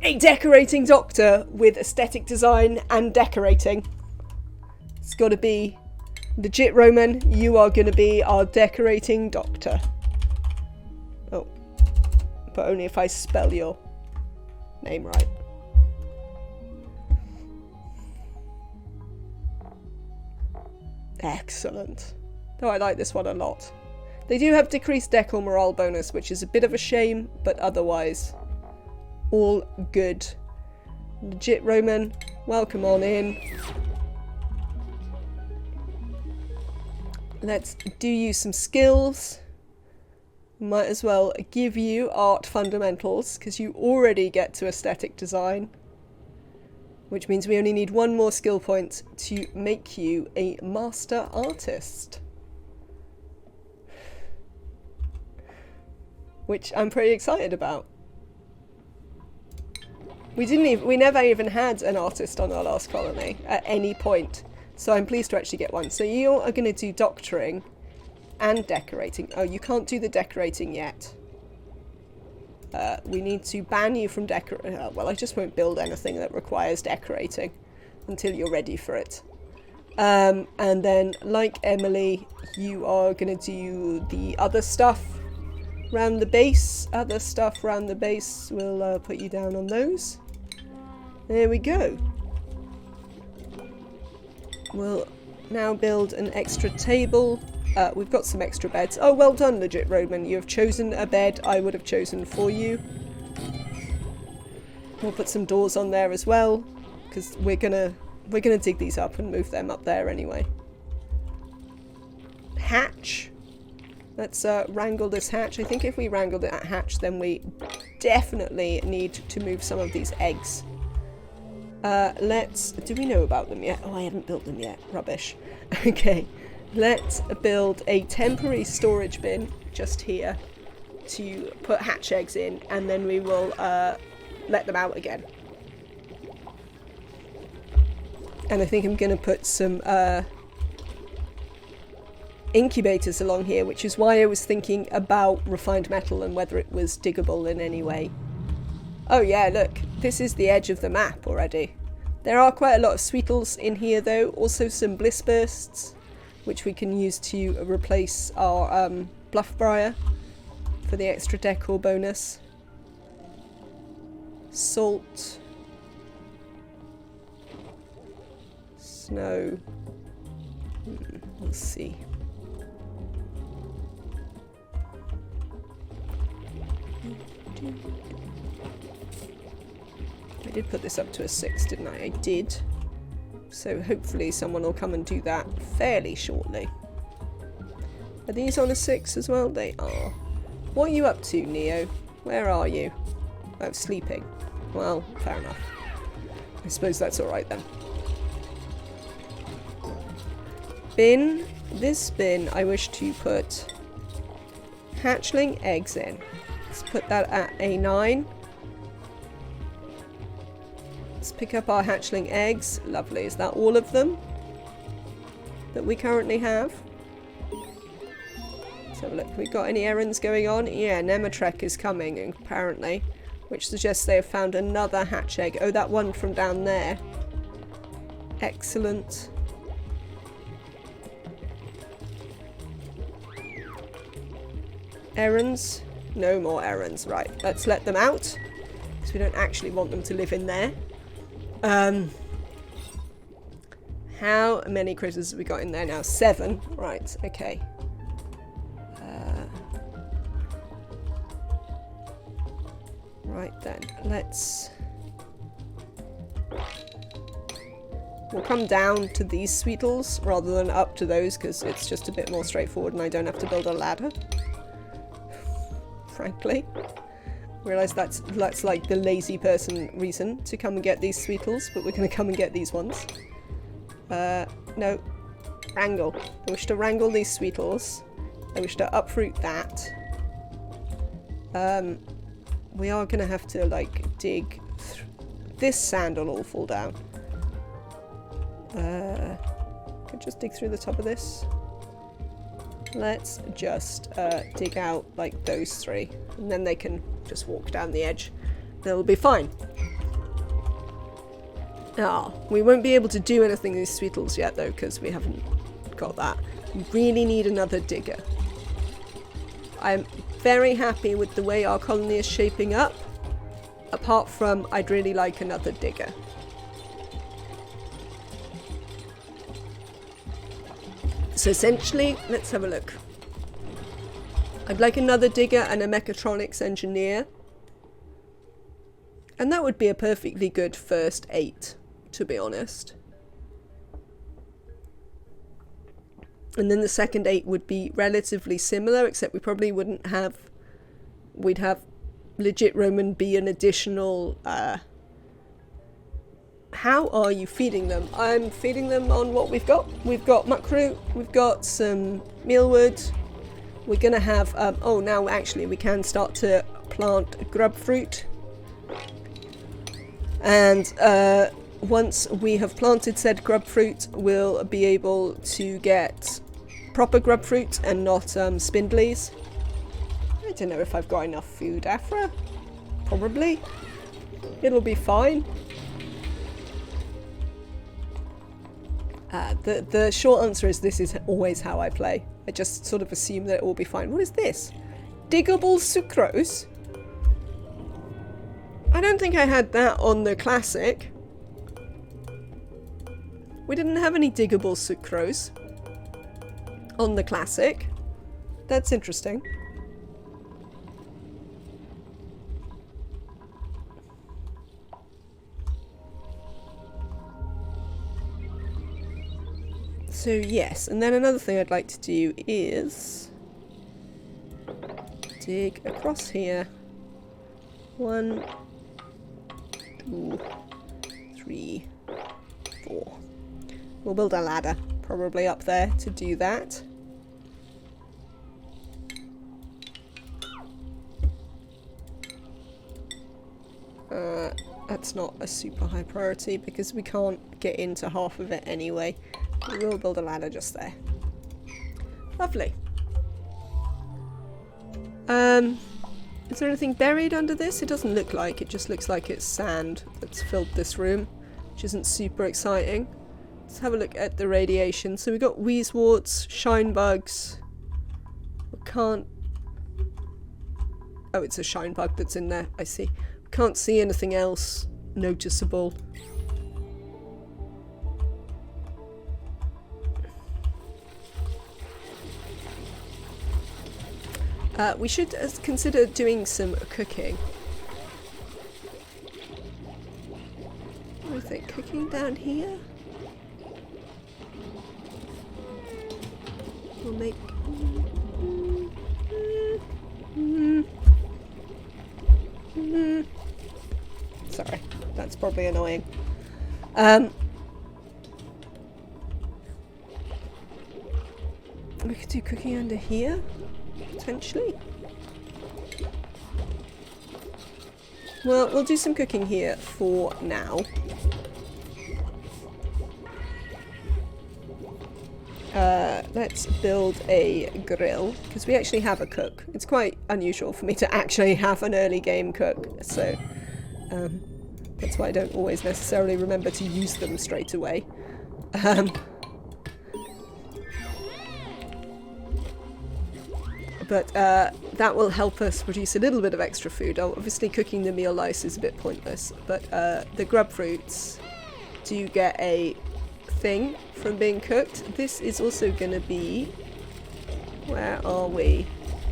a decorating doctor with aesthetic design and decorating. It's got to be legit, Roman. You are going to be our decorating doctor. Oh, but only if I spell your name right. Excellent. Oh, I like this one a lot. They do have decreased decor morale bonus, which is a bit of a shame, but otherwise all good. Legit, Roman. Welcome on in. Let's do you some skills. Might as well give you art fundamentals, because you already get to aesthetic design. Which means we only need one more skill point to make you a master artist. Which I'm pretty excited about. We never even had an artist on our last colony at any point. So I'm pleased to actually get one. So you are going to do doctoring and decorating. Oh, you can't do the decorating yet. We need to ban you from decorating. Well, I just won't build anything that requires decorating until you're ready for it. And then, like Emily, you are going to do the other stuff around the base. Other stuff around the base, we'll put you down on those. There we go. We'll now build an extra table. We've got some extra beds. Oh, well done, legit Roman. You have chosen a bed I would have chosen for you. We'll put some doors on there as well, because we're gonna dig these up and move them up there anyway. Hatch. Let's wrangle this hatch. I think if we wrangle that hatch, then we definitely need to move some of these eggs. Do we know about them yet? Oh, I haven't built them yet. Rubbish. Okay. Let's build a temporary storage bin just here to put hatch eggs in, and then we will let them out again. And I think I'm going to put some incubators along here, which is why I was thinking about refined metal and whether it was diggable in any way. Oh yeah, look, this is the edge of the map already. There are quite a lot of sweetles in here though, also some bliss bursts, which we can use to replace our bluff briar for the extra decor bonus. Salt. Snow. We'll see. I did put this up to a 6, didn't I? I did. So hopefully someone will come and do that fairly shortly. Are these on a 6 as well? They are. What are you up to, Neo? Where are you? Oh, sleeping. Well, fair enough. I suppose that's alright then. Bin. This bin I wish to put hatchling eggs in. Let's put that at a 9. Let's pick up our hatchling eggs. Lovely. Is that all of them that we currently have? Let's have a look. We got any errands going on? Yeah, Nematrek is coming, apparently. Which suggests they have found another hatch egg. Oh, that one from down there. Excellent. Errands? No more errands. Right, let's let them out. Because we don't actually want them to live in there. How many critters have we got in there now? 7. Right, okay. Right then, let's... We'll come down to these sweetles rather than up to those because it's just a bit more straightforward and I don't have to build a ladder. Frankly. Realize that's like the lazy person reason to come and get these sweetles, but we're going to come and get these ones. No. Wrangle. I wish to wrangle these sweetles. I wish to uproot that. We are going to have to, like, dig... This sand will all fall down. Could just dig through the top of this. Let's just dig out, like, those 3. And then they can just walk down the edge. They'll be fine. Ah, we won't be able to do anything with these sweetles yet, though, because we haven't got that. We really need another digger. I'm very happy with the way our colony is shaping up. Apart from, I'd really like another digger. So essentially, let's have a look. I'd like another digger and a mechatronics engineer. And that would be a perfectly good first 8, to be honest. And then the second 8 would be relatively similar, except we probably wouldn't have... We'd have legit Roman be an additional... How are you feeding them? I'm feeding them on what we've got. We've got muckroot, we've got some mealwood. We're going to have... oh, now actually we can start to plant grub fruit. And once we have planted said grub fruit, we'll be able to get proper grub fruit and not spindlies. I don't know if I've got enough food, Afra. Probably. It'll be fine. The short answer is this is always how I play. I just sort of assume that it will be fine. What is this? Diggable sucrose? I don't think I had that on the classic. We didn't have any diggable sucrose on the classic. That's interesting. So yes, and then another thing I'd like to do is dig across here. 1, 2, 3, 4. We'll build a ladder probably up there to do that. That's not a super high priority because we can't get into half of it anyway. We will build a ladder just there. Lovely. Is there anything buried under this? It doesn't look like. It just looks like it's sand that's filled this room, which isn't super exciting. Let's have a look at the radiation. So we've got wheezeworts, shine bugs. We can't... Oh, it's a shine bug that's in there. I see. We can't see anything else noticeable. We should consider doing some cooking. What do you think? Cooking down here? We'll make... Sorry, that's probably annoying. We could do cooking under here? Potentially. Well, we'll do some cooking here for now. Let's build a grill, because we actually have a cook. It's quite unusual for me to actually have an early game cook, so that's why I don't always necessarily remember to use them straight away. But that will help us produce a little bit of extra food. Obviously cooking the meal lice is a bit pointless, but the grub fruits do get a thing from being cooked. This is also going to be... Where are we?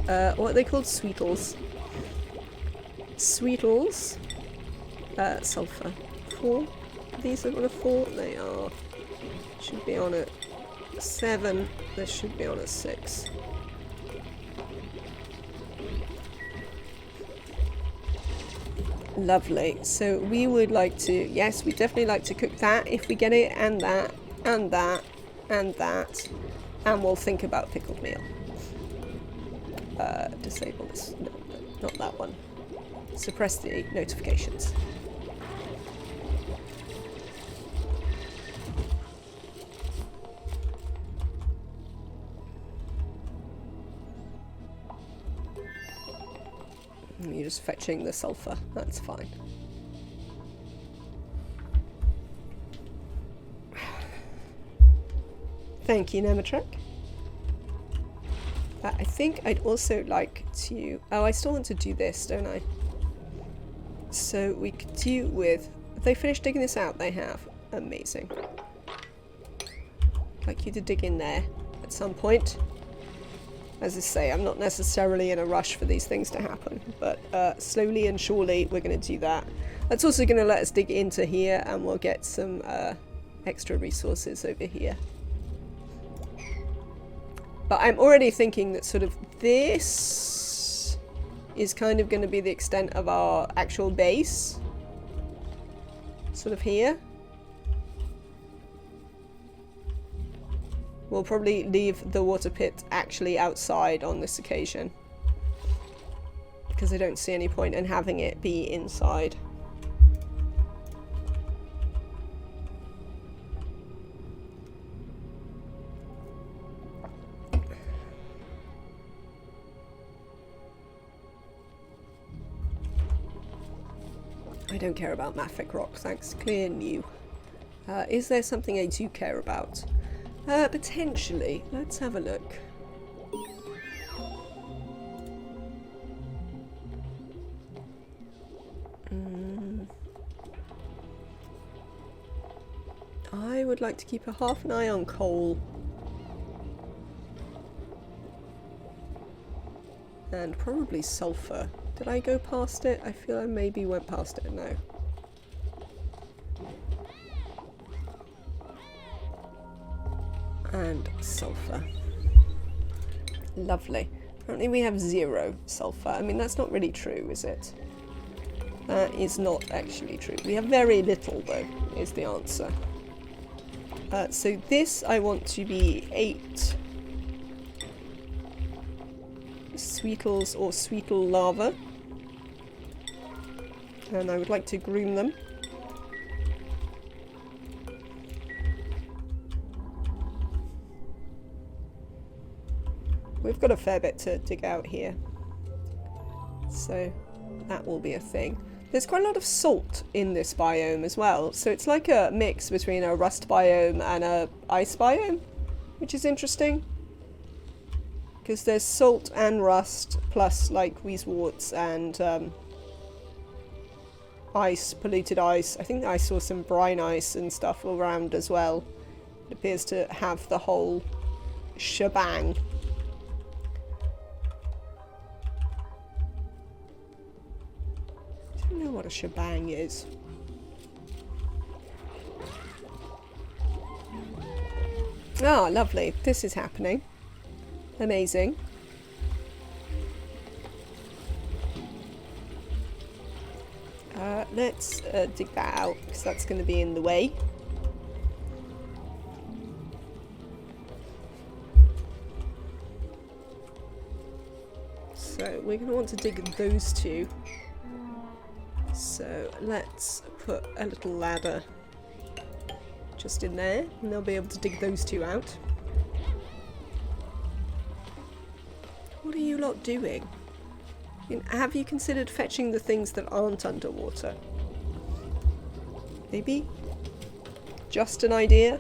What are they called? Sweetles. Sweetles. Sulfur. 4. These are on a 4? They are. Should be on a 7. This should be on a 6. Lovely. So we would like to, yes, we definitely like to cook that if we get it, and that, and that, and that, and we'll think about pickled meal. Disable this. No, not that one. Suppress the notifications. You're just fetching the sulfur, that's fine. Thank you, Nematrek. I think I'd also like to... Oh, I still want to do this, don't I? So we could do with... Have they finished digging this out? They have. Amazing. I'd like you to dig in there at some point. As I say, I'm not necessarily in a rush for these things to happen, but slowly and surely we're going to do that. That's also going to let us dig into here, and we'll get some extra resources over here. But I'm already thinking that sort of this is kind of going to be the extent of our actual base. Sort of here. We'll probably leave the water pit actually outside on this occasion, because I don't see any point in having it be inside. I don't care about mafic rock, thanks. Clear new. Is there something I do care about? Potentially. Let's have a look. I would like to keep a half an eye on coal. And probably sulfur. Did I go past it? I feel I maybe went past it. No. And sulfur. Lovely. Apparently we have 0 sulfur. I mean, that's not really true, is it? That is not actually true. We have very little, though, is the answer. So this I want to be 8 sweetles or sweetle lava. And I would like to groom them. We've got a fair bit to dig out here, so that will be a thing. There's quite a lot of salt in this biome as well, so it's like a mix between a rust biome and a ice biome, which is interesting. Because there's salt and rust, plus like wheezeworts and ice, polluted ice. I think I saw some brine ice and stuff around as well. It appears to have the whole shebang. I don't know what a shebang is. Ah, lovely. This is happening. Amazing. Let's dig that out, because that's going to be in the way. So we're going to want to dig those two. So let's put a little ladder just in there, and they'll be able to dig those two out. What are you lot doing? Have you considered fetching the things that aren't underwater? Maybe? Just an idea?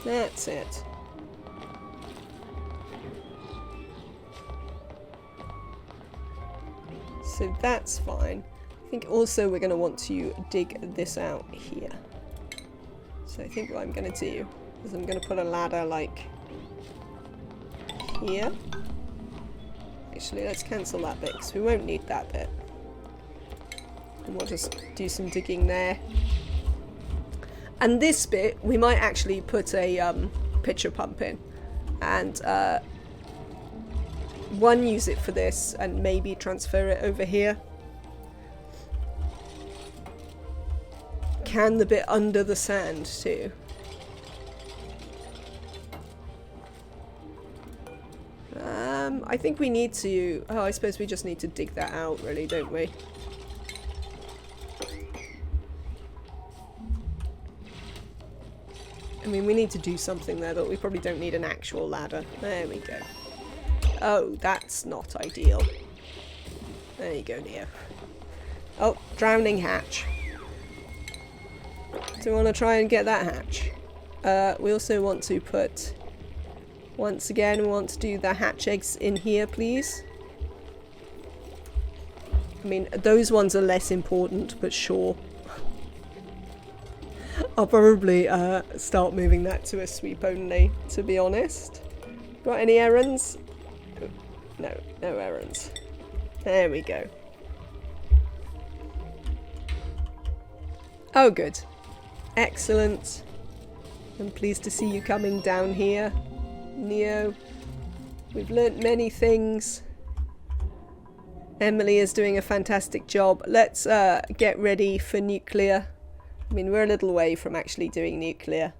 That's it. So that's fine. I think also we're going to want to dig this out here. So I think what I'm going to do is I'm going to put a ladder like here. Actually, let's cancel that bit because we won't need that bit. And we'll just do some digging there. And this bit, we might actually put a pitcher pump in. And one, use it for this and maybe transfer it over here. Can the bit under the sand too. I think we need to... Oh, I suppose we just need to dig that out really, don't we? I mean, we need to do something there, but we probably don't need an actual ladder. There we go. Oh, that's not ideal. There you go, Neo. Oh, drowning hatch. Do we want to try and get that hatch? We also want to put... Once again, we want to do the hatch eggs in here, please. I mean, those ones are less important, but sure. I'll probably start moving that to a sweep only, to be honest. Got any errands? No, no errands. There we go. Oh, good. Excellent. I'm pleased to see you coming down here, Neo. We've learnt many things. Emily is doing a fantastic job. Let's get ready for nuclear. I mean, we're a little way from actually doing nuclear.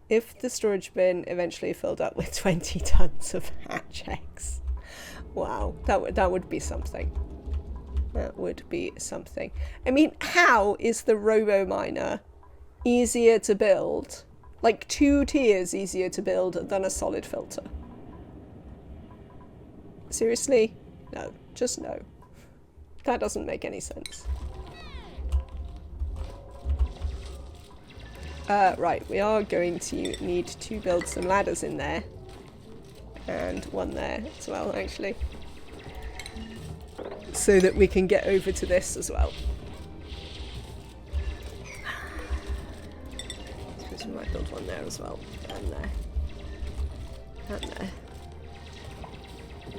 If the storage bin eventually filled up with 20 tons of hatch eggs. Wow, that would be something. That would be something. I mean, how is the robo-miner easier to build? Like 2 tiers easier to build than a solid filter? Seriously? No, just no. That doesn't make any sense. Right, we are going to need to build some ladders in there. And one there as well, actually. So that we can get over to this as well. I suppose we might build one there as well. And there. And there.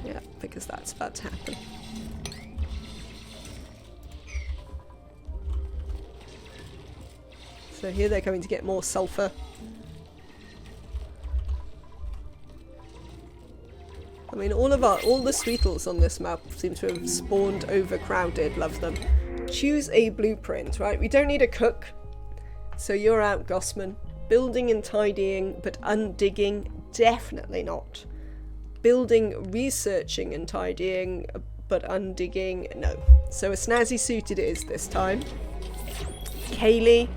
Yeah, because that's about to happen. So here they're coming to get more sulfur. I mean, all the Sweetles on this map seem to have spawned overcrowded. Love them. Choose a blueprint, right? We don't need a cook. So you're out, Gossman. Building and tidying, but undigging, definitely not. Building, researching and tidying, but undigging, no. So a snazzy suit it is this time. Kaylee,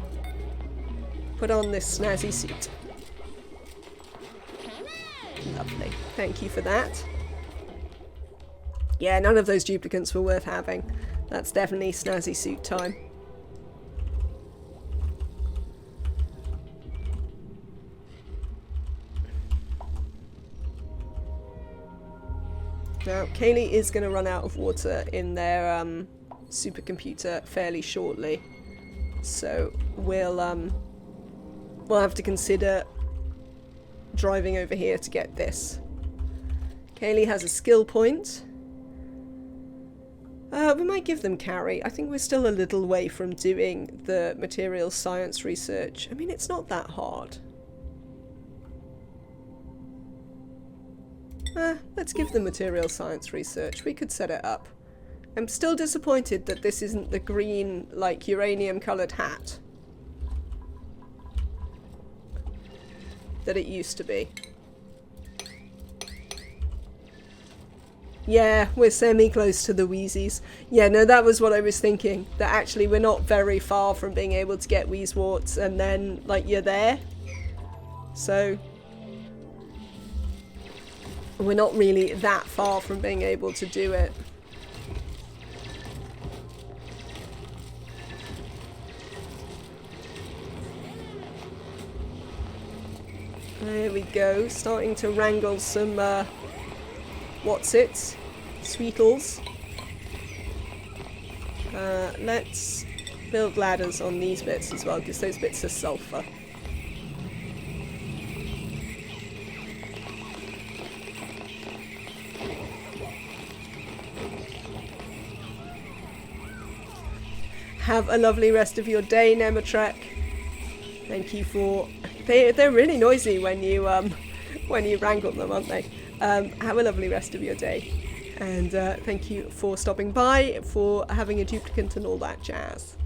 put on this snazzy suit. Lovely. Thank you for that. Yeah, none of those duplicates were worth having. That's definitely snazzy suit time. Now, Kaylee is going to run out of water in their supercomputer fairly shortly. So we'll have to consider driving over here to get this. Kaylee has a skill point. We might give them carry. I think we're still a little way from doing the materials science research. I mean, it's not that hard. Let's give them materials science research. We could set it up. I'm still disappointed that this isn't the green, like, uranium-coloured hat that it used to be. Yeah, we're semi-close to the Wheezies. Yeah, no, that was what I was thinking. That actually we're not very far from being able to get Wheezeworts, and then, like, you're there. So we're not really that far from being able to do it. There we go, starting to wrangle some, what's-its? Sweetles. Let's build ladders on these bits as well, because those bits are sulfur. Have a lovely rest of your day, Nematrek. Thank you for... They're really noisy when you wrangle them, aren't they? Have a lovely rest of your day. And thank you for stopping by, for having a duplicate and all that jazz.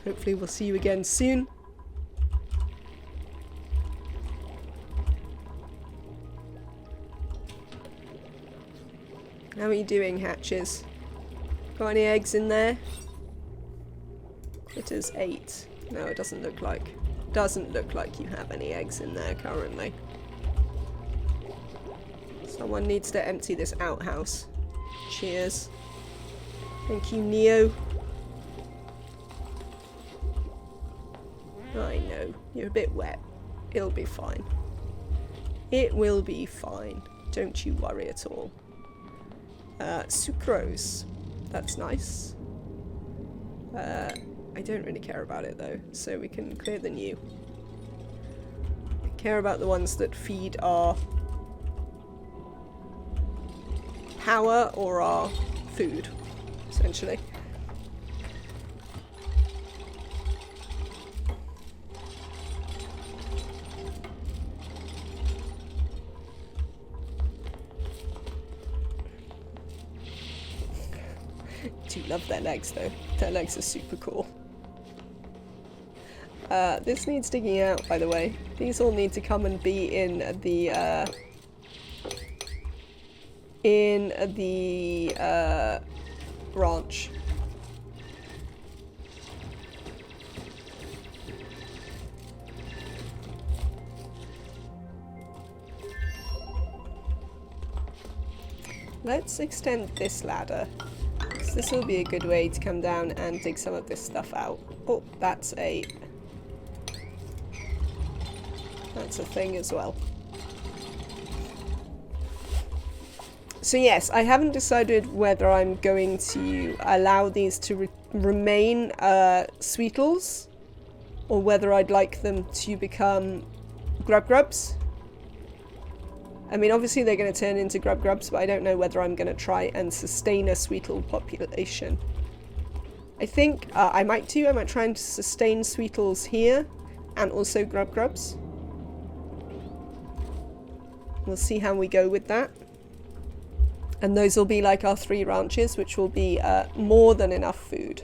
Hopefully we'll see you again soon. How are you doing, hatches? Got any eggs in there? It is 8. No, it doesn't look like. Doesn't look like you have any eggs in there currently. Someone needs to empty this outhouse. Cheers. Thank you, Neo. I know, you're a bit wet. It'll be fine. It will be fine. Don't you worry at all. Sucrose. That's nice. I don't really care about it though, so we can clear the new. I care about the ones that feed our power or our food, essentially. Do love their legs though. Their legs are super cool. This needs digging out, by the way. These all need to come and be in the ranch. Let's extend this ladder. This will be a good way to come down and dig some of this stuff out. Oh, that's a thing as well. So yes, I haven't decided whether I'm going to allow these to remain Sweetles, or whether I'd like them to become Grubs. I mean, obviously they're going to turn into Grubs, but I don't know whether I'm going to try and sustain a Sweetle population. I think I might try and sustain Sweetles here, and also Grubs. We'll see how we go with that. And those will be like our 3 ranches, which will be more than enough food.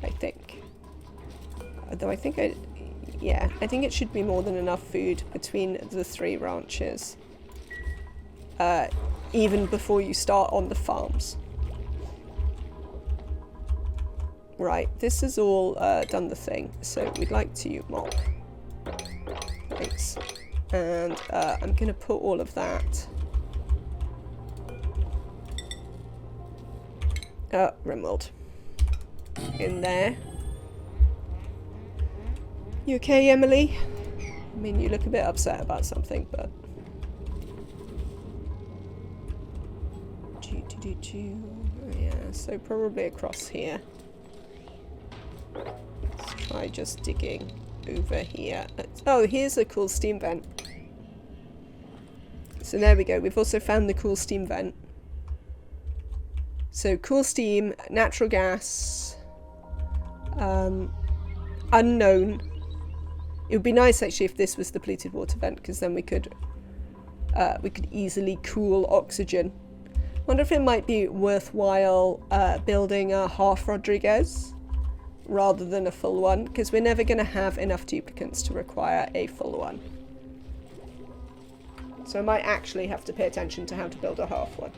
I think. Although I think yeah, I think it should be more than enough food between the 3 ranches. Even before you start on the farms. Right, this has all done the thing. So we'd like to mop. Thanks. And I'm going to put all of that... Rimworld. In there. You okay, Emily? I mean, you look a bit upset about something, but... Yeah, so probably across here. Let's try just digging over here. Oh, here's a cool steam vent. So there we go. We've also found the cool steam vent. So cool steam, natural gas, unknown. It would be nice actually if this was the polluted water vent, because then we could easily cool oxygen. Wonder if it might be worthwhile building a half Rodriguez rather than a full one, because we're never going to have enough duplicants to require a full one. So I might actually have to pay attention to how to build a half one.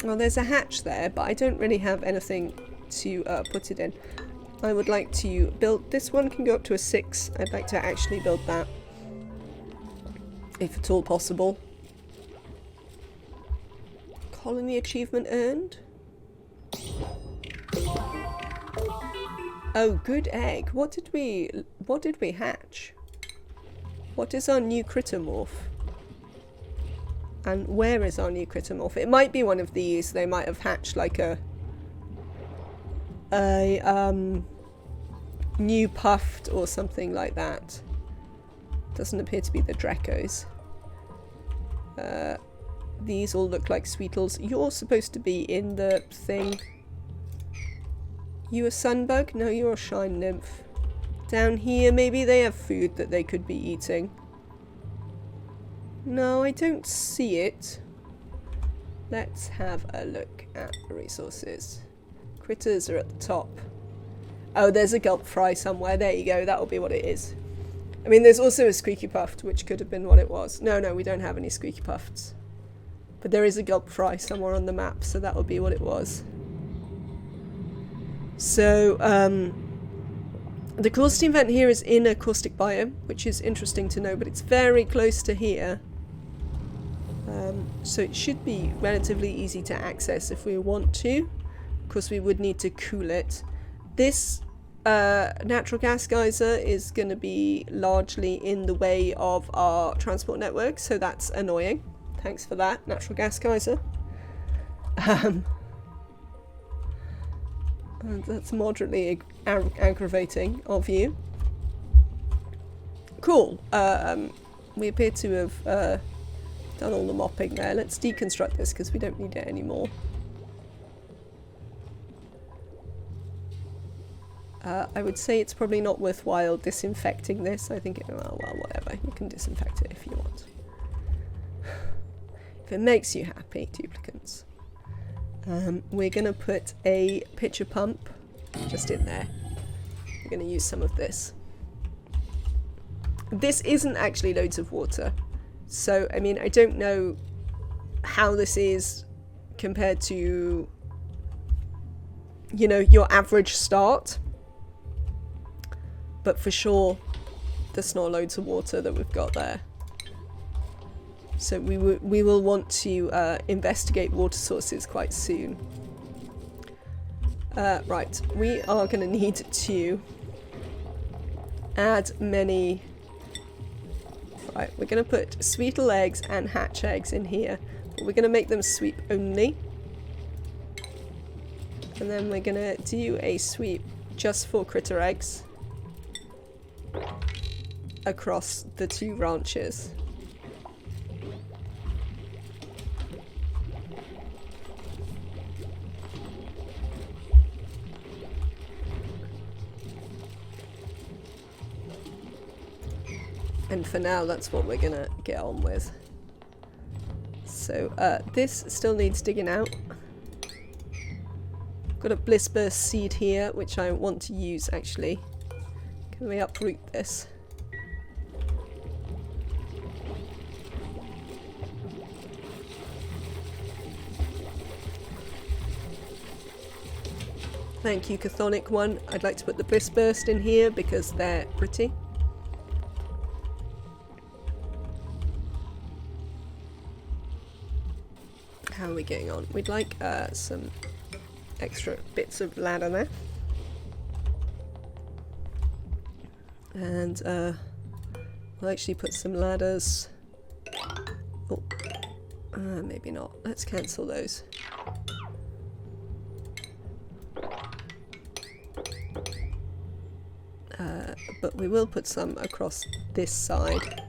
Well, there's a hatch there, but I don't really have anything to put it in. I would like to build... This one can go up to a 6. I'd like to actually build that. If at all possible. Colony achievement earned? Oh, good egg. What did we hatch? What is our new critter morph? And where is our new critter morph? It might be one of these. They might have hatched like a new puffed or something like that. Doesn't appear to be the Dracos. These all look like Sweetles. You're supposed to be in the thing. You a sunbug? No, you're a shine nymph. Down here, maybe they have food that they could be eating. No, I don't see it. Let's have a look at the resources. Critters are at the top. Oh, there's a gulp fry somewhere. There you go. That'll be what it is. I mean, there's also a squeaky puffed, which could have been what it was. No, we don't have any squeaky puffs. But there is a gulp fry somewhere on the map, so that'll be what it was. So, the caustic vent here is in a caustic biome, which is interesting to know, but it's very close to here. So it should be relatively easy to access if we want to. Of course, we would need to cool it. This natural gas geyser is going to be largely in the way of our transport network, so that's annoying. Thanks for that, natural gas geyser. And that's moderately aggravating of you. Cool. We appear to have done all the mopping there. Let's deconstruct this because we don't need it anymore. I would say it's probably not worthwhile disinfecting this. I think well, whatever. You can disinfect it if you want. If it makes you happy, duplicants. We're going to put a pitcher pump just in there. We're going to use some of this. This isn't actually loads of water. So, I mean, I don't know how this is compared to, you know, your average start. But for sure, there's not loads of water that we've got there. So we will want to investigate water sources quite soon. Right, we are going to need to add many... Right, we're going to put Sweetle eggs and hatch eggs in here. But we're going to make them sweep only. And then we're going to do a sweep just for critter eggs across the 2 ranches. And for now, that's what we're gonna get on with. So, this still needs digging out. Got a bliss burst seed here, which I want to use actually. Can we uproot this? Thank you, Chthonic one. I'd like to put the bliss burst in here because they're pretty. How are we getting on? We'd like some extra bits of ladder there. And we'll actually put some ladders. Oh, maybe not. Let's cancel those. But we will put some across this side.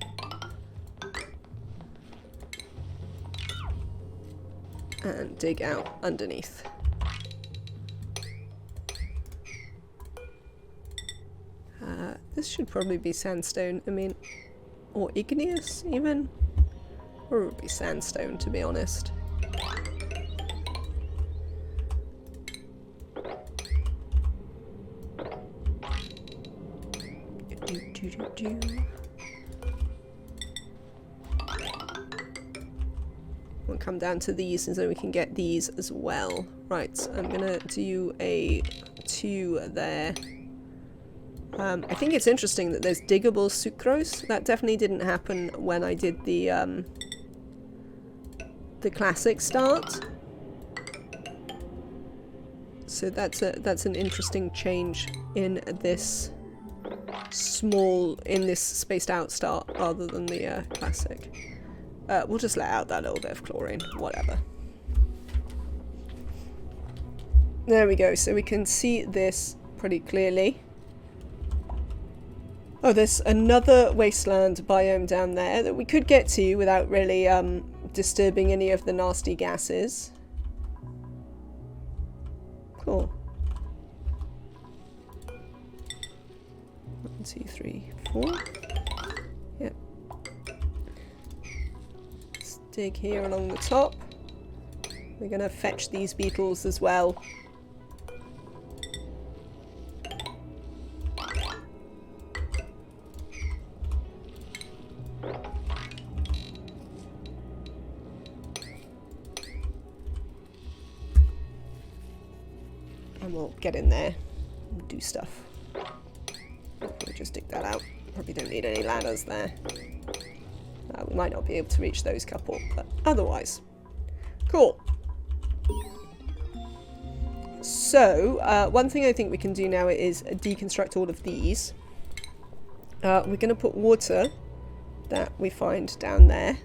And dig out underneath. This should probably be sandstone, I mean, or igneous even? Or it would be sandstone, to be honest. We'll come down to these and so we can get these as well. Right, I'm gonna do a 2 there. I think it's interesting that there's diggable sucrose. That definitely didn't happen when I did the classic start. So that's an interesting change in this spaced out start rather than the classic. We'll just let out that little bit of chlorine, whatever. There we go, so we can see this pretty clearly. Oh, there's another wasteland biome down there that we could get to without really disturbing any of the nasty gases. Cool. 1, 2, 3, 4. Yep. Let's dig here along the top. We're gonna fetch these beetles as well. And we'll get in there and do stuff. We'll just dig that out. Probably don't need any ladders there. We might not be able to reach those couple, but otherwise. Cool. So, one thing I think we can do now is deconstruct all of these. We're going to put water that we find down there.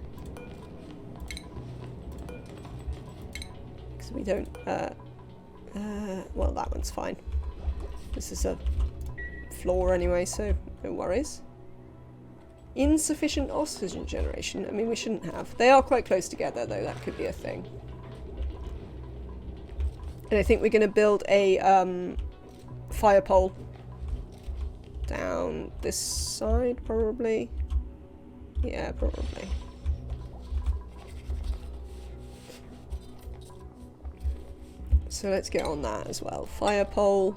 Because we don't... well, that one's fine. This is a floor anyway, so no worries. Insufficient oxygen generation. I mean, we shouldn't have. They are quite close together, though. That could be a thing. And I think we're going to build a fire pole down this side, probably. Yeah, probably. So let's get on that as well. Fire pole.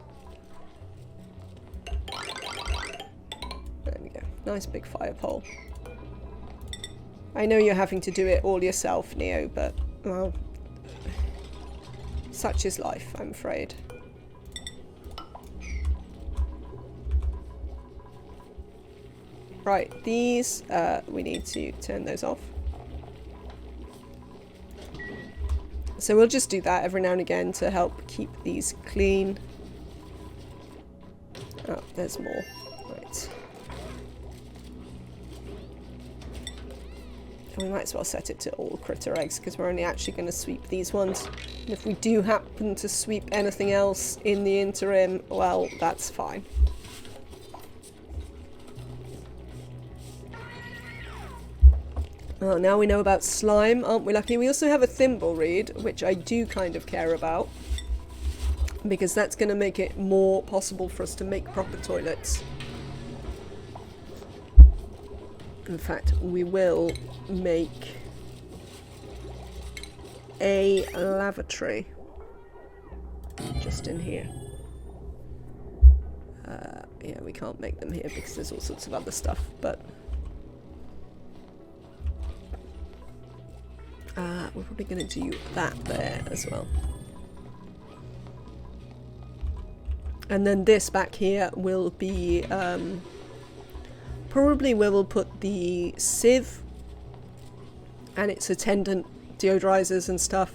There we go. Nice big fire pole. I know you're having to do it all yourself, Neo, but, well, such is life, I'm afraid. Right, these, we need to turn those off. So we'll just do that every now and again to help keep these clean. Oh, there's more. Right. And we might as well set it to all critter eggs because we're only actually going to sweep these ones. And if we do happen to sweep anything else in the interim, well, that's fine. Oh, now we know about slime, aren't we lucky? We also have a thimble reed, which I do kind of care about. Because that's going to make it more possible for us to make proper toilets. In fact, we will make a lavatory just in here. Yeah, we can't make them here because there's all sorts of other stuff, but... we're probably going to do that there as well. And then this back here will be probably where we'll put the sieve and its attendant deodorizers and stuff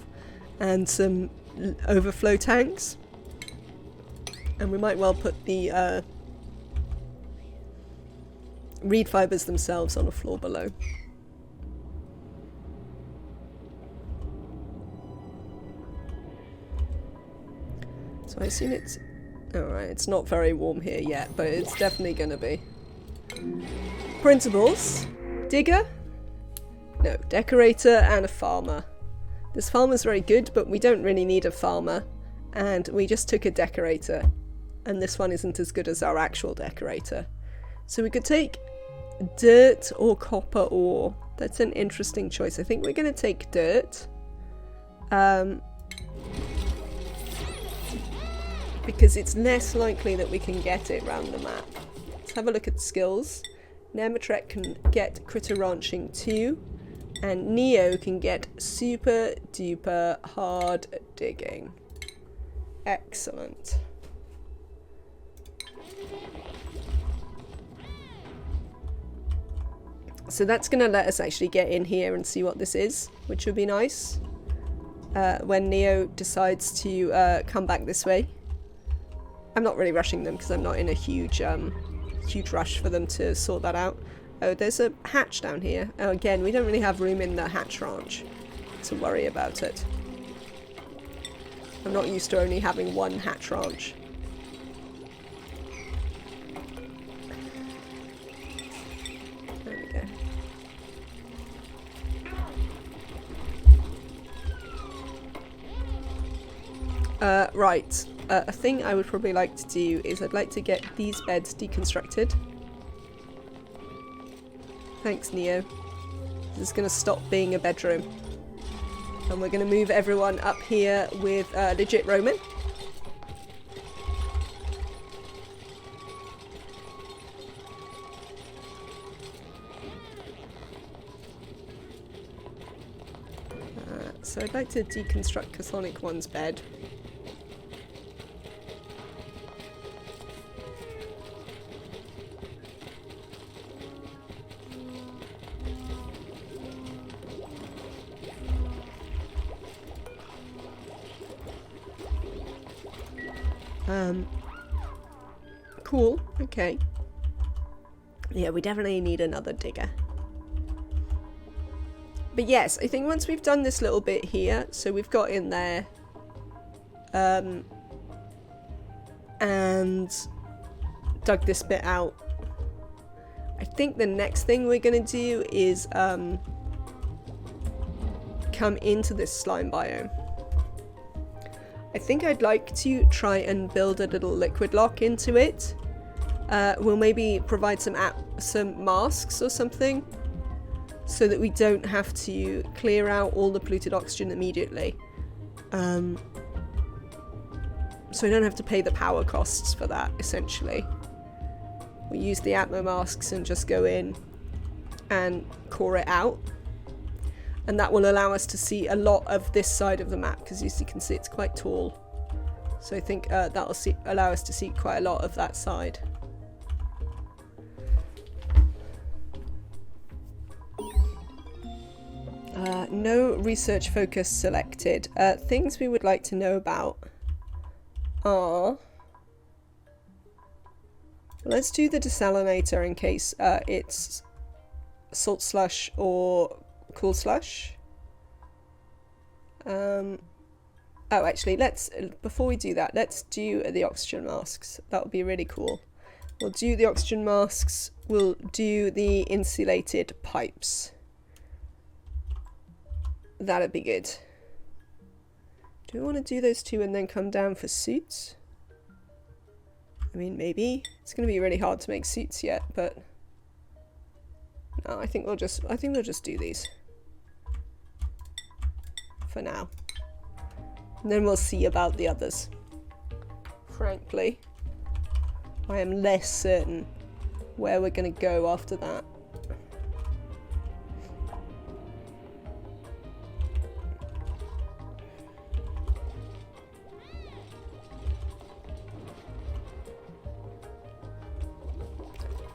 and some overflow tanks. And we might well put the reed fibers themselves on a floor below. So I assume it's... Alright, it's not very warm here yet, but it's definitely going to be. Principles. Digger? No, decorator and a farmer. This farmer's very good, but we don't really need a farmer. And we just took a decorator. And this one isn't as good as our actual decorator. So we could take dirt or copper ore. That's an interesting choice. I think we're going to take dirt. Because it's less likely that we can get it around the map. Let's have a look at skills. Nemetrek can get critter ranching 2. And Neo can get super duper hard digging. Excellent. So that's going to let us actually get in here and see what this is, which would be nice. When Neo decides to come back this way. I'm not really rushing them because I'm not in a huge rush for them to sort that out. Oh, there's a hatch down here. Oh, again, we don't really have room in the hatch ranch to worry about it. I'm not used to only having one hatch ranch. There we go. Right. A thing I would probably like to do is I'd like to get these beds deconstructed. Thanks, Neo. This is going to stop being a bedroom. And we're going to move everyone up here with legit Roman. So I'd like to deconstruct Chthonic 1's bed. Cool, okay. Yeah, we definitely need another digger. But yes, I think once we've done this little bit here, so we've got in there, and dug this bit out, I think the next thing we're going to do is come into this slime biome. I think I'd like to try and build a little liquid lock into it. We'll maybe provide some masks or something so that we don't have to clear out all the polluted oxygen immediately. So we don't have to pay the power costs for that, essentially. We use the atmo masks and just go in and core it out. And that will allow us to see a lot of this side of the map, because as you can see it's quite tall. So I think that will allow us to see quite a lot of that side. No research focus selected. Things we would like to know about are... Let's do the desalinator in case it's salt slush or cool slush. Oh, actually, before we do that, let's do the oxygen masks. That would be really cool. We'll do the oxygen masks. We'll do the insulated pipes. That'd be good. Do we want to do those two and then come down for suits? I mean, maybe. It's going to be really hard to make suits yet, but no, I think we'll just do these for now. And then we'll see about the others. Frankly, I am less certain where we're going to go after that.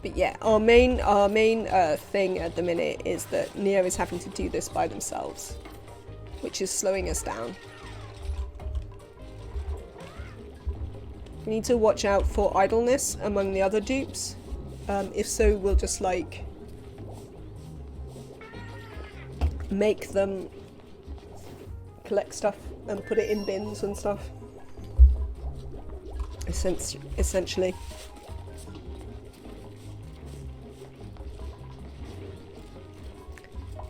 But yeah, our main thing at the minute is that Neo is having to do this by themselves, which is slowing us down. We need to watch out for idleness among the other dupes. If so, we'll just like make them collect stuff and put it in bins and stuff. Essentially.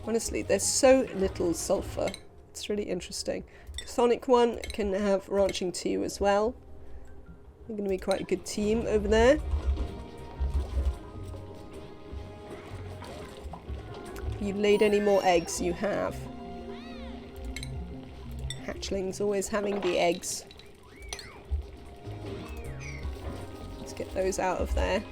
Honestly, there's so little sulfur. It's really interesting. Chthonic 1 can have ranching 2 as well. They're going to be quite a good team over there. If you've laid any more eggs, you have. Hatchlings always having the eggs. Let's get those out of there.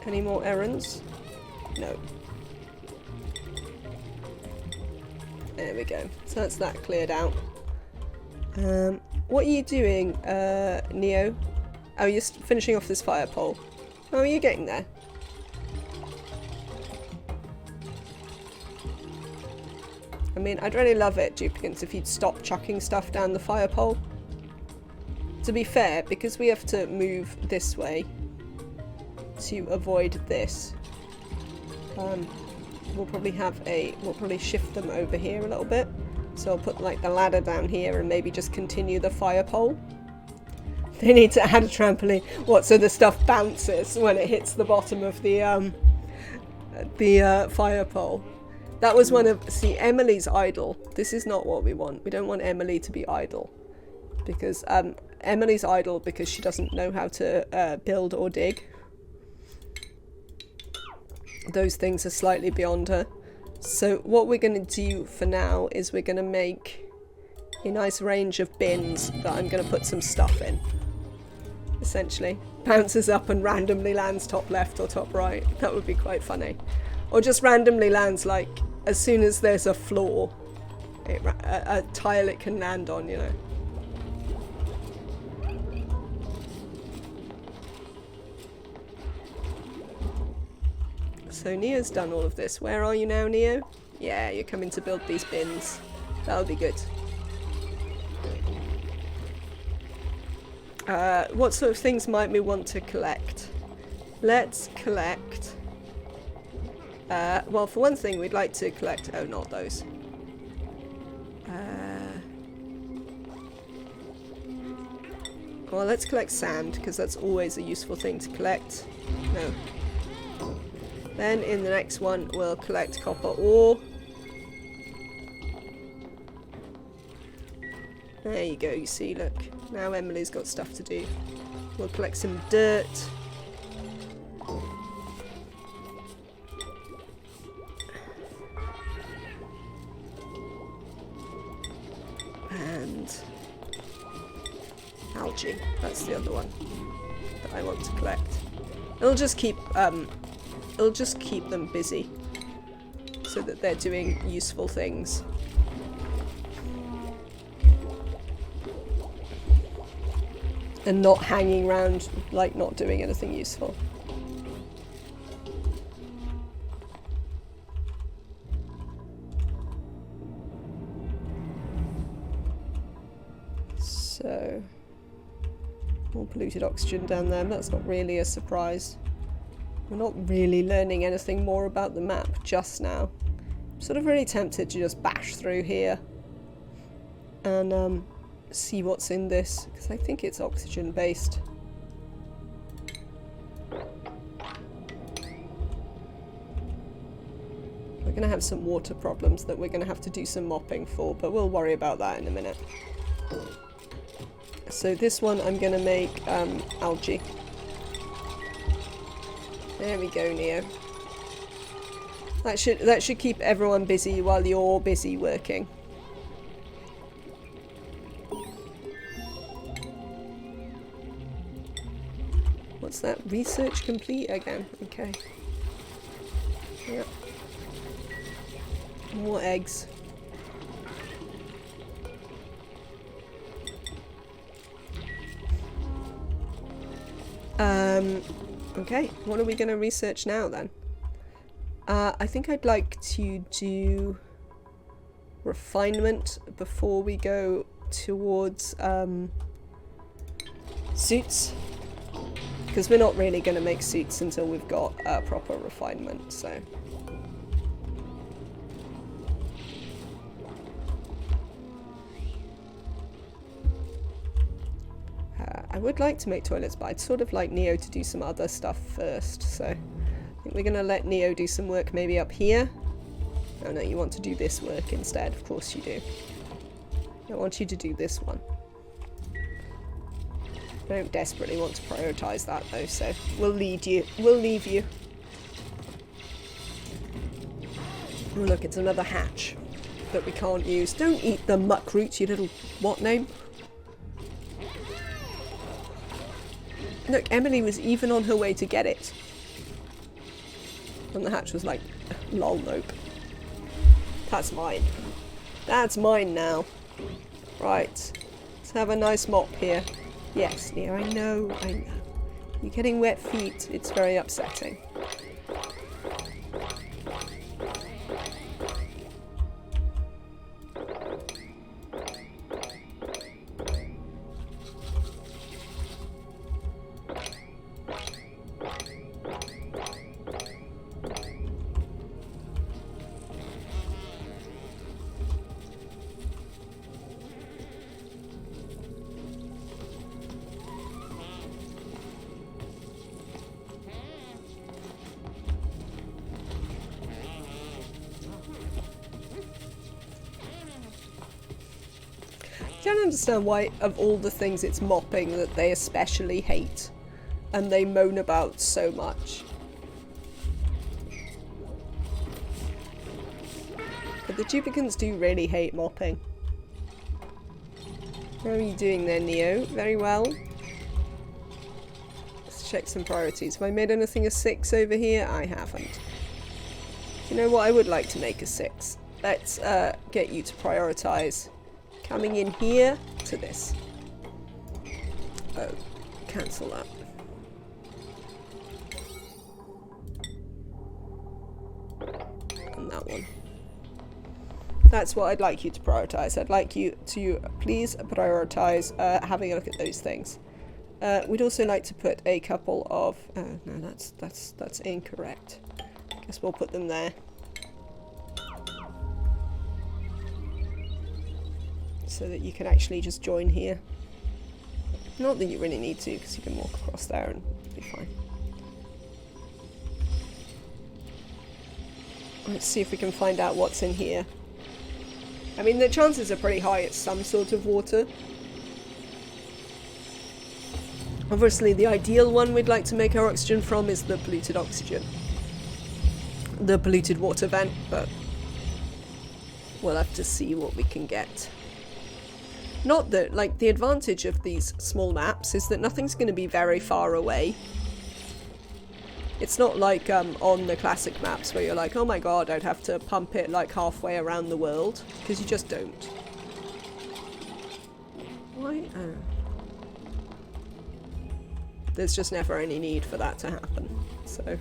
Any more errands? No. There we go. So that's that cleared out. What are you doing, Neo? Oh, you're finishing off this fire pole. Oh, are you getting there? I mean, I'd really love it, duplicates, if you'd stop chucking stuff down the fire pole. To be fair, because we have to move this way to avoid this, we'll probably shift them over here a little bit. So I'll put like the ladder down here and maybe just continue the fire pole. They need to add a trampoline. What, so the stuff bounces when it hits the bottom of the fire pole? That was one of... See, Emily's idle. This is not what we want. We don't want Emily to be idle. Because Emily's idle because she doesn't know how to build or dig. Those things are slightly beyond her. So what we're going to do for now is we're going to make a nice range of bins that I'm going to put some stuff in. Essentially. Bounces up and randomly lands top left or top right. That would be quite funny. Or just randomly lands, like, as soon as there's a floor. A tile it can land on, you know. So Neo's done all of this. Where are you now, Neo? Yeah, you're coming to build these bins. That'll be good. What sort of things might we want to collect? Let's collect... well, for one thing, we'd like to collect... Oh, not those. Well, let's collect sand, because that's always a useful thing to collect. No. Then in the next one, we'll collect copper ore. There you go, you see, look. Now Emily's got stuff to do. We'll collect some dirt. And algae, that's the other one that I want to collect. It'll just keep them busy so that they're doing useful things. And not hanging around, like, not doing anything useful. So, more polluted oxygen down there. That's not really a surprise. We're not really learning anything more about the map just now. I'm sort of really tempted to just bash through here and see what's in this, because I think it's oxygen based. We're going to have some water problems that we're going to have to do some mopping for, but we'll worry about that in a minute. So this one I'm going to make algae. There we go, Neo. That should keep everyone busy while you're busy working. What's that? Research complete again. Okay. Yep. More eggs. Okay, what are we going to research now then? I think I'd like to do refinement before we go towards suits. Because we're not really going to make suits until we've got proper refinement, so... I would like to make toilets, but I'd sort of like Neo to do some other stuff first, so... I think we're going to let Neo do some work maybe up here. Oh no, you want to do this work instead, of course you do. I want you to do this one. I don't desperately want to prioritise that though, so we'll leave you. We'll leave you. Oh look, it's another hatch that we can't use. Don't eat the muck roots, you little what name? Look, Emily was even on her way to get it. And the hatch was like, lol, nope. That's mine. That's mine now. Right. Let's have a nice mop here. Yes, dear, I know, I know. You're getting wet feet. It's very upsetting. I don't understand why, of all the things it's mopping, that they especially hate and they moan about so much. But the duplicants do really hate mopping. How are you doing there, Neo? Very well. Let's check some priorities. Have I made anything a 6 over here? I haven't. Do you know what? I would like to make a 6. Let's get you to prioritise coming in here to this. Oh, cancel that. And that one. That's what I'd like you to prioritise. I'd like you to please prioritise having a look at those things. We'd also like to put a couple of... no, that's incorrect. Guess we'll put them there. So that you can actually just join here. Not that you really need to, because you can walk across there and be fine. Let's see if we can find out what's in here. I mean, the chances are pretty high it's some sort of water. Obviously, the ideal one we'd like to make our oxygen from is the polluted oxygen. The polluted water vent, but we'll have to see what we can get. Not that, like, the advantage of these small maps is that nothing's going to be very far away. It's not like on the classic maps where you're like, oh my god, I'd have to pump it like halfway around the world, because you just don't. Why? Oh. There's just never any need for that to happen, so...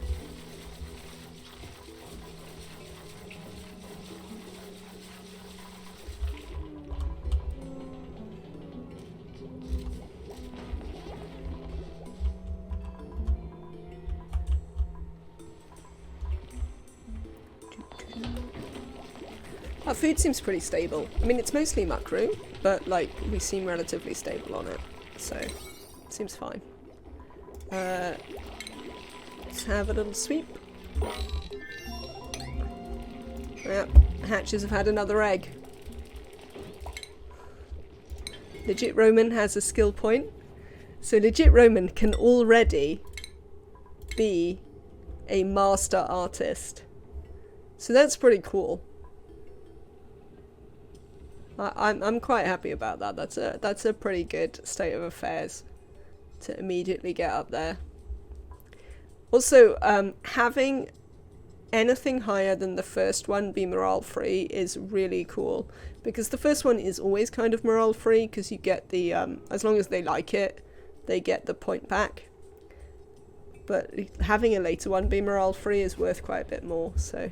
Our food seems pretty stable. I mean, it's mostly muckroom, but, like, we seem relatively stable on it. So, it seems fine. Let's have a little sweep. Yep, hatches have had another egg. Legit Roman has a skill point. So Legit Roman can already be a master artist. So that's pretty cool. I'm quite happy about that. That's a pretty good state of affairs to immediately get up there. Also, having anything higher than the first one be morale free is really cool, because the first one is always kind of morale free because you get the as long as they like it, they get the point back. But having a later one be morale free is worth quite a bit more, so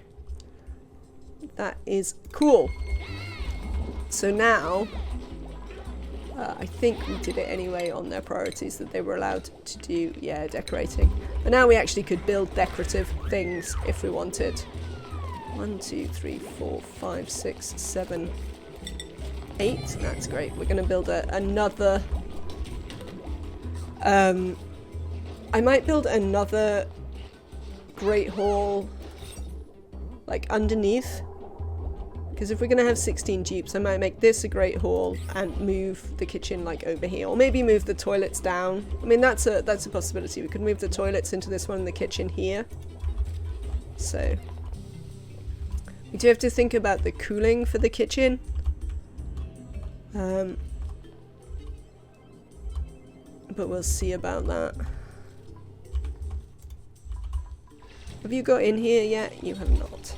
that is cool. So now, I think we did it anyway on their priorities that they were allowed to do, yeah, decorating. But now we actually could build decorative things if we wanted. 1, 2, 3, 4, 5, 6, 7, 8. That's great. We're going to build another... I might build another Great Hall, like, underneath. Because if we're going to have 16 dupes, I might make this a Great Hall and move the kitchen like over here. Or maybe move the toilets down. I mean, that's a possibility. We could move the toilets into this one in the kitchen here. So, we do have to think about the cooling for the kitchen. But we'll see about that. Have you got in here yet? You have not.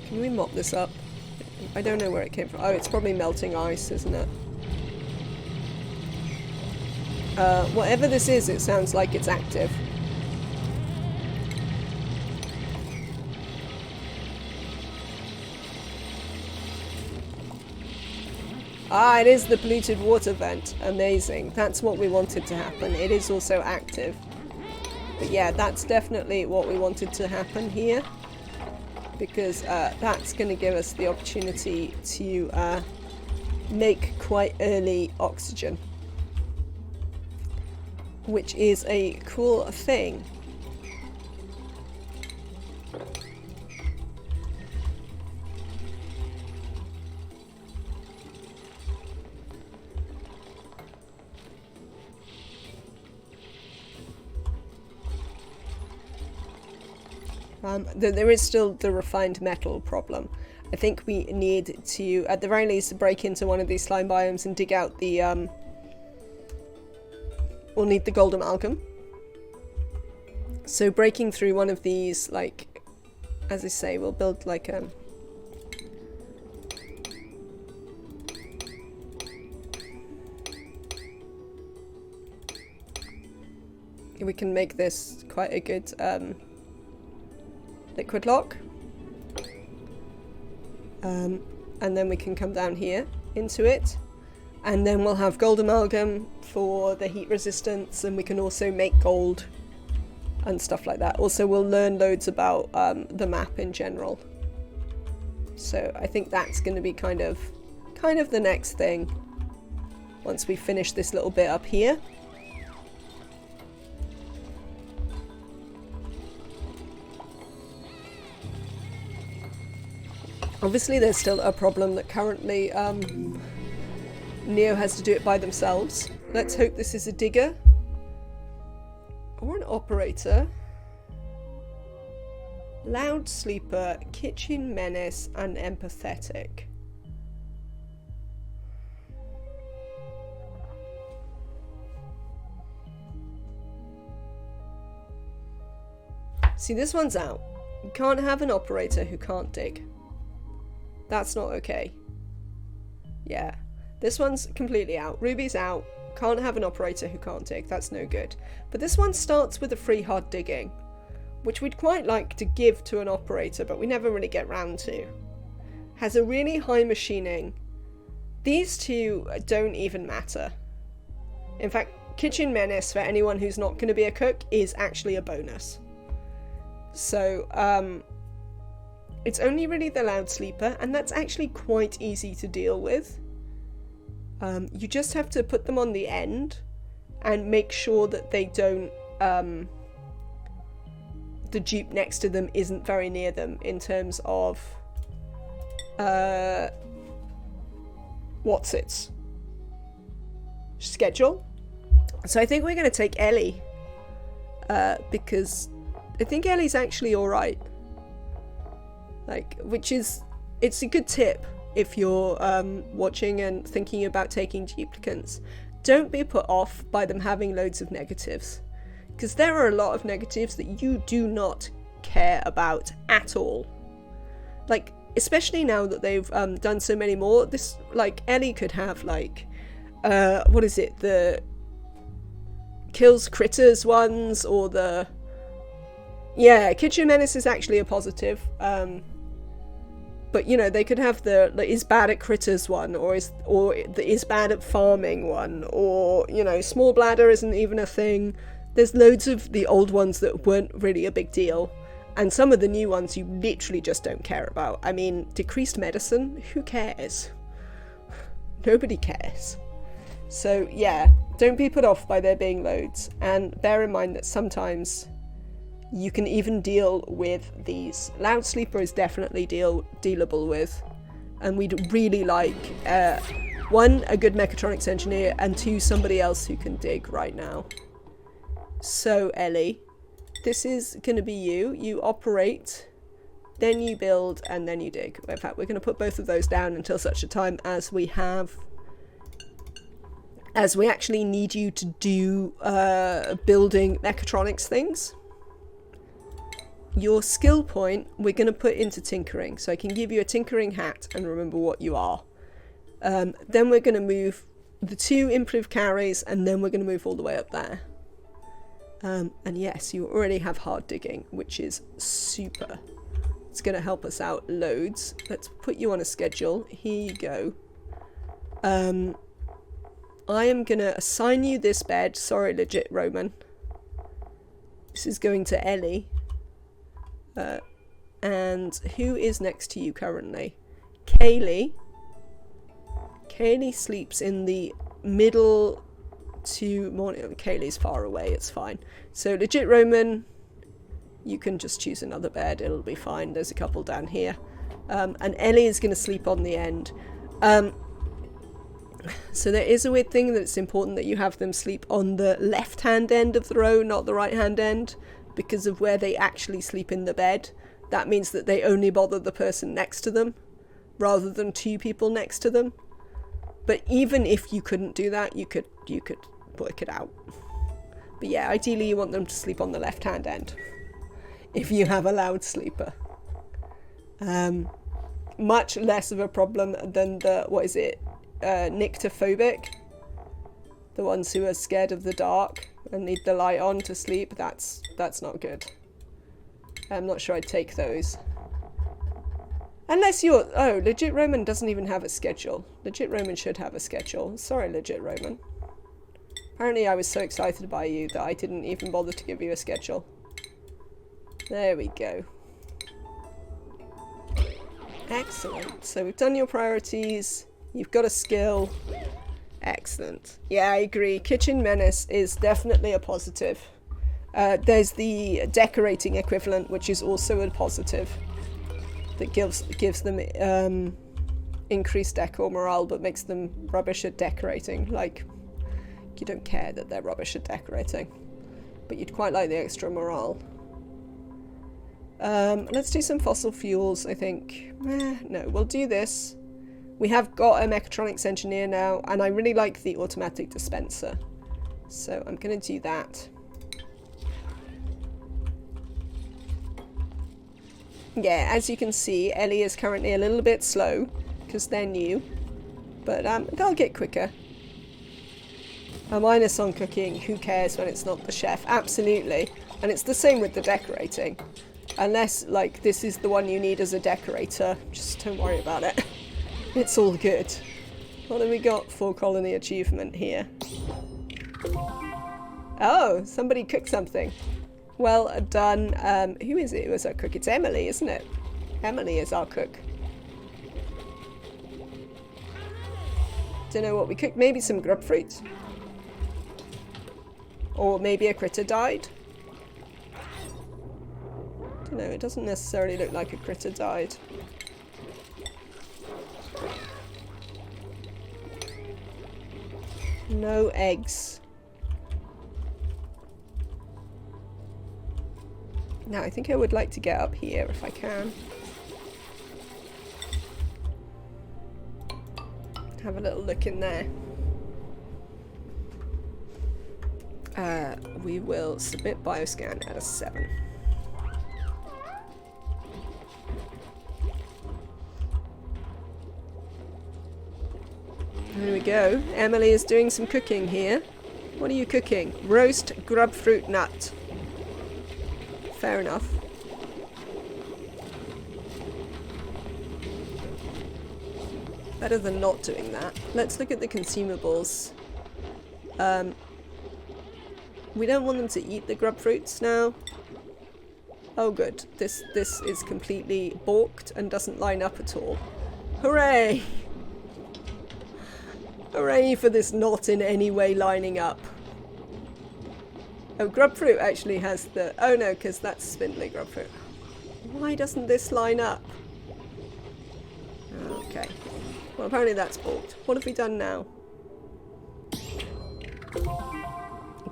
Can we mop this up? I don't know where it came from. Oh, it's probably melting ice, isn't it? Whatever this is, it sounds like it's active. Ah, it is the polluted water vent. Amazing. That's what we wanted to happen. It is also active. But yeah, that's definitely what we wanted to happen here. Because that's going to give us the opportunity to make quite early oxygen. Which is a cool thing. There is still the refined metal problem. I think we need to, at the very least, break into one of these slime biomes and dig out the, we'll need the gold amalgam. So breaking through one of these, like, as I say, we'll build like a... we can make this quite a good, liquid lock. And then we can come down here into it. And then we'll have gold amalgam for the heat resistance, and we can also make gold and stuff like that. Also, we'll learn loads about the map in general. So I think that's going to be kind of the next thing once we finish this little bit up here. Obviously, there's still a problem that currently Neo has to do it by themselves. Let's hope this is a digger. Or an operator. Loud sleeper, kitchen menace, and empathetic. See, this one's out. You can't have an operator who can't dig. That's not okay. Yeah. This one's completely out. Ruby's out. Can't have an operator who can't dig. That's no good. But this one starts with a free hard digging, which we'd quite like to give to an operator, but we never really get round to. Has a really high machining. These two don't even matter. In fact, kitchen menace for anyone who's not going to be a cook is actually a bonus. So, it's only really the loud sleeper, and that's actually quite easy to deal with. You just have to put them on the end and make sure that they don't, the dupe next to them isn't very near them in terms of, what's its schedule. So I think we're going to take Ellie, because I think Ellie's actually alright. Like, it's a good tip if you're watching and thinking about taking duplicants. Don't be put off by them having loads of negatives, because there are a lot of negatives that you do not care about at all. Like, especially now that they've done so many more, this, like, Ellie could have, like, what is it, the kills critters ones, or the... Yeah, Kitchen Menace is actually a positive. But, you know, they could have the is bad at critters one, or the is bad at farming one, or, you know, small bladder isn't even a thing. There's loads of the old ones that weren't really a big deal, and some of the new ones you literally just don't care about. I mean, decreased medicine, who cares? Nobody cares. So, yeah, don't be put off by there being loads, and bear in mind that sometimes you can even deal with these. Loud sleeper is definitely dealable with, and we'd really like one, a good mechatronics engineer, and two, somebody else who can dig right now. So Ellie, this is going to be you. You operate, then you build, and then you dig. In fact, we're going to put both of those down until such a time as we have as we actually need you to do building mechatronics things. Your skill point we're going to put into tinkering, so I can give you a tinkering hat and remember what you are. Then we're going to move the 2 improved carries, and then we're going to move all the way up there. And yes, you already have hard digging, which is super. It's going to help us out loads. Let's put you on a schedule. Here you go. I am going to assign you this bed. Sorry, legit Roman. This is going to Ellie. And who is next to you currently? Kaylee. Kaylee sleeps in the middle to morning. Kaylee's far away, it's fine. So legit Roman, you can just choose another bed, it'll be fine. There's a couple down here. And Ellie is going to sleep on the end. So there is a weird thing that it's important that you have them sleep on the left-hand end of the row, not the right-hand end, because of where they actually sleep in the bed. That means that they only bother the person next to them, rather than 2 people next to them. But even if you couldn't do that, you could work it out. But yeah, ideally you want them to sleep on the left-hand end, if you have a loud sleeper. Much less of a problem than the, what is it, nyctophobic, the ones who are scared of the dark and need the light on to sleep. That's not good. I'm not sure I'd take those. Unless you're... Oh, legit Roman doesn't even have a schedule. Legit Roman should have a schedule. Sorry, legit Roman. Apparently I was so excited by you that I didn't even bother to give you a schedule. There we go. Excellent. So we've done your priorities. You've got a skill. Excellent. Yeah, I agree. Kitchen Menace is definitely a positive. There's the decorating equivalent, which is also a positive. That gives them increased decor morale, but makes them rubbish at decorating. Like, you don't care that they're rubbish at decorating, but you'd quite like the extra morale. Let's do some fossil fuels, I think. No, we'll do this. We have got a mechatronics engineer now, and I really like the automatic dispenser. So I'm going to do that. Yeah, as you can see, Ellie is currently a little bit slow, because they're new. But they'll get quicker. A minus on cooking, who cares when it's not the chef? Absolutely. And it's the same with the decorating. Unless, like, this is the one you need as a decorator, just don't worry about it. It's all good. What have we got for colony achievement here? Oh, somebody cooked something. Well done. Who is it who was our cook? It's Emily, isn't it? Emily is our cook. Don't know what we cooked. Maybe some grub fruit. Or maybe a critter died. Don't know. It doesn't necessarily look like a critter died. No eggs. Now, I think I would like to get up here if I can. Have a little look in there. We will submit bioscan at a 7. There we go. Emily is doing some cooking here. What are you cooking? Roast grub fruit nut. Fair enough. Better than not doing that. Let's look at the consumables. We don't want them to eat the grub fruits now. Oh good. This is completely balked and doesn't line up at all. Hooray! Hooray for this not in any way lining up. Oh, grub fruit actually has the... Oh no, because that's spindly grub fruit. Why doesn't this line up? Okay. Well, apparently that's balked. What have we done now?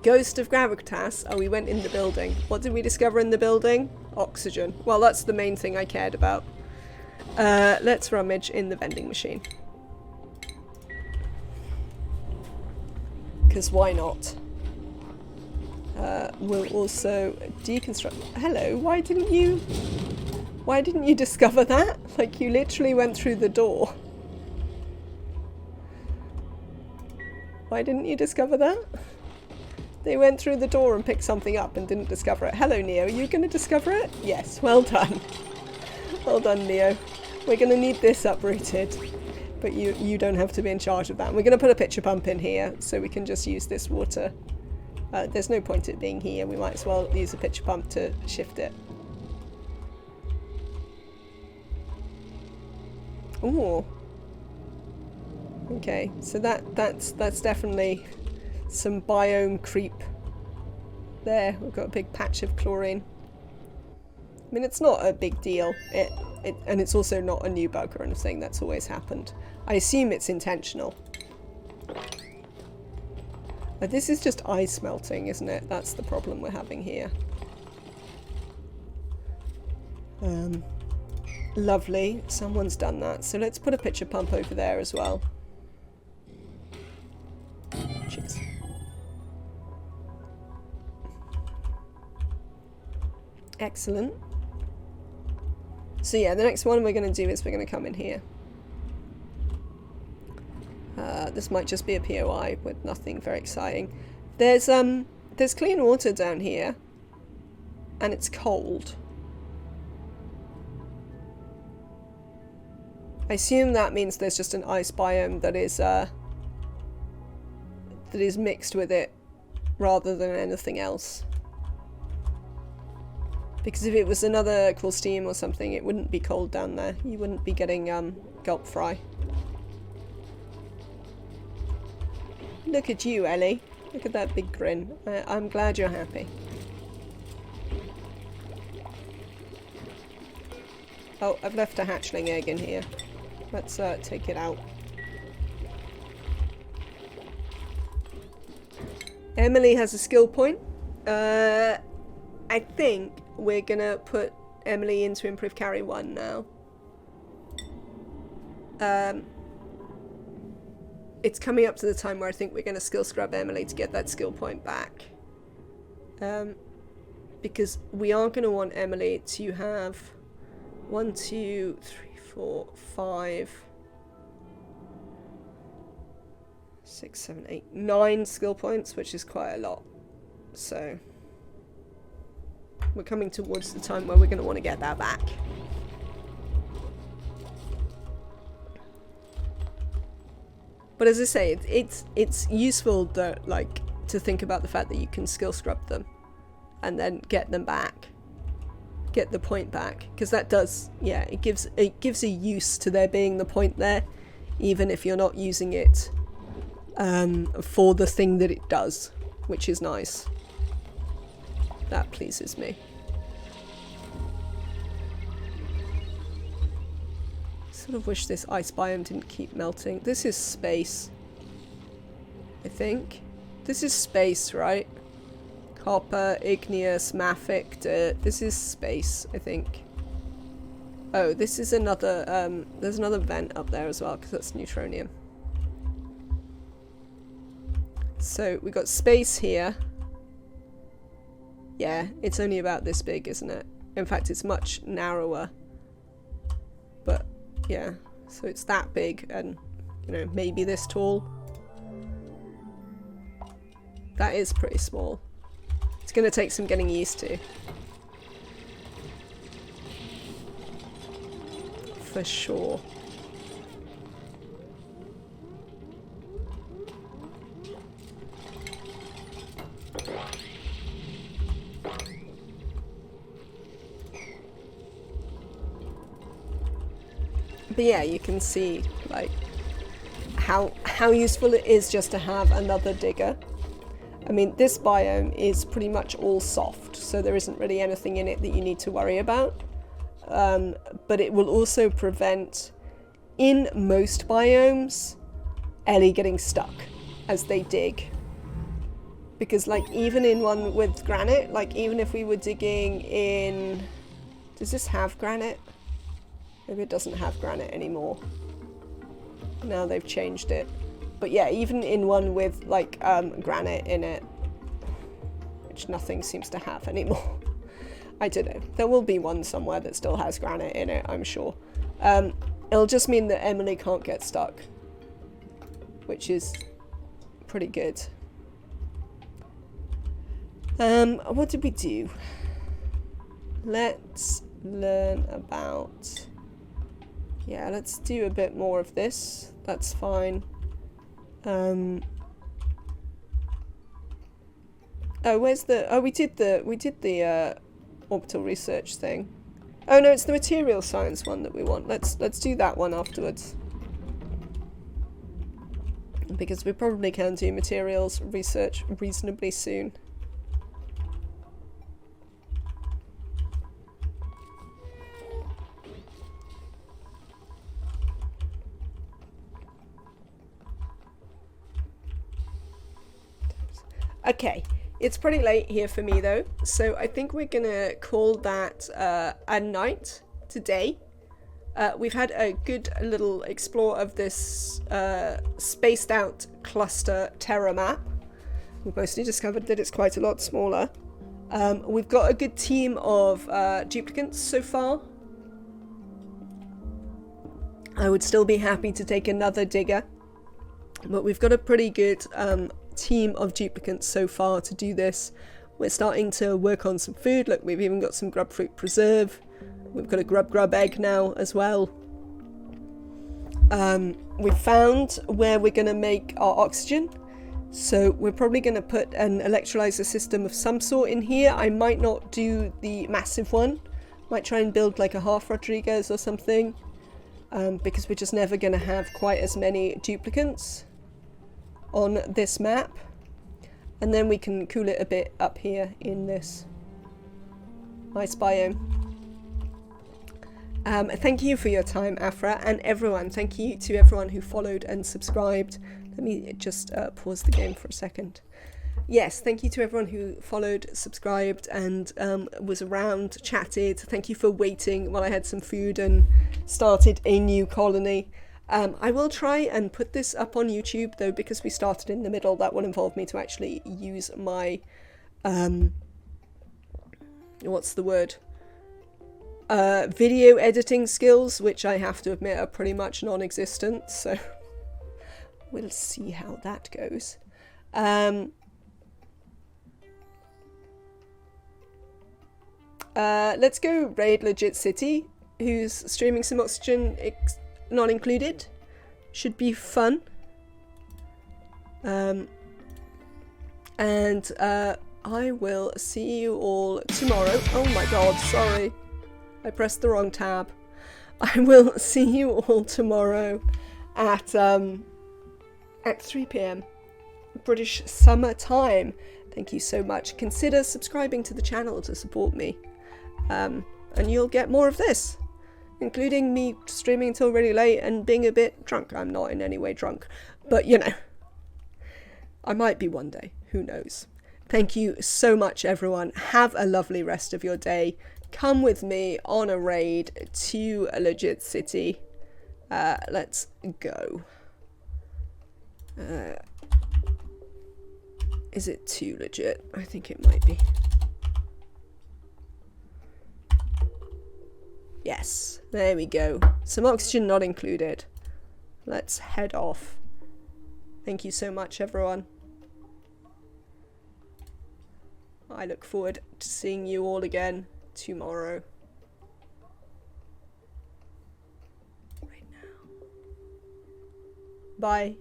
Ghost of gravitas. Oh, we went in the building. What did we discover in the building? Oxygen. Well, that's the main thing I cared about. Let's rummage in the vending machine. because why not? We'll also deconstruct. Hello, why didn't you discover that? Like, you literally went through the door. Why didn't you discover that? They went through the door and picked something up and didn't discover it. Hello, Neo. Are you going to discover it? Yes. Well done. Well done, Neo. We're going to need this uprooted. But you don't have to be in charge of that. We're going to put a pitcher pump in here so we can just use this water. There's no point it being here. We might as well use a pitcher pump to shift it. Ooh. Okay, so that's definitely some biome creep there. We've got a big patch of chlorine. I mean, it's not a big deal. And it's also not a new bug or anything. That's always happened. I assume it's intentional. But this is just ice melting, isn't it? That's the problem we're having here. Lovely. Someone's done that. So let's put a pitcher pump over there as well. Cheers. Excellent. So yeah, the next one we're going to do is we're going to come in here. This might just be a POI with nothing very exciting. There's clean water down here, and it's cold. I assume that means there's just an ice biome that is mixed with it rather than anything else. Because if it was another cool steam or something, it wouldn't be cold down there. You wouldn't be getting gulp fry. Look at you, Ellie. Look at that big grin. I'm glad you're happy. Oh, I've left a hatchling egg in here. Let's take it out. Emily has a skill point. I think we're gonna put Emily into Improve Carry 1 now. It's coming up to the time where I think we're gonna skill scrub Emily to get that skill point back. Because we are gonna want Emily to have 1, 2, 3, 4, 5, 6, 7, 8, 9 skill points, which is quite a lot. So we're coming towards the time where we're going to want to get that back. But as I say, it's useful that, like, to think about the fact that you can skill scrub them and then get them back, get the point back, because that does, yeah, it gives a use to there being the point there, even if you're not using it for the thing that it does, which is nice. That pleases me. Sort of wish this ice biome didn't keep melting. This is space, I think. This is space, right? Copper, igneous, mafic, dirt. This is space, I think. Oh, this is another, there's another vent up there as well, because that's neutronium. So we got space here. Yeah, it's only about this big, isn't it? In fact, it's much narrower. But yeah, so it's that big and, you know, maybe this tall. That is pretty small. It's going to take some getting used to. For sure. But yeah, you can see, like, how useful it is just to have another digger. I mean, this biome is pretty much all soft, so there isn't really anything in it that you need to worry about. But it will also prevent, in most biomes, Ellie getting stuck as they dig. Because, like, even in one with granite, like, even if we were digging in... Does this have granite? Maybe it doesn't have granite anymore. Now they've changed it. But yeah, even in one with like granite in it, which nothing seems to have anymore. I don't know. There will be one somewhere that still has granite in it, I'm sure. It'll just mean that Emily can't get stuck, which is pretty good. What did we do? Let's learn about... Yeah, let's do a bit more of this. That's fine. Oh, where's the... Oh, we did the orbital research thing. Oh no, it's the material science one that we want. Let's do that one afterwards. Because we probably can do materials research reasonably soon. Okay, it's pretty late here for me though, so I think we're gonna call that a night today. We've had a good little explore of this spaced out cluster Terra map. We've mostly discovered that it's quite a lot smaller. We've got a good team of duplicates so far. I would still be happy to take another digger, but we've got a pretty good team of duplicates so far to do this. We're starting to work on some food. Look, we've even got some grub fruit preserve. We've got a grub egg now as well. We've found where we're going to make our oxygen. So we're probably going to put an electrolyzer system of some sort in here. I might not do the massive one. Might try and build like a half Rodriguez or something. Because we're just never going to have quite as many duplicates on this map. And then we can cool it a bit up here in this nice biome. Thank you for your time, Afra, and everyone. Thank you to everyone who followed and subscribed. Let me just pause the game for a second. Yes, thank you to everyone who followed, subscribed, and was around, chatted. Thank you for waiting while I had some food and started a new colony. I will try and put this up on YouTube, though, because we started in the middle. That will involve me to actually use my... what's the word? Video editing skills, which I have to admit are pretty much non-existent, so we'll see how that goes. Let's go raid Legit City, who's streaming some oxygen not included. Should be fun. And I will see you all tomorrow. Oh my god, sorry. I pressed the wrong tab. I will see you all tomorrow at 3 PM British summer time. Thank you so much. Consider subscribing to the channel to support me. And you'll get more of this, including me streaming until really late and being a bit drunk. I'm not in any way drunk, but you know, I might be one day. Who knows? Thank you so much, everyone. Have a lovely rest of your day. Come with me on a raid to a Legit City. Let's go. Is it too legit? I think it might be. Yes, there we go. Some oxygen not included. Let's head off. Thank you so much, everyone. I look forward to seeing you all again tomorrow. Right now. Bye.